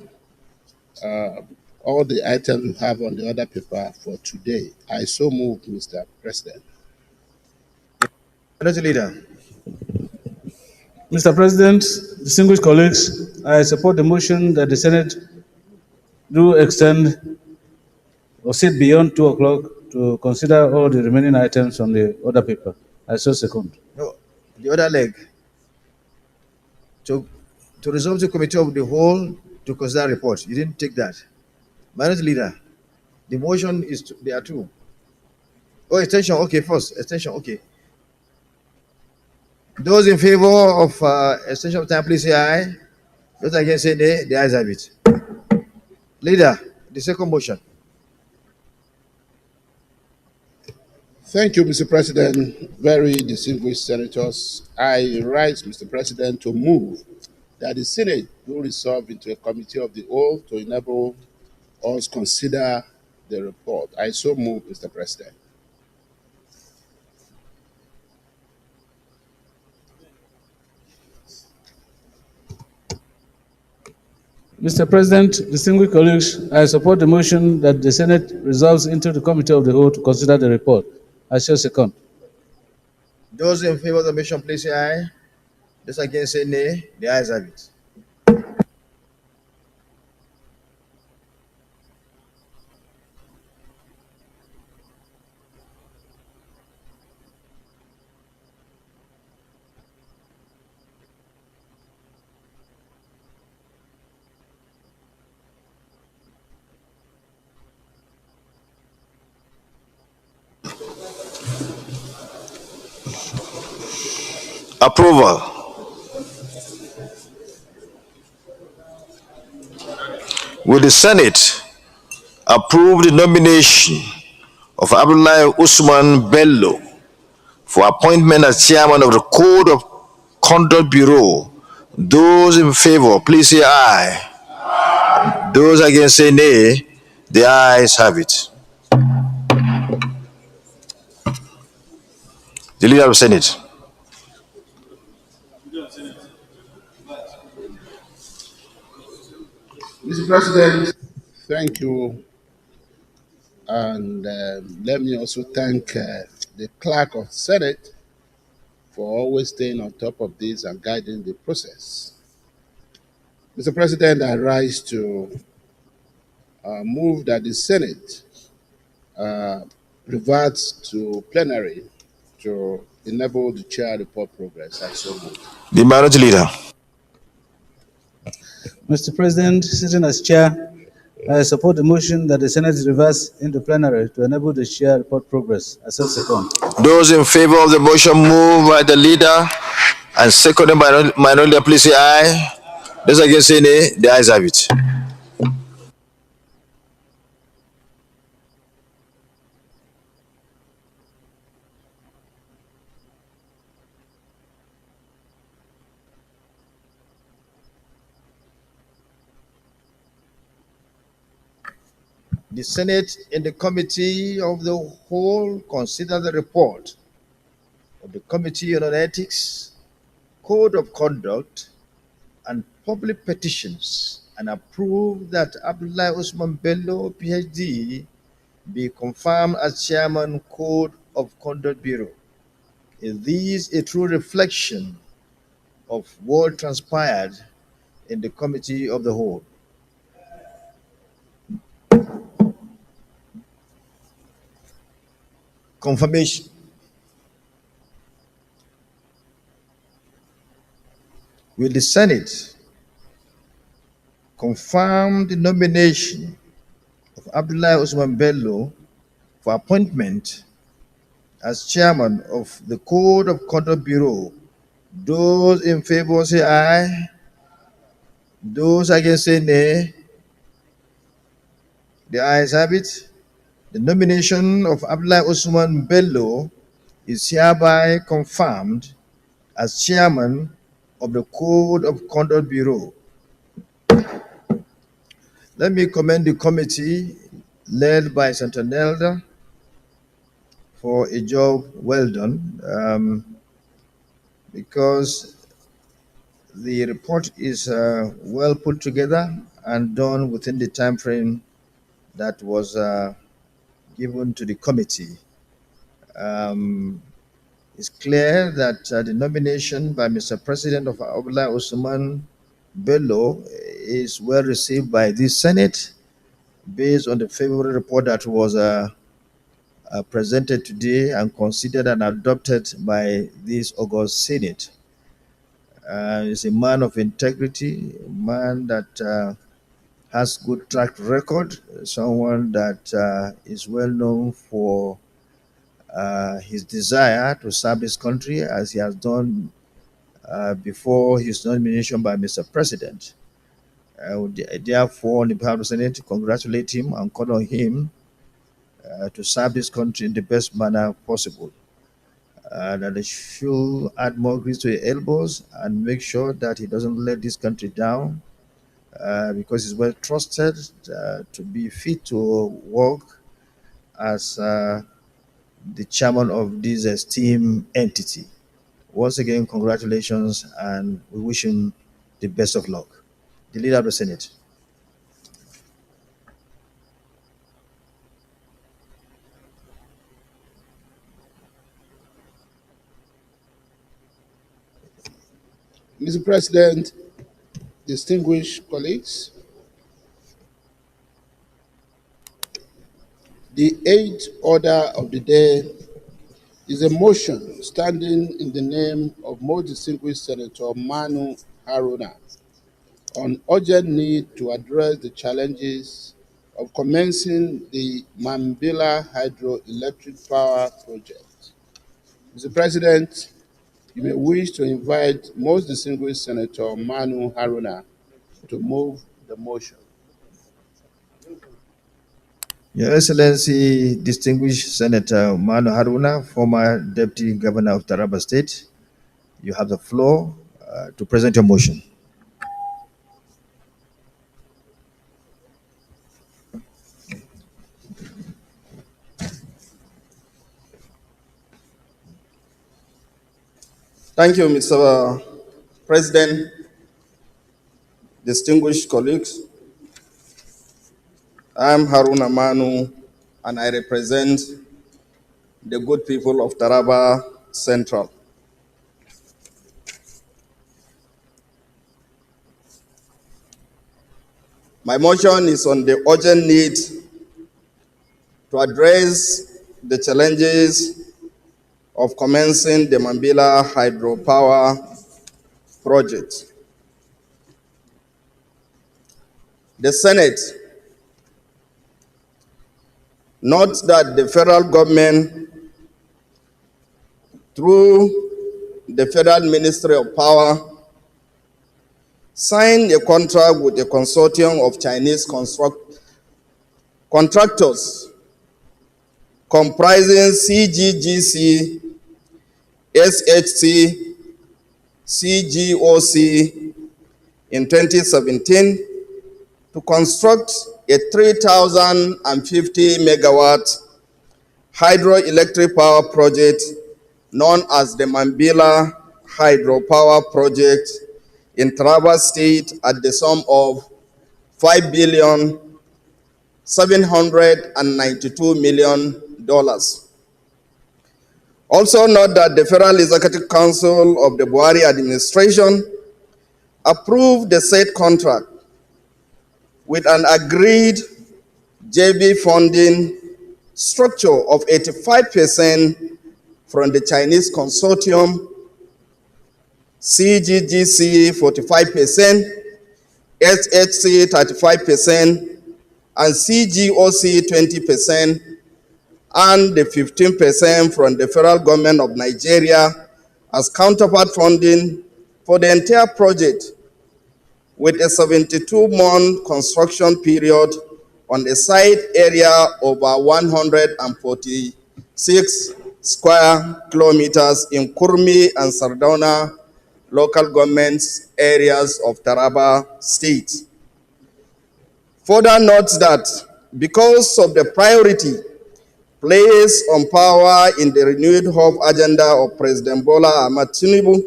all the items we have on the order paper for today. I so move, Mr. President. Leader. Mr. President, distinguished colleagues, I support the motion that the Senate do extend or sit beyond 2 o'clock to consider all the remaining items on the order paper. I so second. No, the other leg. To resolve the committee of the whole to consider report. You didn't take that. Minority leader, the motion is there are two. Oh, extension. Okay, first extension. Okay. Those in favor of extension of time, please say aye. Those against say nay. The ayes have it. Leader, the second motion. Thank you, Mr. President. Very distinguished senators. I rise, Mr. President, to move that the Senate will resolve into a committee of the whole to enable us consider the report. I so move, Mr. President. Mr. President, distinguished colleagues, I support the motion that the Senate resolves into the committee of the whole to consider the report. I shall second. Those in favor of the motion, please say aye. Those against say nay. The ayes have it. Approval. Will the Senate approve the nomination of Abdullahi Usman Bello for appointment as chairman of the Code of Conduct Bureau? Those in favor, please say aye. Those against say nay. The ayes have it. The leader of the Senate. Mr. President, thank you. And let me also thank the clerk of the Senate for always staying on top of this and guiding the process. Mr. President, I rise to move that the Senate reverts to plenary to enable the chair report progress. I so move. The minority leader. Mr. President, sitting as chair, I support the motion that the Senate reverse into plenary to enable the chair report progress. I so second. Those in favor of the motion moved by the leader and seconded by minority leader, please say aye. Those against say nay. The ayes have it. The Senate in the committee of the whole consider the report of the Committee on Ethics, Code of Conduct, and Public Petitions and approve that Abdullah Usman Bello, PhD, be confirmed as Chairman, Code of Conduct Bureau. Is this a true reflection of what transpired in the Committee of the Whole? Confirmation. Will the Senate confirm the nomination of Abdullahi Usman Bello for appointment as chairman of the Code of Conduct Bureau? Those in favor say aye. Those against say nay. The ayes have it. The nomination of Abdullahi Usman Bello is hereby confirmed as chairman of the Code of Conduct Bureau. Let me commend the committee led by Senator Nelda for a job well done, because the report is well put together and done within the time frame that was given to the committee. It's clear that the nomination by Mr. President of Abdullah Usman Bello is well received by this Senate based on the favorable report that was presented today and considered and adopted by this August Senate. He's a man of integrity, a man that has good track record, someone that is well known for his desire to serve this country as he has done before his nomination by Mr. President. Therefore, on behalf of the Senate, congratulate him and call on him to serve this country in the best manner possible. That they should add more grease to his elbows and make sure that he doesn't let this country down, because he's well trusted to be fit to work as the chairman of this esteemed entity. Once again, congratulations, and we wish him the best of luck. The Leader of the Senate. Mr. President, distinguished colleagues, the eighth order of the day is a motion standing in the name of most distinguished Senator Manu Haruna on urgent need to address the challenges of commencing the Mambila Hydroelectric Power Project. Mr. President, you may wish to invite most distinguished Senator Manu Haruna to move the motion. Your Excellency, distinguished Senator Manu Haruna, former Deputy Governor of Taraba State, you have the floor to present your motion. Thank you, Mr. President, distinguished colleagues. I'm Haruna Manu, and I represent the good people of Taraba Central. My motion is on the urgent need to address the challenges of commencing the Mambila hydropower project. The Senate notes that the federal government, through the Federal Ministry of Power, signed a contract with a consortium of Chinese contractors comprising CGGC, SHC, CGOC in 2017 to construct a 3,050 megawatt hydroelectric power project known as the Mambila Hydropower Project in Taraba State at the sum of $5,792,000,000. Also note that the Federal Executive Council of the Buhari administration approved the said contract with an agreed JV funding structure of 85% from the Chinese consortium, CGGC 45%, SHC 35%, and CGOC 20%, and the 15% from the federal government of Nigeria as counterpart funding for the entire project, with a 72-month construction period on a site area over 146 square kilometers in Kurmi and Sardauna local governments areas of Taraba State. Further notes that because of the priority placed on power in the renewed hope agenda of President Bola Ahmed Tinubu,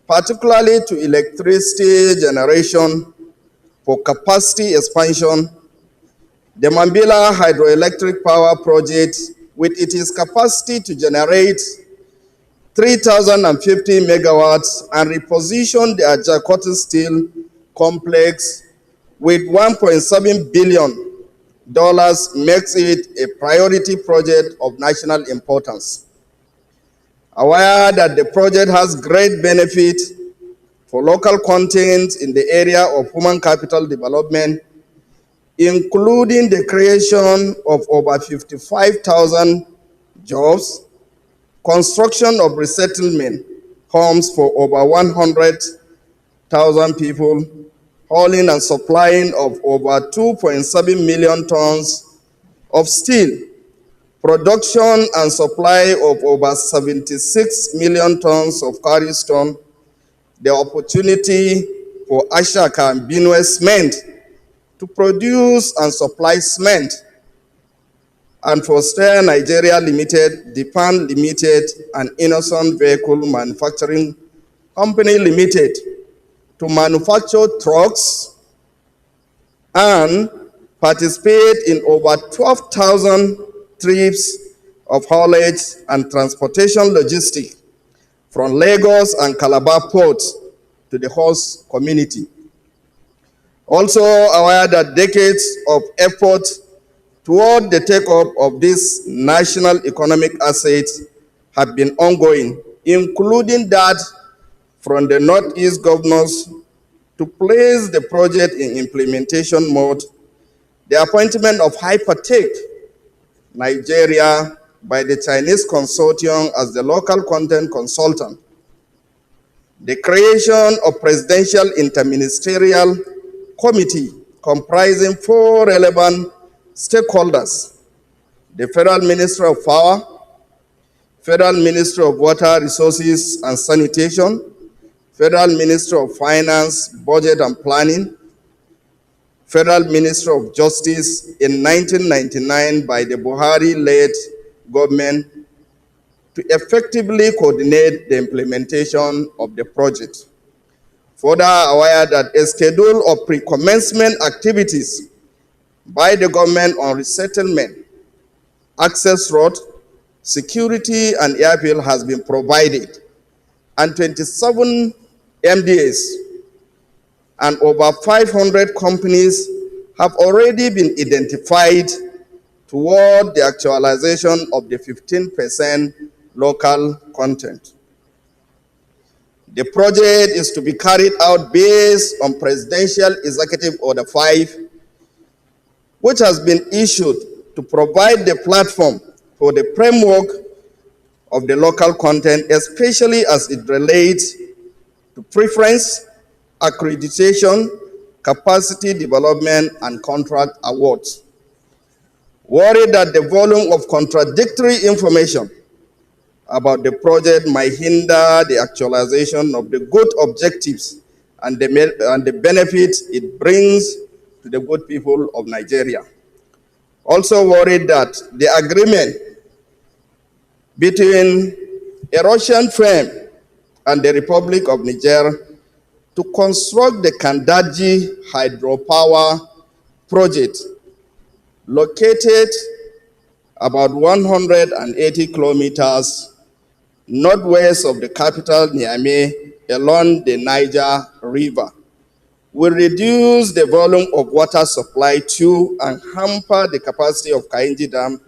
particularly to electricity generation for capacity expansion, the Mambila Hydroelectric Power Project, with its capacity to generate 3,050 megawatts and reposition the Ajakotu Steel Complex with $1.7 billion, makes it a priority project of national importance. Aware that the project has great benefit for local content in the area of human capital development, including the creation of over 55,000 jobs, construction of resettlement homes for over 100,000 people, hauling and supplying of over 2.7 million tons of steel, production and supply of over 76 million tons of carry stone, the opportunity for Ashaka and Benue Cement to produce and supply cement, and for Steyr Nigeria Limited, Depan Limited, and Innocent Vehicle Manufacturing Company Limited to manufacture trucks and participate in over 12,000 trips of haulage and transportation logistics from Lagos and Calabar ports to the host community. Also aware that decades of effort toward the take-up of these national economic assets have been ongoing, including that from the Northeast governors to place the project in implementation mode, the appointment of Hypertech Nigeria by the Chinese consortium as the local content consultant, the creation of Presidential Interministerial Committee comprising 4 relevant stakeholders: the Federal Ministry of Power, Federal Ministry of Water Resources and Sanitation, Federal Ministry of Finance, Budget and Planning, Federal Ministry of Justice in 1999 by the Buhari-led government to effectively coordinate the implementation of the project. Further aware that a schedule of pre-commencement activities by the government on resettlement, access road, security, and airfield has been provided, and 27 MDAs and over 500 companies have already been identified toward the actualization of the 15% local content. The project is to be carried out based on Presidential Executive Order 5, which has been issued to provide the platform for the framework of the local content, especially as it relates to preference, accreditation, capacity development, and contract awards. Worried that the volume of contradictory information about the project might hinder the actualization of the good objectives and the benefits it brings to the good people of Nigeria. Also worried that the agreement between a Russian firm and the Republic of Niger to construct the Kandaji hydropower project located about 180 kilometers northwest of the capital, Niamey, along the Niger River, will reduce the volume of water supply to and hamper the capacity of Kainji Dam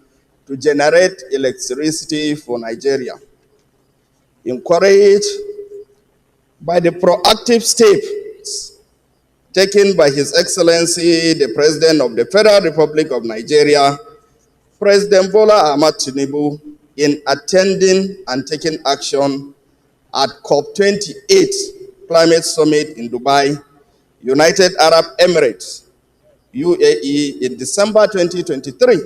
to generate electricity for Nigeria. Encouraged by the proactive steps taken by His Excellency, the President of the Federal Republic of Nigeria, President Bola Ahmed Tinubu, in attending and taking action at COP28 Climate Summit in Dubai, United Arab Emirates, UAE, in December 2023,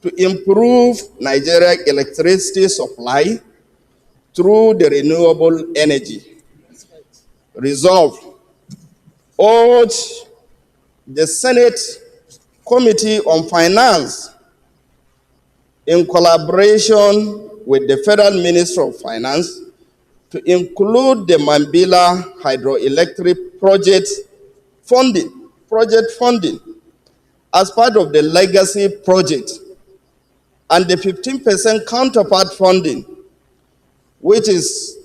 to improve Nigeria's electricity supply through the renewable energy. Resolve, urge the Senate Committee on Finance, in collaboration with the Federal Ministry of Finance, to include the Mambila Hydroelectric project funding as part of the legacy project, and the 15% counterpart funding, which is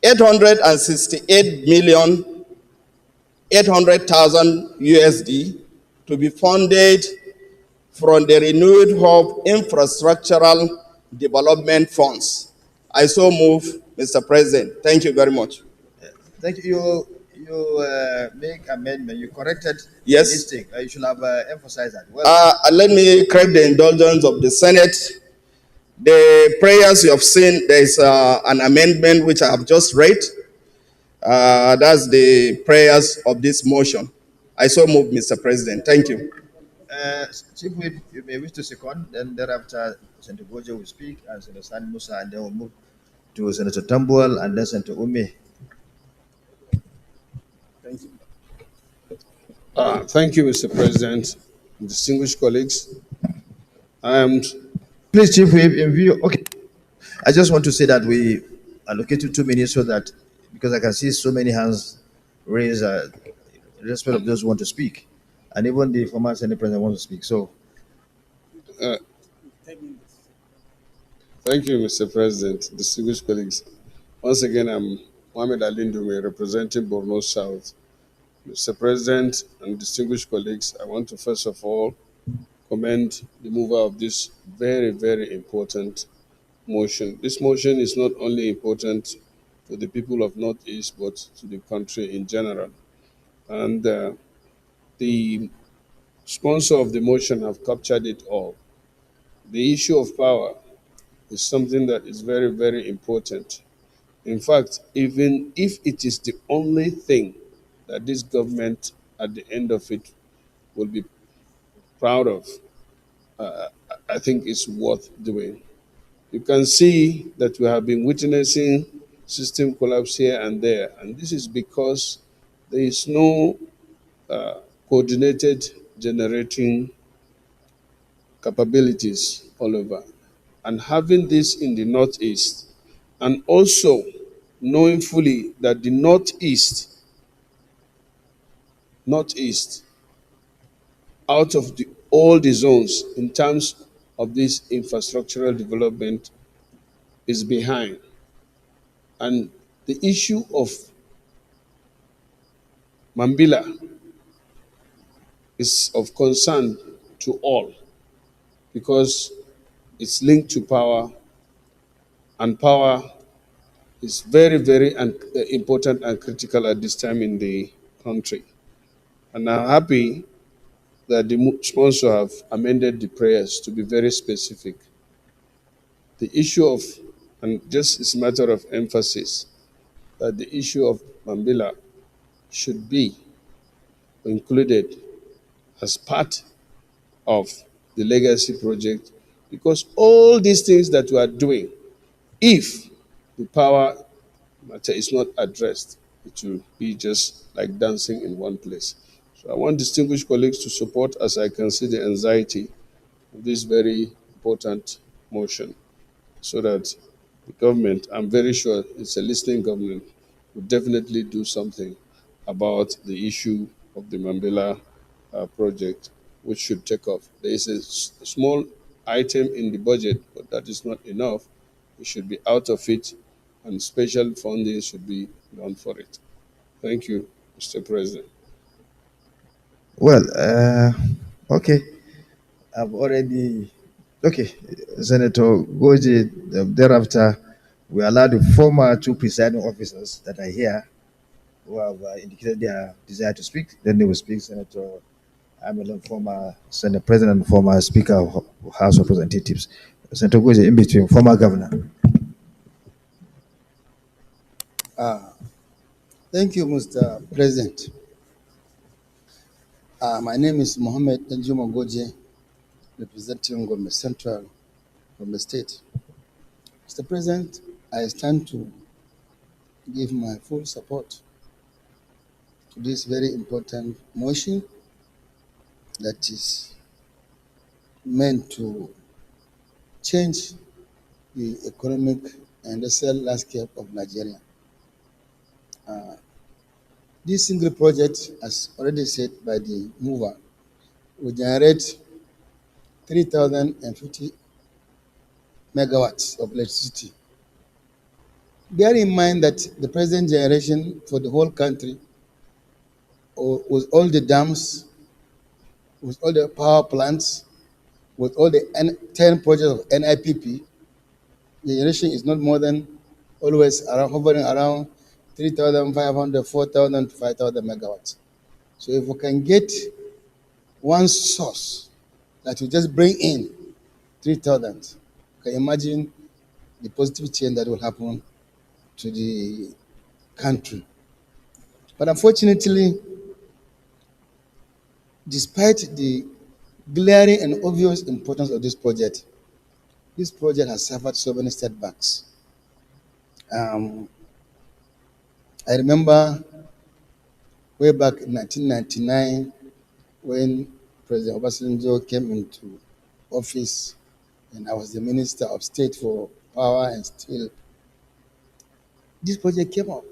868,800,000 USD, to be funded from the renewed hope infrastructural development funds. I so move, Mr. President. Thank you very much. Thank you. You make amendment. You corrected Yes. this thing. You should have emphasized that. Well, Let me crave the indulgence of the Senate. The prayers you have seen, there is an amendment which I have just read. That's the prayers of this motion. I so move, Mr. President. Thank you. Chief Whip, you may wish to second, then thereafter Senator Goje will speak, and Senator Sani Musa, and then we'll move to Senator Tambuwal, and then Senator Ume. Thank you. Thank you, Mr. President, distinguished colleagues. Please, Chief Whip, in view, okay. I just want to say that we allocated 2 minutes so that, because I can see so many hands raised in respect of those who want to speak, and even the former Senate President wants to speak. So, Thank you, Mr. President, distinguished colleagues. Once again, I'm Mohamed Ali Ndume, representing Borno South. Mr. President and distinguished colleagues, I want to first of all commend the mover of this very, very important motion. This motion is not only important to the people of Northeast, but to the country in general. And the sponsor of the motion have captured it all. The issue of power is something that is very, very important. In fact, even if it is the only thing that this government at the end of it will be proud of, I think it's worth doing. You can see that we have been witnessing system collapse here and there, and this is because there is no coordinated generating capabilities all over. And having this in the Northeast, and also knowing fully that the Northeast, out of all the zones in terms of this infrastructural development, is behind. And the issue of Mambila is of concern to all, because it's linked to power, and power is very, very important and critical at this time in the country. And I'm happy that the sponsor have amended the prayers to be very specific. The issue of, and just it's a matter of emphasis, that the issue of Mambila should be included as part of the legacy project, because all these things that we are doing, if the power matter is not addressed, it will be just like dancing in one place. So I want distinguished colleagues to support, as I can see the anxiety of this very important motion, so that the government, I'm very sure it's a listening government, will definitely do something about the issue of the Mambila project, which should take off. There is a small item in the budget, but that is not enough. It should be out of it, and special funding should be done for it. Thank you, Mr. President. Well, okay. I've already, okay, Senator Goji, thereafter, we allow the former two presiding officers that are here who have indicated their desire to speak. Then they will speak. Senator Amelon, former Senate President and former Speaker of House of Representatives. Senator Goji, in between, former governor. Thank you, Mr. President. My name is Mohammed Danjuma Goje, representing Gombe Central, Gombe State. Mr. President, I stand to give my full support to this very important motion that is meant to change the economic and industrial landscape of Nigeria. This single project, as already said by the mover, will generate 3,050 megawatts of electricity. Bear in mind that the present generation for the whole country, with all the dams, with all the power plants, with all the 10 projects of NIPP, the generation is not more than always around, hovering around 3,500, 4,000 to 5,000 megawatts. So if we can get one source that will just bring in 3,000, you can imagine the positive change that will happen to the country. But unfortunately, despite the glaring and obvious importance of this project has suffered so many setbacks. I remember way back in 1999 when President Obasanjo came into office and I was the Minister of State for Power and Steel. This project came up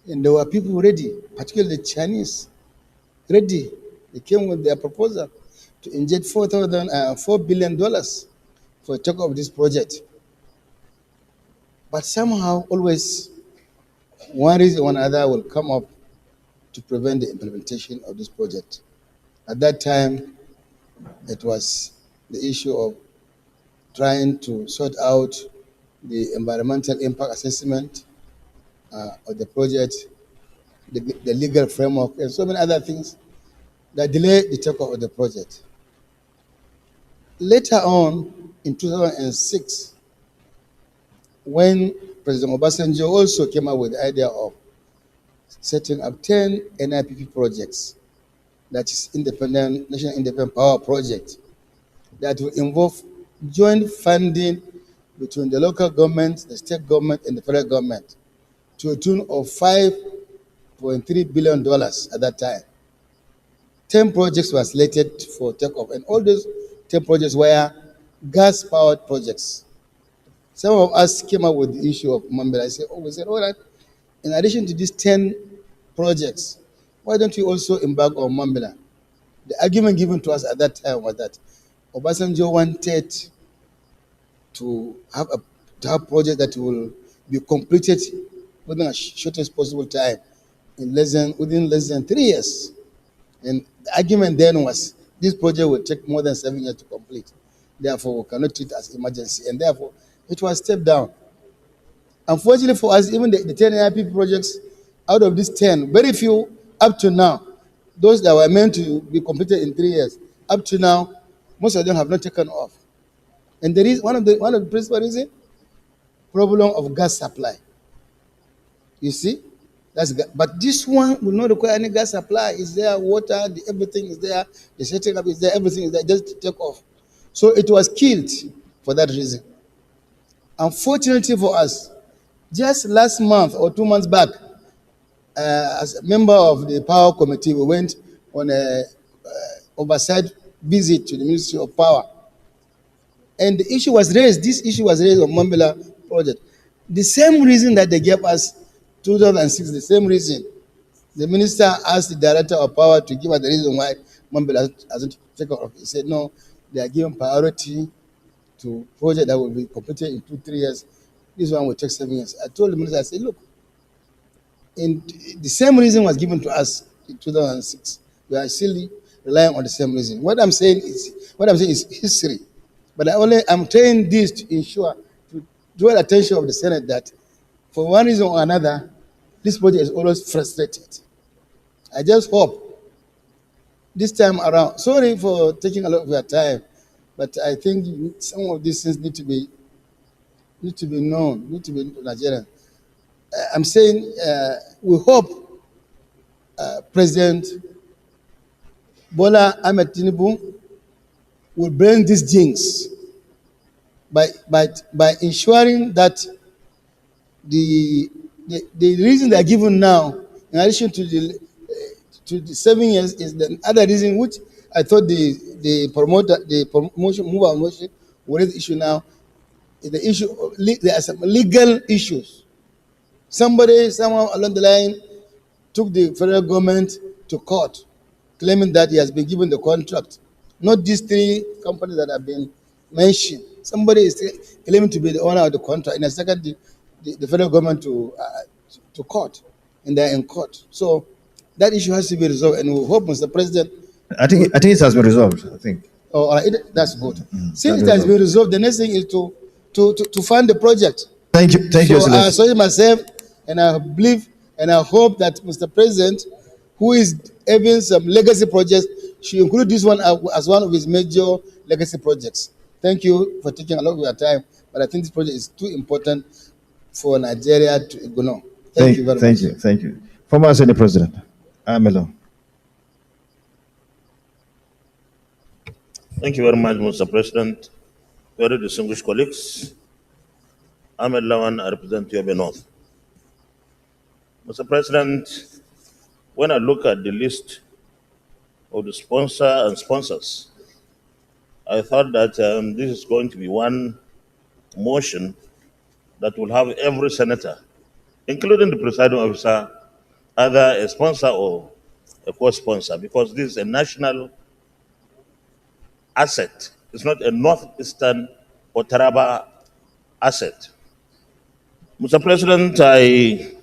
and there were people ready, particularly the Chinese, ready. They came with their proposal to inject $4 billion for the take of this project. But somehow, always, one reason or another will come up to prevent the implementation of this project. At that time, it was the issue of trying to sort out the environmental impact assessment of the project, the legal framework, and so many other things that delayed the take-off of the project. Later on, in 2006, when President Obasanjo also came up with the idea of setting up 10 NIPP projects, that is National Independent Power Project, that will involve joint funding between the local government, the state government, and the federal government to a tune of $5.3 billion at that time. 10 projects were slated for takeoff, and all those 10 projects were gas-powered projects. Some of us came up with the issue of Mambila. We said, all right, in addition to these 10 projects, why don't we also embark on Mambila? The argument given to us at that time was that Obasanjo wanted to have a project that will be completed within a shortest possible time, within less than 3 years. And the argument then was this project will take more than 7 years to complete. Therefore, we cannot treat it as emergency, and therefore it was stepped down. Unfortunately for us, even the 10 NIPP projects, out of these 10, very few up to now, those that were meant to be completed in 3 years, up to now, most of them have not taken off. And there is one of the principal reasons, problem of gas supply. You see, but this one will not require any gas supply. Is there water? Everything is there. The setting up is there. Everything is there. Just to take off. So it was killed for that reason. Unfortunately for us, just last month or 2 months back, as a member of the Power Committee, we went on a oversight visit to the Ministry of Power. And the issue was raised, this issue was raised on Mambila project. The same reason that they gave us 2006, the same reason. The minister asked the director of power to give us the reason why Mambila hasn't taken off. He said, no, they are given priority to project that will be completed in 2-3 years. This one will take 7 years. I told the minister, I said, look, in the same reason was given to us in 2006. We are still relying on the same reason. What I'm saying is history. But I'm saying this to ensure, to draw the attention of the Senate that for one reason or another, this project is always frustrated. I just hope this time around, sorry for taking a lot of your time, but I think some of these things need to be known, need to be Nigerian. I'm saying we hope President Bola Ahmed Tinubu will bring these jinx by ensuring that the reason they are given now, in addition to the 7 years, is the other reason which I thought the promotion motion will raise the issue now, is the issue of there are some legal issues. Somebody somehow along the line took the federal government to court, claiming that he has been given the contract. Not these 3 companies that have been mentioned. Somebody is claiming to be the owner of the contract, and a second the federal government to court, and they're in court. So that issue has to be resolved, and we hope, Mr. President. I think it has been resolved. I think. Oh, all right, that's good. Since it has been resolved, the next thing is to fund the project. Thank you, So I associate myself, and I believe and I hope that Mr. President, who is having some legacy projects, should include this one as one of his major legacy projects. Thank you for taking a lot of your time, but I think this project is too important for Nigeria to ignore. Thank you very much. Thank you. Former Senate President, Amelo. Thank you very much, Mr. President. Very distinguished colleagues. Ahmed Lawan, I represent Yobe North. Mr. President, when I look at the list of the sponsor and sponsors, I thought that this is going to be one motion that will have every senator, including the presiding officer, either a sponsor or a co-sponsor, because this is a national asset. It's not a northeastern or Taraba asset. Mr. President, I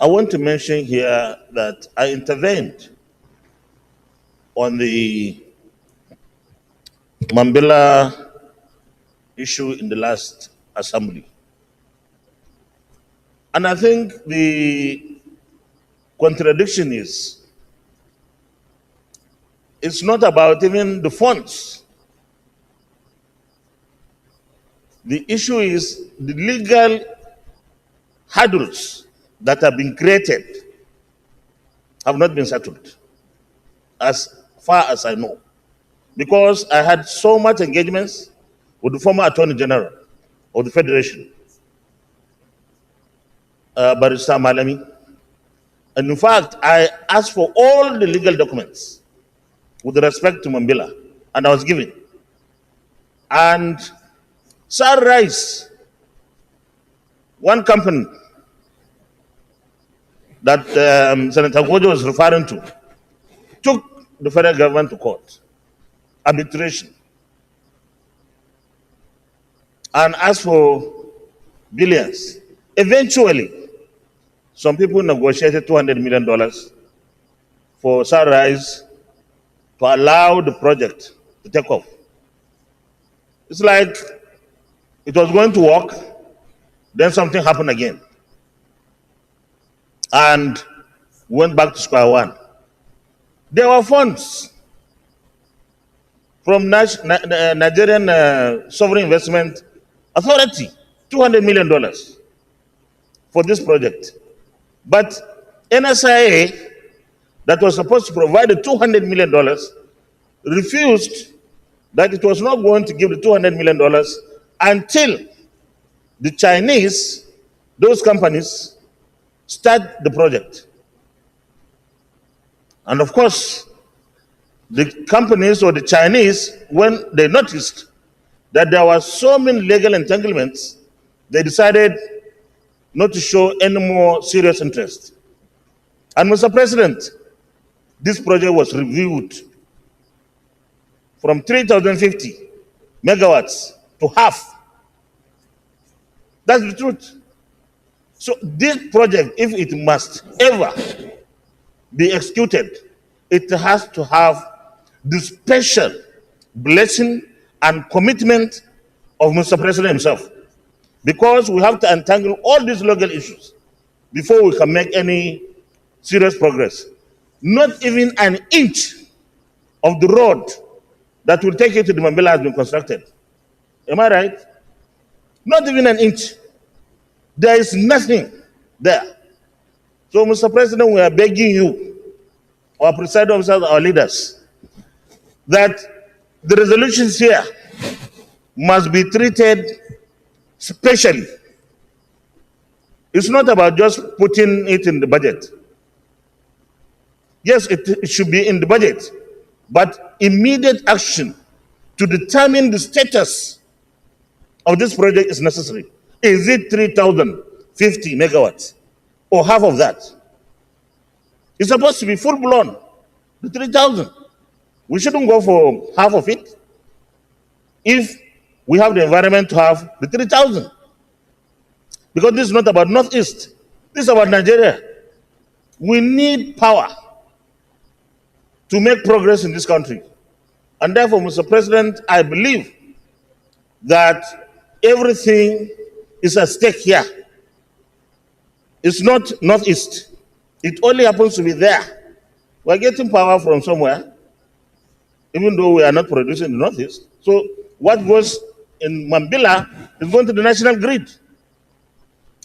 want to mention here that I intervened on the Mambila issue in the last assembly. And I think the contradiction is, it's not about even the funds. The issue is the legal hurdles that have been created have not been settled, as far as I know. Because I had so much engagements with the former Attorney General of the Federation, Barrister Malami. And in fact, I asked for all the legal documents with respect to Mambila, and I was given. And Sunrise, one company that Senator Gojo was referring to, took the federal government to court, arbitration, and asked for billions. Eventually, some people negotiated $200 million for Sunrise to allow the project to take off. It's like it was going to work, then something happened again. And went back to square one. There were funds from Nigerian Sovereign Investment Authority, $200 million for this project. But NSIA, that was supposed to provide the $200 million, refused that it was not going to give the $200 million until the Chinese, those companies, start the project. And of course, the companies or the Chinese, when they noticed that there were so many legal entanglements, they decided not to show any more serious interest. And Mr. President, this project was reviewed from 3,050 megawatts to half. That's the truth. So this project, if it must ever be executed, it has to have the special blessing and commitment of Mr. President himself. Because we have to untangle all these legal issues before we can make any serious progress. Not even an inch of the road that will take you to the Mambila has been constructed. Am I right? Not even an inch. There is nothing there. So, Mr. President, we are begging you, our presiding officers, our leaders, that the resolutions here must be treated specially. It's not about just putting it in the budget. Yes, it should be in the budget, but immediate action to determine the status of this project is necessary. Is it 3,050 megawatts or half of that? It's supposed to be full blown, the 3,000. We shouldn't go for half of it if we have the environment to have the 3,000. Because this is not about Northeast, this is about Nigeria. We need power to make progress in this country. And therefore, Mr. President, I believe that everything is at stake here. It's not Northeast. It only happens to be there. We're getting power from somewhere, even though we are not producing in the Northeast. So what goes in Mambila is going to the national grid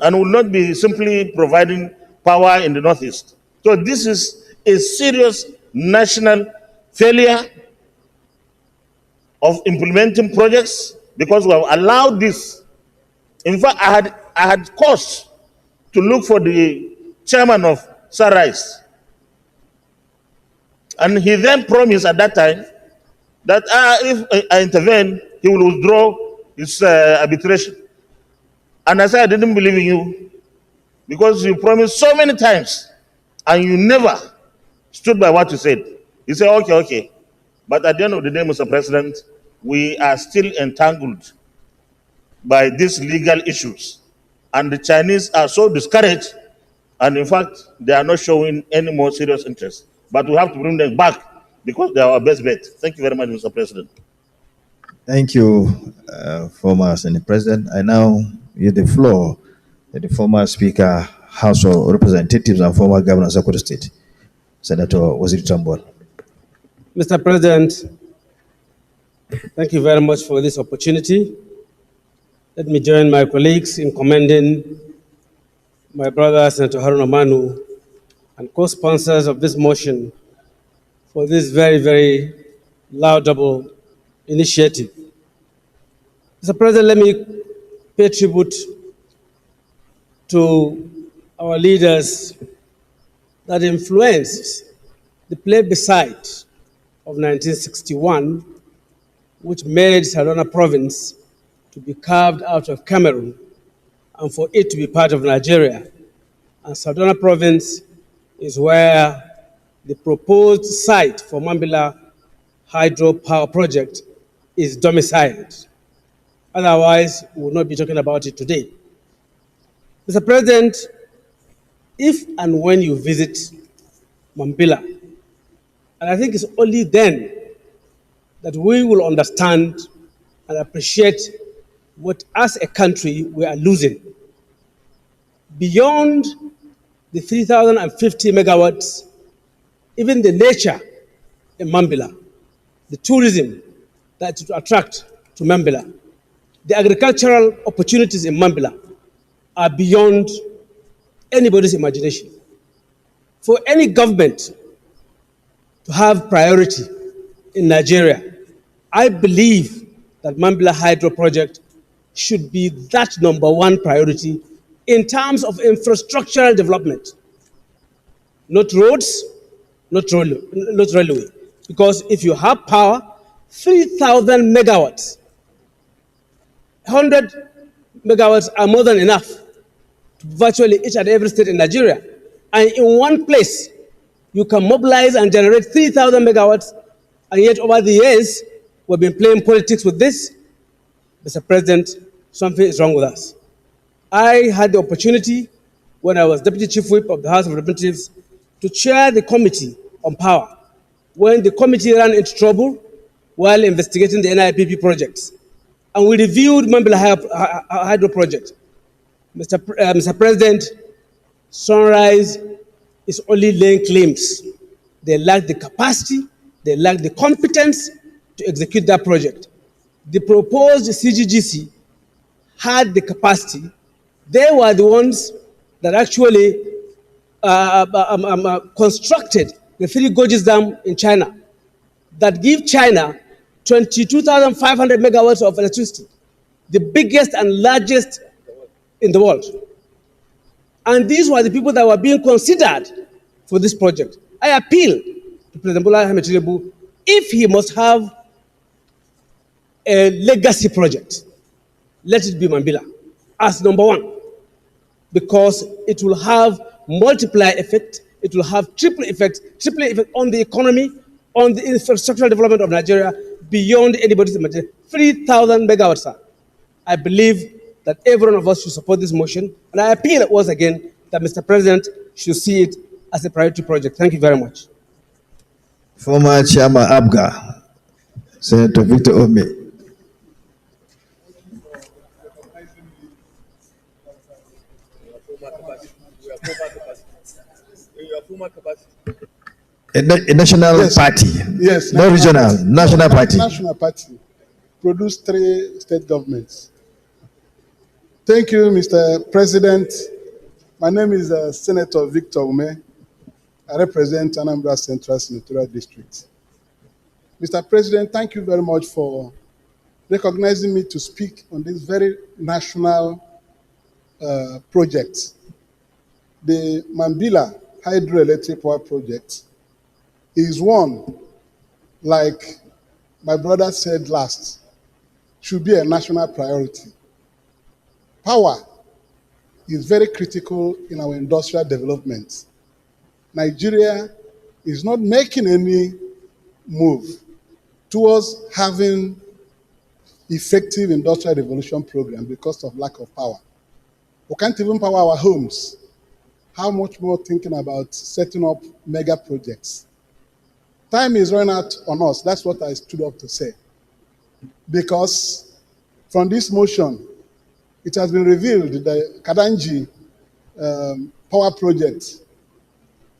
and will not be simply providing power in the Northeast. So this is a serious national failure of implementing projects because we have allowed this. In fact, I had cause to look for the chairman of Sunrise. And he then promised at that time that if I intervene, he will withdraw his arbitration. And I said, I didn't believe in you because you promised so many times and you never stood by what you said. He said, okay. But at the end of the day, Mr. President, we are still entangled by these legal issues. And the Chinese are so discouraged, and in fact, they are not showing any more serious interest. But we have to bring them back because they are our best bet. Thank you very much, Mr. President. Thank you, former Senate President. I now yield the floor to the former Speaker, House of Representatives and former Governor of Sokoto State, Senator Waziri Tambol. Mr. President, thank you very much for this opportunity. Let me join my colleagues in commending my brother, Senator Haruna Manu, and co-sponsors of this motion for this very, very laudable initiative. Mr. President, let me pay tribute to our leaders that influenced the plebiscite of 1961, which made Sarona province to be carved out of Cameroon and for it to be part of Nigeria. And Sarona province is where the proposed site for Mambila hydropower project is domiciled. Otherwise, we will not be talking about it today. Mr. President, if and when you visit Mambila, and I think it's only then that we will understand and appreciate what, as a country, we are losing. Beyond the 3,050 megawatts, even the nature in Mambila, the tourism that it will attract to Mambila, the agricultural opportunities in Mambila are beyond anybody's imagination. For any government to have priority in Nigeria, I believe that Mambila Hydro project should be that #1 priority in terms of infrastructural development. Not roads, not railway. Because if you have power, 3,000 megawatts, 100 megawatts are more than enough to virtually each and every state in Nigeria. And in one place, you can mobilize and generate 3,000 megawatts, and yet over the years, we've been playing politics with this, Mr. President, something is wrong with us. I had the opportunity, when I was Deputy Chief Whip of the House of Representatives, to chair the Committee on Power, when the committee ran into trouble while investigating the NIPP projects. And we reviewed Mambila Hydro project. Mr. President, Sunrise is only laying claims. They lack the capacity, they lack the competence to execute that project. The proposed CGGC had the capacity. They were the ones that actually constructed the 3 Gorges Dam in China that give China 22,500 megawatts of electricity, the biggest and largest in the world. And these were the people that were being considered for this project. I appeal to President Bola Ahmed Tinubu, if he must have a legacy project, let it be Mambila as number 1, because it will have multiplier effect, it will have triple effect on the economy, on the infrastructural development of Nigeria beyond anybody's imagination. 3,000 megawatts, sir. I believe that every one of us should support this motion, and I appeal once again that Mr. President should see it as a priority project. Thank you very much. Former Chairman ABGA, Senator Victor Ome. A national party, yes, not regional, national party. National party produced 3 state governments. Thank you, Mr. President. My name is Senator Victor Ume. I represent Anambra Central Senatorial District. Mr. President, thank you very much for recognizing me to speak on this very national project. The Mambila Hydroelectric Power Project is one, like my brother said last, should be a national priority. Power is very critical in our industrial development. Nigeria is not making any move towards having effective industrial revolution program because of lack of power. We can't even power our homes. How much more thinking about setting up mega projects? Time is running out on us. That's what I stood up to say. Because from this motion, it has been revealed the Kadanji power project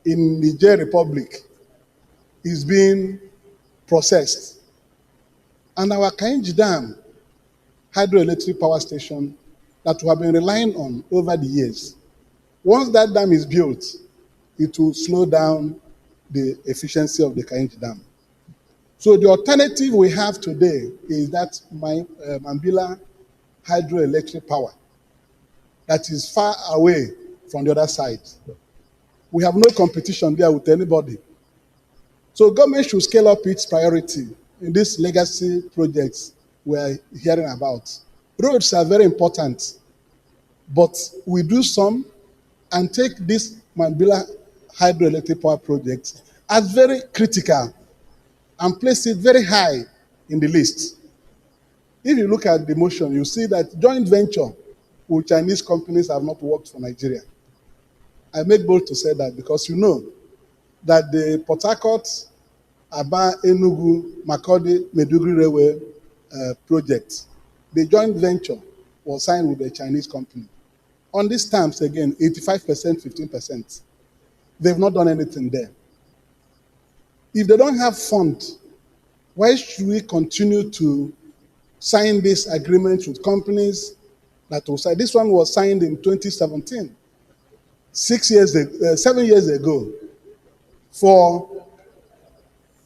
in Niger Republic is being processed. And our Kainji Dam hydroelectric power station that we have been relying on over the years, once that dam is built, it will slow down the efficiency of the Kainji Dam. So the alternative we have today is that Mambila hydroelectric power that is far away from the other side. We have no competition there with anybody. So government should scale up its priority in these legacy projects we are hearing about. Roads are very important, but we do some and take this Mambila hydroelectric power project as very critical and place it very high in the list. If you look at the motion, you see that joint venture with Chinese companies have not worked for Nigeria. I make bold to say that because you know that the Port Harcourt, Aba, Enugu, Makurdi, Maiduguri Railway project, the joint venture was signed with a Chinese company. On these terms, again, 85%, 15%. They've not done anything there. If they don't have funds, why should we continue to sign this agreement with companies that will sign? This one was signed in 2017, 7 years ago. For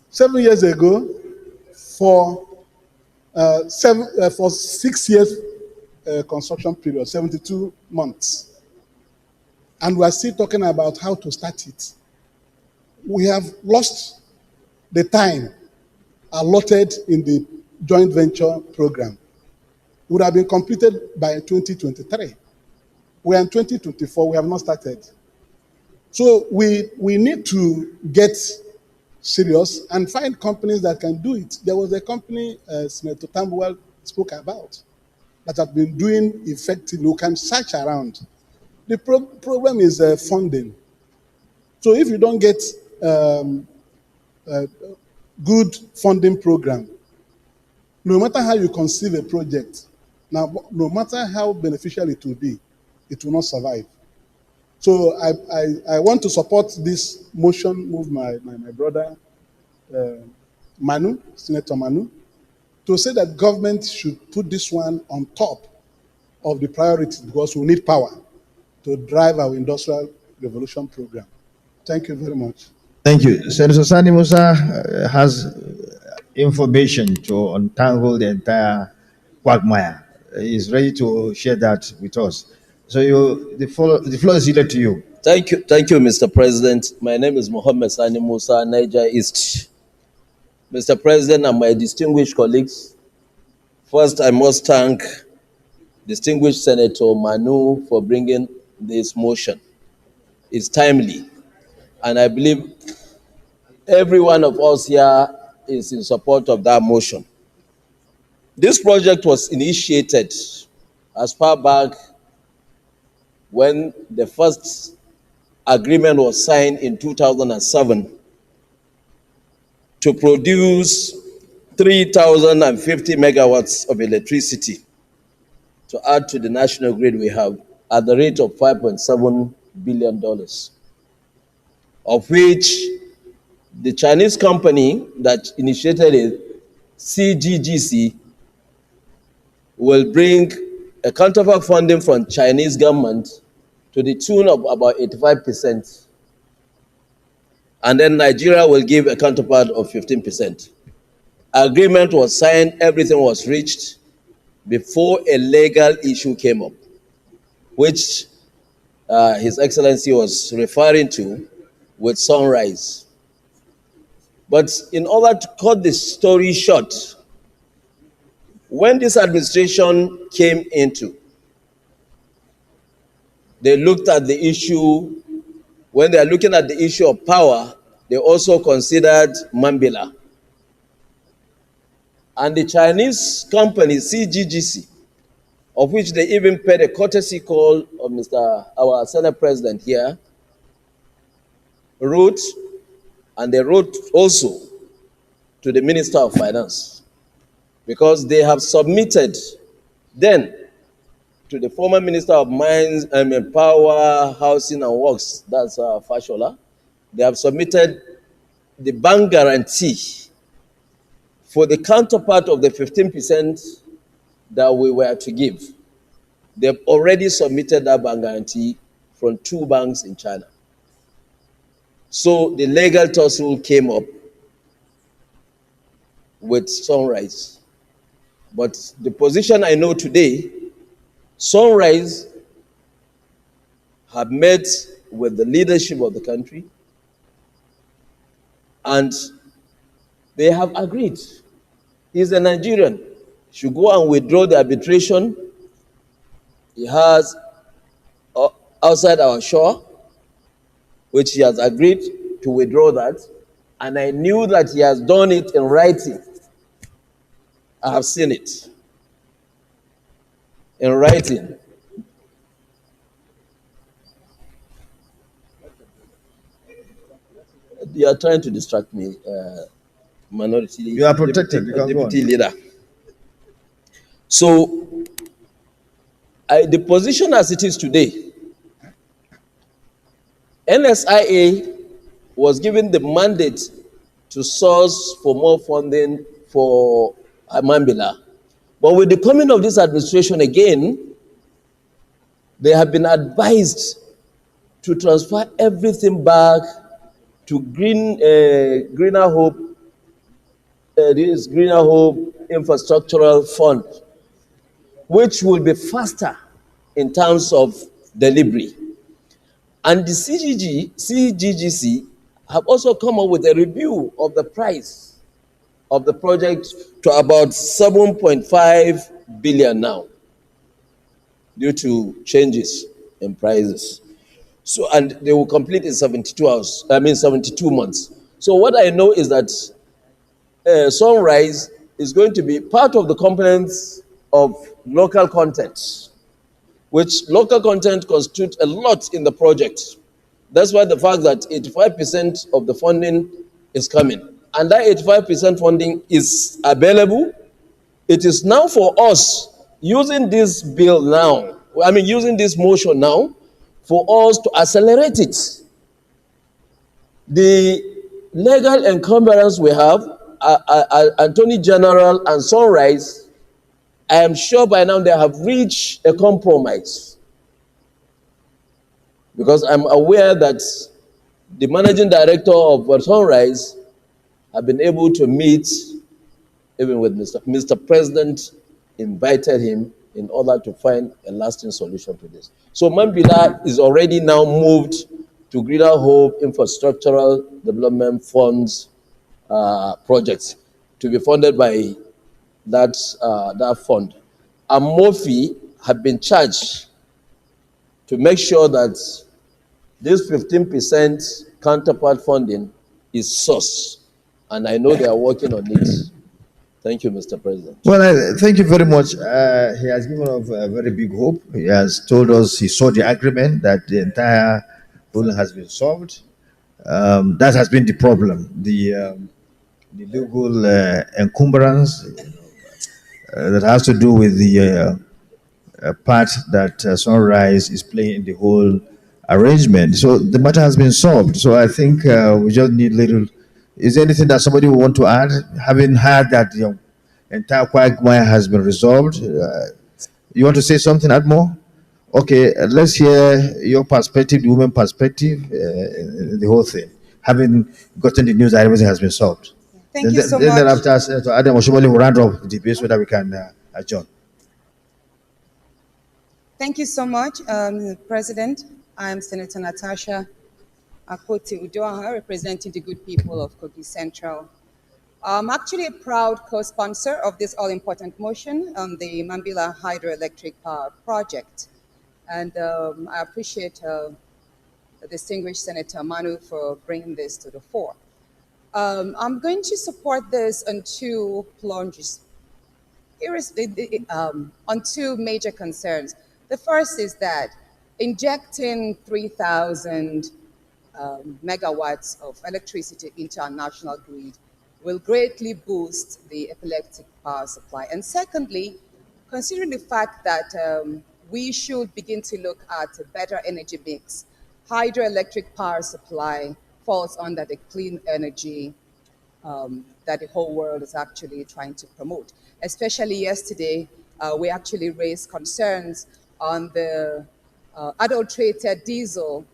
7 years ago, for 6 years construction period, 72 months. And we are still talking about how to start it. We have lost the time allotted in the joint venture program. It would have been completed by 2023. We are in 2024, we have not started. So we need to get serious and find companies that can do it. There was a company Senator Tambuwal spoke about that have been doing effective. You can search around. The problem is funding. So if you don't get a good funding program, no matter how you conceive a project, now no matter how beneficial it will be, it will not survive. So I want to support this motion moved by my brother Manu, Senator Manu, to say that government should put this one on top of the priorities because we need power to drive our industrial revolution program. Thank you very much. Thank you. Senator Sani Musa has information to untangle the entire quagmire. He's ready to share that with us. So the floor is yielded to you. Thank you, Mr. President. My name is Mohammed Sani Musa, Niger East. Mr. President and my distinguished colleagues, first I must thank distinguished Senator Manu for bringing this motion. It's timely, and I believe every one of us here is in support of that motion. This project was initiated as far back when the first agreement was signed in 2007 to produce 3,050 megawatts of electricity to add to the national grid we have at the rate of $5.7 billion, of which the Chinese company that initiated it, CGGC, will bring a counterpart funding from Chinese government to the tune of about 85%. And then Nigeria will give a counterpart of 15%. Agreement was signed, everything was reached before a legal issue came up, which His Excellency was referring to with Sunrise. But in order to cut the story short, when this administration came into, they looked at the issue. When they are looking at the issue of power, they also considered Mambila. And the Chinese company, CGGC, of which they even paid a courtesy call of our Senate President here, wrote, and they wrote also to the Minister of Finance, because they have submitted then to the former Minister of Mines, Power, Housing and Works, that's Fashola. They have submitted the bank guarantee for the counterpart of the 15% that we were to give. They've already submitted that bank guarantee from 2 banks in China. So the legal tussle came up with Sunrise. But the position I know today, Sunrise have met with the leadership of the country and they have agreed. He's a Nigerian. He should go and withdraw the arbitration he has outside our shore, which he has agreed to withdraw that. And I knew that he has done it in writing. I have seen it in writing. You are trying to distract me, minority. You are protected. Deputy leader. So, the position as it is today, NSIA was given the mandate to source for more funding for Mambila. But with the coming of this administration again, they have been advised to transfer everything back to Greener Hope Infrastructural Fund, which will be faster in terms of delivery. And the CGGC have also come up with a review of the price of the project to about 7.5 billion now, due to changes in prices. So, and they will complete in 72 months. So what I know is that Sunrise is going to be part of the components of local content, which local content constitutes a lot in the project. That's why the fact that 85% of the funding is coming, and that 85% funding is available. It is now for us using this bill now, I mean using this motion now, for us to accelerate it. The legal encumbrance we have, Attorney General and Sunrise, I am sure by now they have reached a compromise, because I'm aware that the managing director of Sunrise have been able to meet even with Mr. President, invited him in order to find a lasting solution to this. So Mambila is already now moved to Greater Hope Infrastructural Development Funds projects to be funded by that fund. And Mofi have been charged to make sure that this 15% counterpart funding is sourced, and I know they are working on it. Thank you, Mr. President. Well, thank you very much. He has given us a very big hope. He has told us he saw the agreement that the entire problem has been solved. That has been the problem. The legal encumbrance that has to do with the part that Sunrise is playing in the whole arrangement. So the matter has been solved. So I think we just need little. Is there anything that somebody would want to add? Having heard that the entire quagmire has been resolved, you want to say something, add more? Okay, let's hear your perspective, the woman perspective, the whole thing. Having gotten the news that everything has been solved. Thank you so then much. Then after Senator Adam Oshomole will round off the debate so that we can adjourn. Thank you so much, President. I'm Senator Natasha Akoti Udoha, representing the good people of Kogi Central. I'm actually a proud co-sponsor of this all-important motion on the Mambila Hydroelectric Power Project. And I appreciate the distinguished Senator Manu for bringing this to the fore. I'm going to support this on two plunges, on two major concerns. The first is that injecting 3,000 megawatts of electricity into our national grid will greatly boost the epileptic power supply. And secondly, considering the fact that we should begin to look at a better energy mix, hydroelectric power supply falls under the clean energy that the whole world is actually trying to promote. Especially yesterday, we actually raised concerns on the adulterated diesel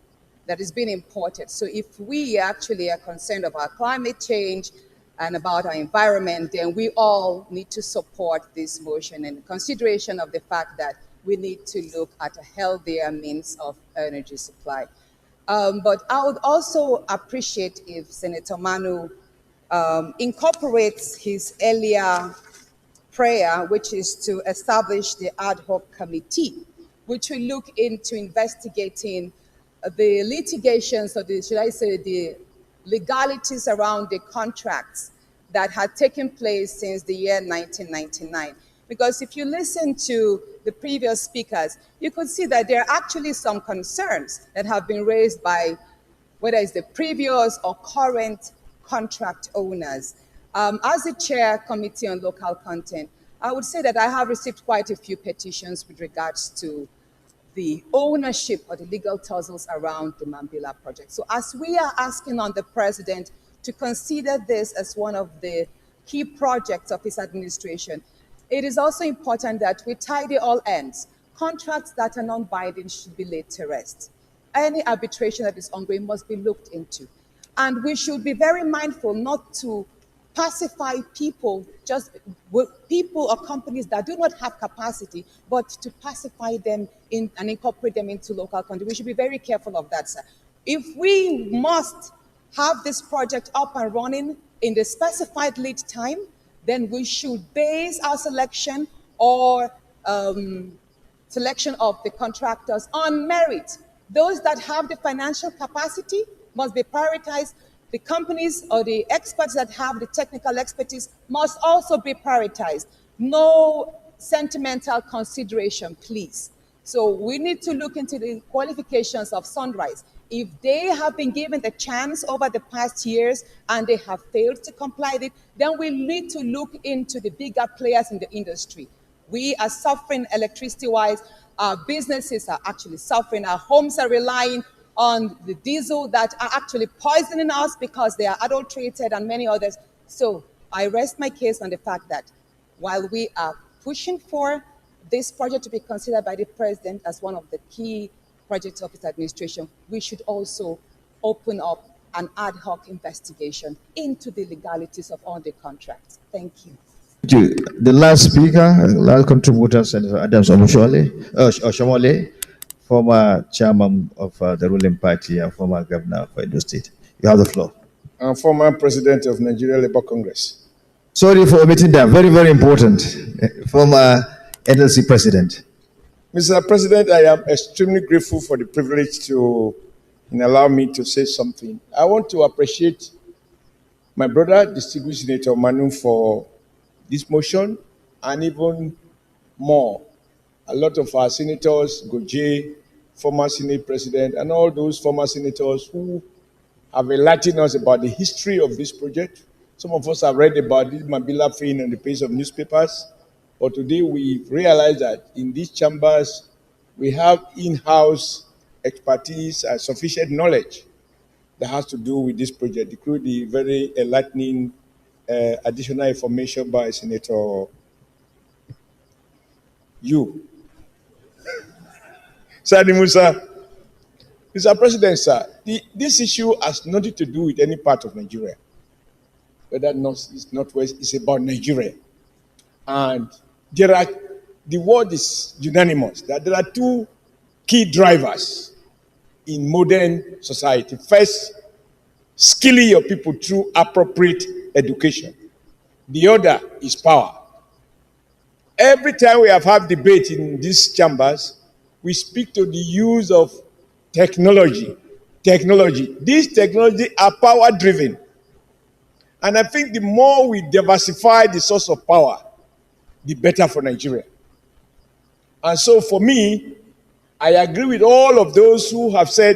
that is being imported. So if we actually are concerned about climate change and about our environment, then we all need to support this motion in consideration of the fact that we need to look at a healthier means of energy supply. But I would also appreciate if Senator Manu incorporates his earlier prayer, which is to establish the ad hoc committee, which will look into investigating the litigations, or should I say the legalities around the contracts that had taken place since the year 1999. Because if you listen to the previous speakers, you could see that there are actually some concerns that have been raised by whether it's the previous or current contract owners. As the chair committee on local content, I would say that I have received quite a few petitions with regards to the ownership or the legal tussles around the Mambila project. So as we are asking on the president to consider this as one of the key projects of his administration, it is also important that we tidy all ends. Contracts that are non-binding should be laid to rest. Any arbitration that is ongoing must be looked into. And we should be very mindful not to pacify people, just with people or companies that do not have capacity, but to pacify them and incorporate them into local content. We should be very careful of that, sir. If we must have this project up and running in the specified lead time, then we should base our selection or selection of the contractors on merit. Those that have the financial capacity must be prioritized. the companies or the experts that have the technical expertise must also be prioritized. No sentimental consideration, please. So we need to look into the qualifications of Sunrise. If they have been given the chance over the past years and they have failed to comply with it, then we need to look into the bigger players in the industry. We are suffering electricity-wise. Our businesses are actually suffering. Our homes are relying on the diesel that are actually poisoning us because they are adulterated and many others. So I rest my case on the fact that while we are pushing for this project to be considered by the president as one of the key projects of his administration, we should also open up an ad hoc investigation into the legalities of all the contracts. Thank you. Thank you. The last speaker, last contributor, Senator Adams Oshomole, former chairman of the ruling party and former governor of Edo State. You have the floor. And former president of Nigeria Labour Congress. Sorry for omitting that. Very, very important. Former NLC president. Mr. President, I am extremely grateful for the privilege to allow me to say something. I want to appreciate my brother, distinguished Senator Manu, for this motion, and even more, a lot of our senators, Goje, former Senate President, and all those former senators who have enlightened us about the history of this project. Some of us have read about this Mambila thing on the page of newspapers, but today we realize that in these chambers, we have in-house expertise and sufficient knowledge that has to do with this project, including the very enlightening additional information by Senator Yu. Sani Musa, Mr. President, sir, this issue has nothing to do with any part of Nigeria. Whether north, east, northwest, it's about Nigeria. And the word is unanimous that there are two key drivers in modern society. First, skilling your people through appropriate education. The other is power. Every time we have had debate in these chambers, we speak to the use of technology. These technologies are power-driven. And I think the more we diversify the source of power, the better for Nigeria. And so for me, I agree with all of those who have said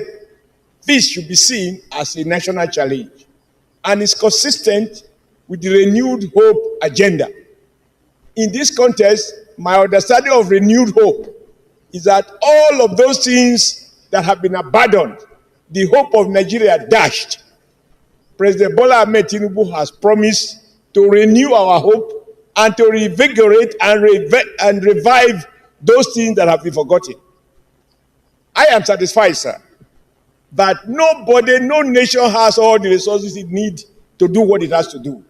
this should be seen as a national challenge. And it's consistent with the renewed hope agenda. In this context, my understanding of renewed hope is that all of those things that have been abandoned, the hope of Nigeria dashed, President Bola Ahmed Tinubu has promised to renew our hope and to revigorate and revive those things that have been forgotten. I am satisfied, sir, that nobody, no nation has all the resources it needs to do what it has to do.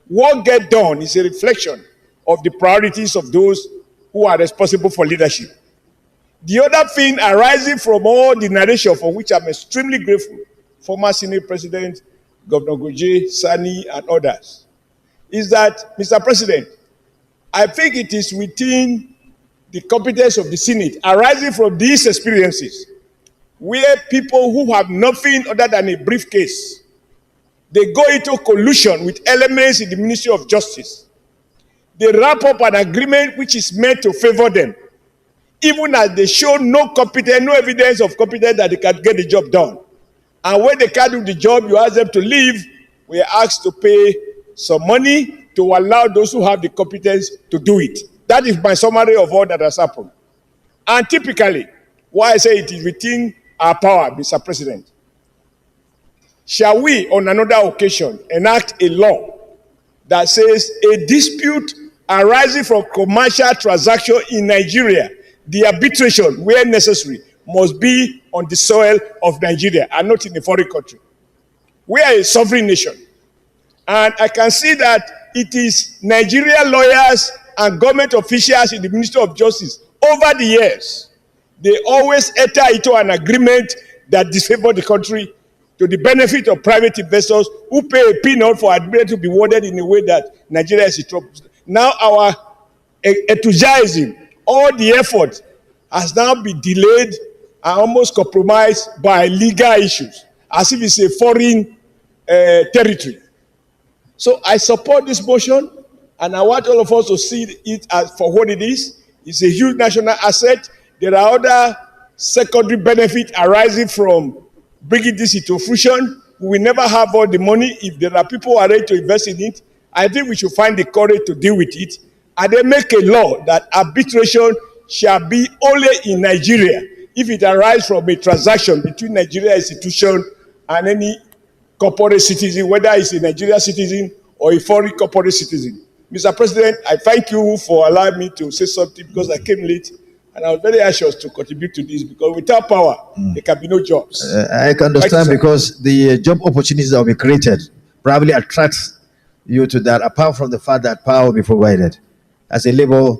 What gets done is a reflection of the priorities of those who are responsible for leadership. The other thing arising from all the narration, for which I'm extremely grateful, former Senate President, Governor Goje, Sani, and others, is that, Mr. President, I think it is within the competence of the Senate, arising from these experiences, where people who have nothing other than a briefcase, they go into collusion with elements in the Ministry of Justice. They wrap up an agreement which is meant to favor them, even as they show no competence, no evidence of competence that they can get the job done. And when they can't do the job, you ask them to leave. We are asked to pay some money to allow those who have the competence to do it. That is my summary of all that has happened. And typically, why I say it is within our power, Mr. President, shall we, on another occasion, enact a law that says a dispute arising from commercial transaction in Nigeria, the arbitration, where necessary, must be on the soil of Nigeria and not in a foreign country. We are a sovereign nation. And I can see that it is Nigerian lawyers and government officials in the Ministry of Justice over the years, they always enter into an agreement that disfavors the country to the benefit of private investors who pay a peanut for agreement to be worded in a way that Nigeria is in trouble. Now our enthusiasm, all the effort has now been delayed and almost compromised by legal issues, as if it's a foreign territory. So I support this motion, and I want all of us to see it as for what it is. It's a huge national asset. There are other secondary benefits arising from bringing this into fruition. We will never have all the money. If there are people who are ready to invest in it, I think we should find the courage to deal with it, and then make a law that arbitration shall be only in Nigeria if it arises from a transaction between Nigeria institution and any corporate citizen, whether it's a Nigerian citizen or a foreign corporate citizen. Mr. President, I thank you for allowing me to say something because I came late, and I was very anxious to contribute to this because without power, there can be no jobs. I can understand because the job opportunities that will be created probably attract you to that, apart from the fact that power will be provided as a labor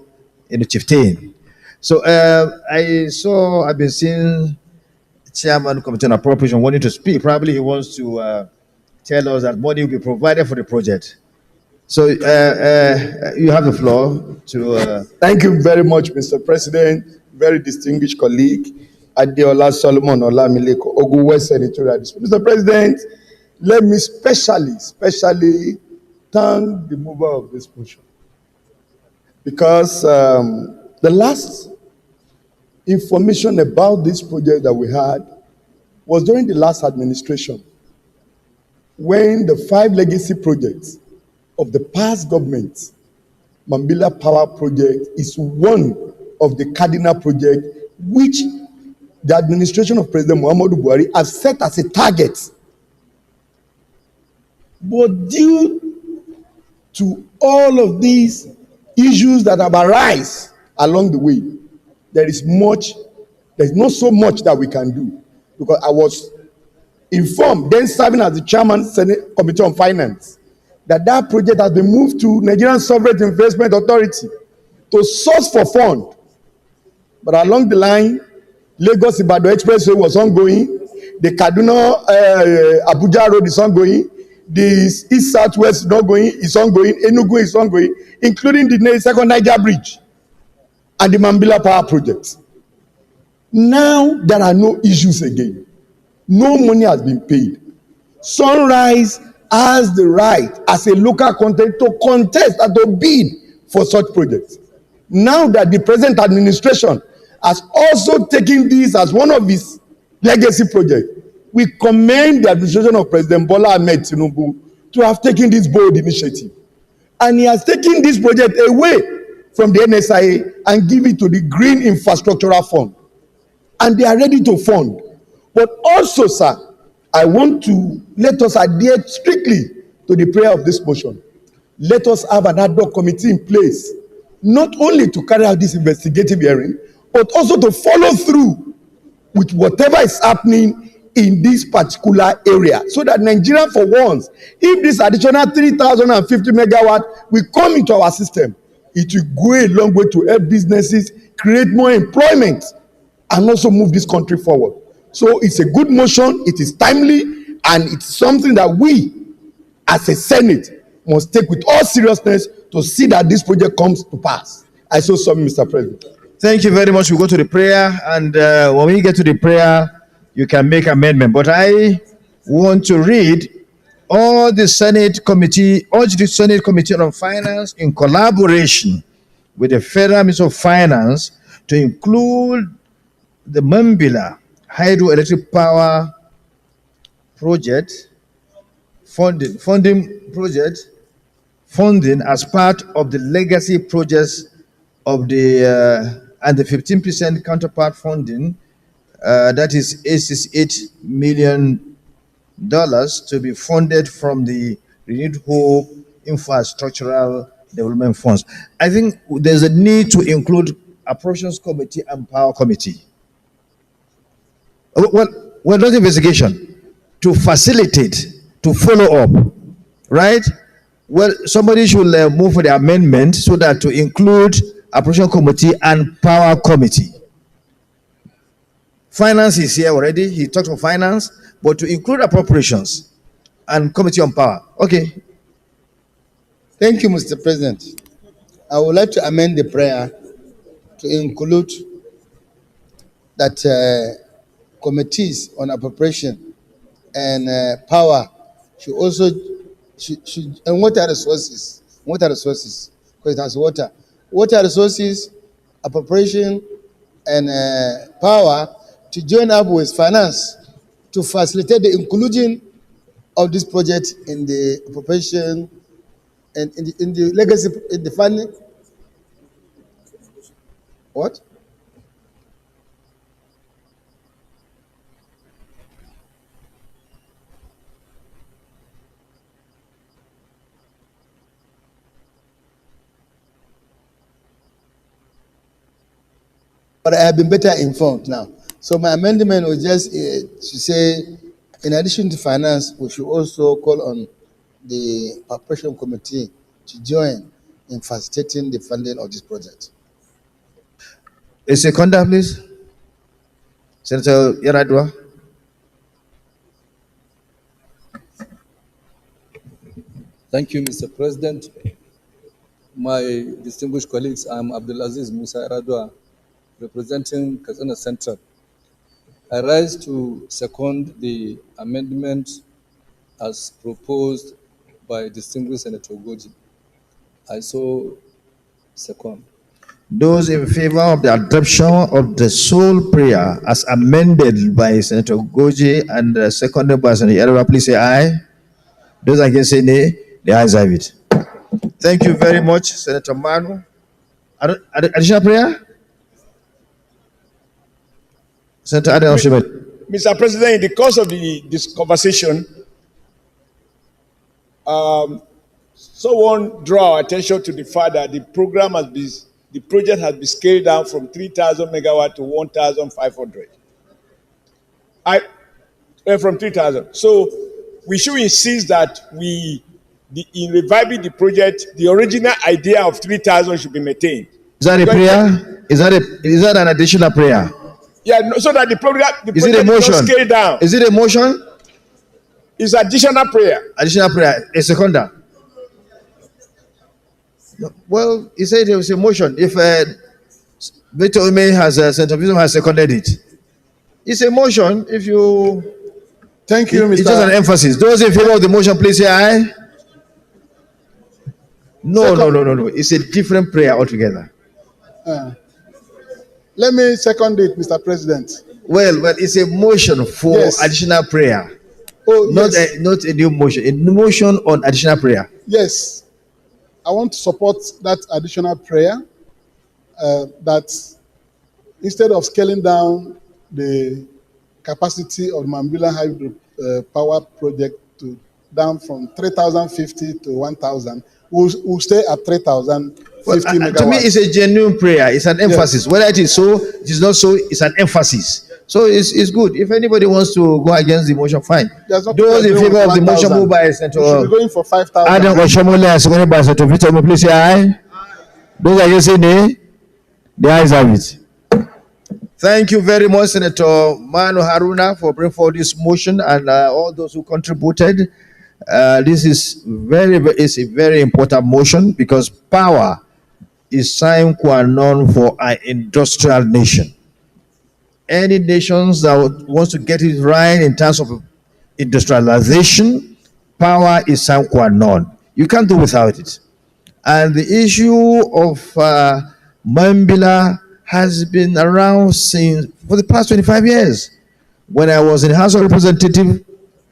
in the chieftain. So I've been seeing Chairman Committee on Appropriation wanting to speak. Probably he wants to tell us that money will be provided for the project. So you have the floor to. Thank you very much, Mr. President. Very distinguished colleague, Adeola Solomon Olamileko, Ogun West Senatorial District. Mr. President, let me specially thank the mover of this motion, because the last information about this project that we had was during the last administration, when the 5 legacy projects of the past government, Mambila Power Project is one of the cardinal projects which the administration of President Muhammadu Buhari has set as a target. But due to all of these issues that have arisen along the way, there is not so much that we can do. Because I was informed, then serving as the chairman Senate Committee on Finance, that project has been moved to Nigerian Sovereign Investment Authority to source for fund. But along the line, Lagos-Ibadan Expressway was ongoing, the Kaduna-Abuja Road is ongoing, the East-South-West is ongoing, Enugu is ongoing, including the second Niger Bridge and the Mambila Power Project. Now there are no issues again. No money has been paid. Sunrise has the right as a local content to contest and to bid for such projects. Now that the present administration has also taken this as one of its legacy projects, we commend the administration of President Bola Ahmed Tinubu to have taken this bold initiative. And he has taken this project away from the NSIA and give it to the Green Infrastructural Fund. And they are ready to fund. But also, sir, I want to let us adhere strictly to the prayer of this motion. Let us have an ad hoc committee in place, not only to carry out this investigative hearing, but also to follow through with whatever is happening in this particular area, so that Nigeria, for once, if this additional 3,050 megawatt will come into our system, it will go a long way to help businesses, create more employment, and also move this country forward. So it's a good motion, it is timely, and it's something that we, as a Senate, must take with all seriousness to see that this project comes to pass. I so submit, Mr. President. Thank you very much. We'll go to the prayer, and when we get to the prayer, you can make amendment. But I want to read all the Senate Committee on Finance, in collaboration with the Federal Ministry of Finance, to include the Mambila Hydroelectric Power Project funding as part of the legacy projects of the and the 15% counterpart funding, that is $868 million to be funded from the Renewed Hope Infrastructural Development Funds. I think there's a need to include Appropriations Committee and Power Committee. Well, not investigation, to facilitate, to follow up, right? Well, somebody should move for the amendment so that to include Appropriation Committee and Power Committee. Finance is here already. He talked about finance, but to include appropriations and Committee on Power. Okay. Thank you, Mr. President. I would like to amend the prayer to include that committees on appropriation and power should also and water resources, because it has water resources, appropriation, and power to join up with finance to facilitate the inclusion of this project in the appropriation and in the legacy, in the funding. What? But I have been better informed now. So my amendment was just to say, in addition to finance, we should also call on the appropriation committee to join in facilitating the funding of this project. A seconder, please. Senator Yaradua. Thank you, Mr. President. My distinguished colleagues, I'm Abdulaziz Musa Yaradua, representing Katsina Central. I rise to second the amendment as proposed by distinguished Senator Goji. I so second. Those in favor of the adoption of the sole prayer as amended by Senator Goji and seconded by Senator Yaradua, please say aye. Those against say nay. The ayes have it. Thank you very much, Senator Manu. Additional prayer? Senator Adam Oshibet. Mr. President, in the course of this conversation, someone draw our attention to the fact that the project has been scaled down from 3,000 megawatt to 1,500. From 3,000. So we should insist that in reviving the project, the original idea of 3,000 should be maintained. Is that a prayer? Is that an additional prayer? Yeah, no, so that the project is it a motion? Scale down. Is it a motion? It's additional prayer. Additional prayer. A seconder. No, well, he said it was a motion. If Victor Ume Senator Visom has seconded it, it's a motion. If you thank you, Mr. It's just an emphasis. Those in favor of the motion, please say aye. No. It's a different prayer altogether. Let me second it, Mr. President. Well, it's a motion for additional prayer. Oh, not a new motion. A motion on additional prayer. Yes. I want to support that additional prayer that instead of scaling down the capacity of Mambila Hydro power project down from 3,050 to 1,000, we'll stay at 3,050 megawatts. To me, it's a genuine prayer. It's an emphasis. Whether it is so, it is not so, it's an emphasis. So it's good. If anybody wants to go against the motion, fine. Those in favor of the motion moved by Senator going for 5,000. Adam Oshomole and seconded by Senator Victor, please say aye. Those against say nay. The ayes have it. Thank you very much, Senator Manu Haruna, for bringing forward this motion and all those who contributed. This is a very important motion because power is sine qua non for an industrial nation. Any nations that wants to get it right in terms of industrialization, power is sine qua non. You can't do without it. And the issue of Mambila has been around for the past 25 years. When I was in the House of Representatives,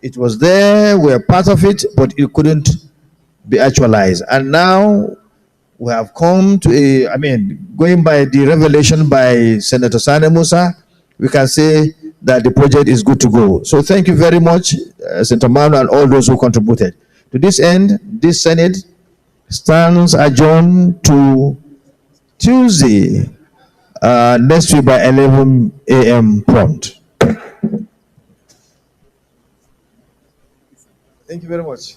it was there, we were part of it, but it couldn't be actualized. And now we have come to going by the revelation by Senator Sani Musa, we can say that the project is good to go. So thank you very much, Senator Manu and all those who contributed. To this end, this Senate stands adjourned to Tuesday, next week by 11 a.m. prompt. Thank you very much.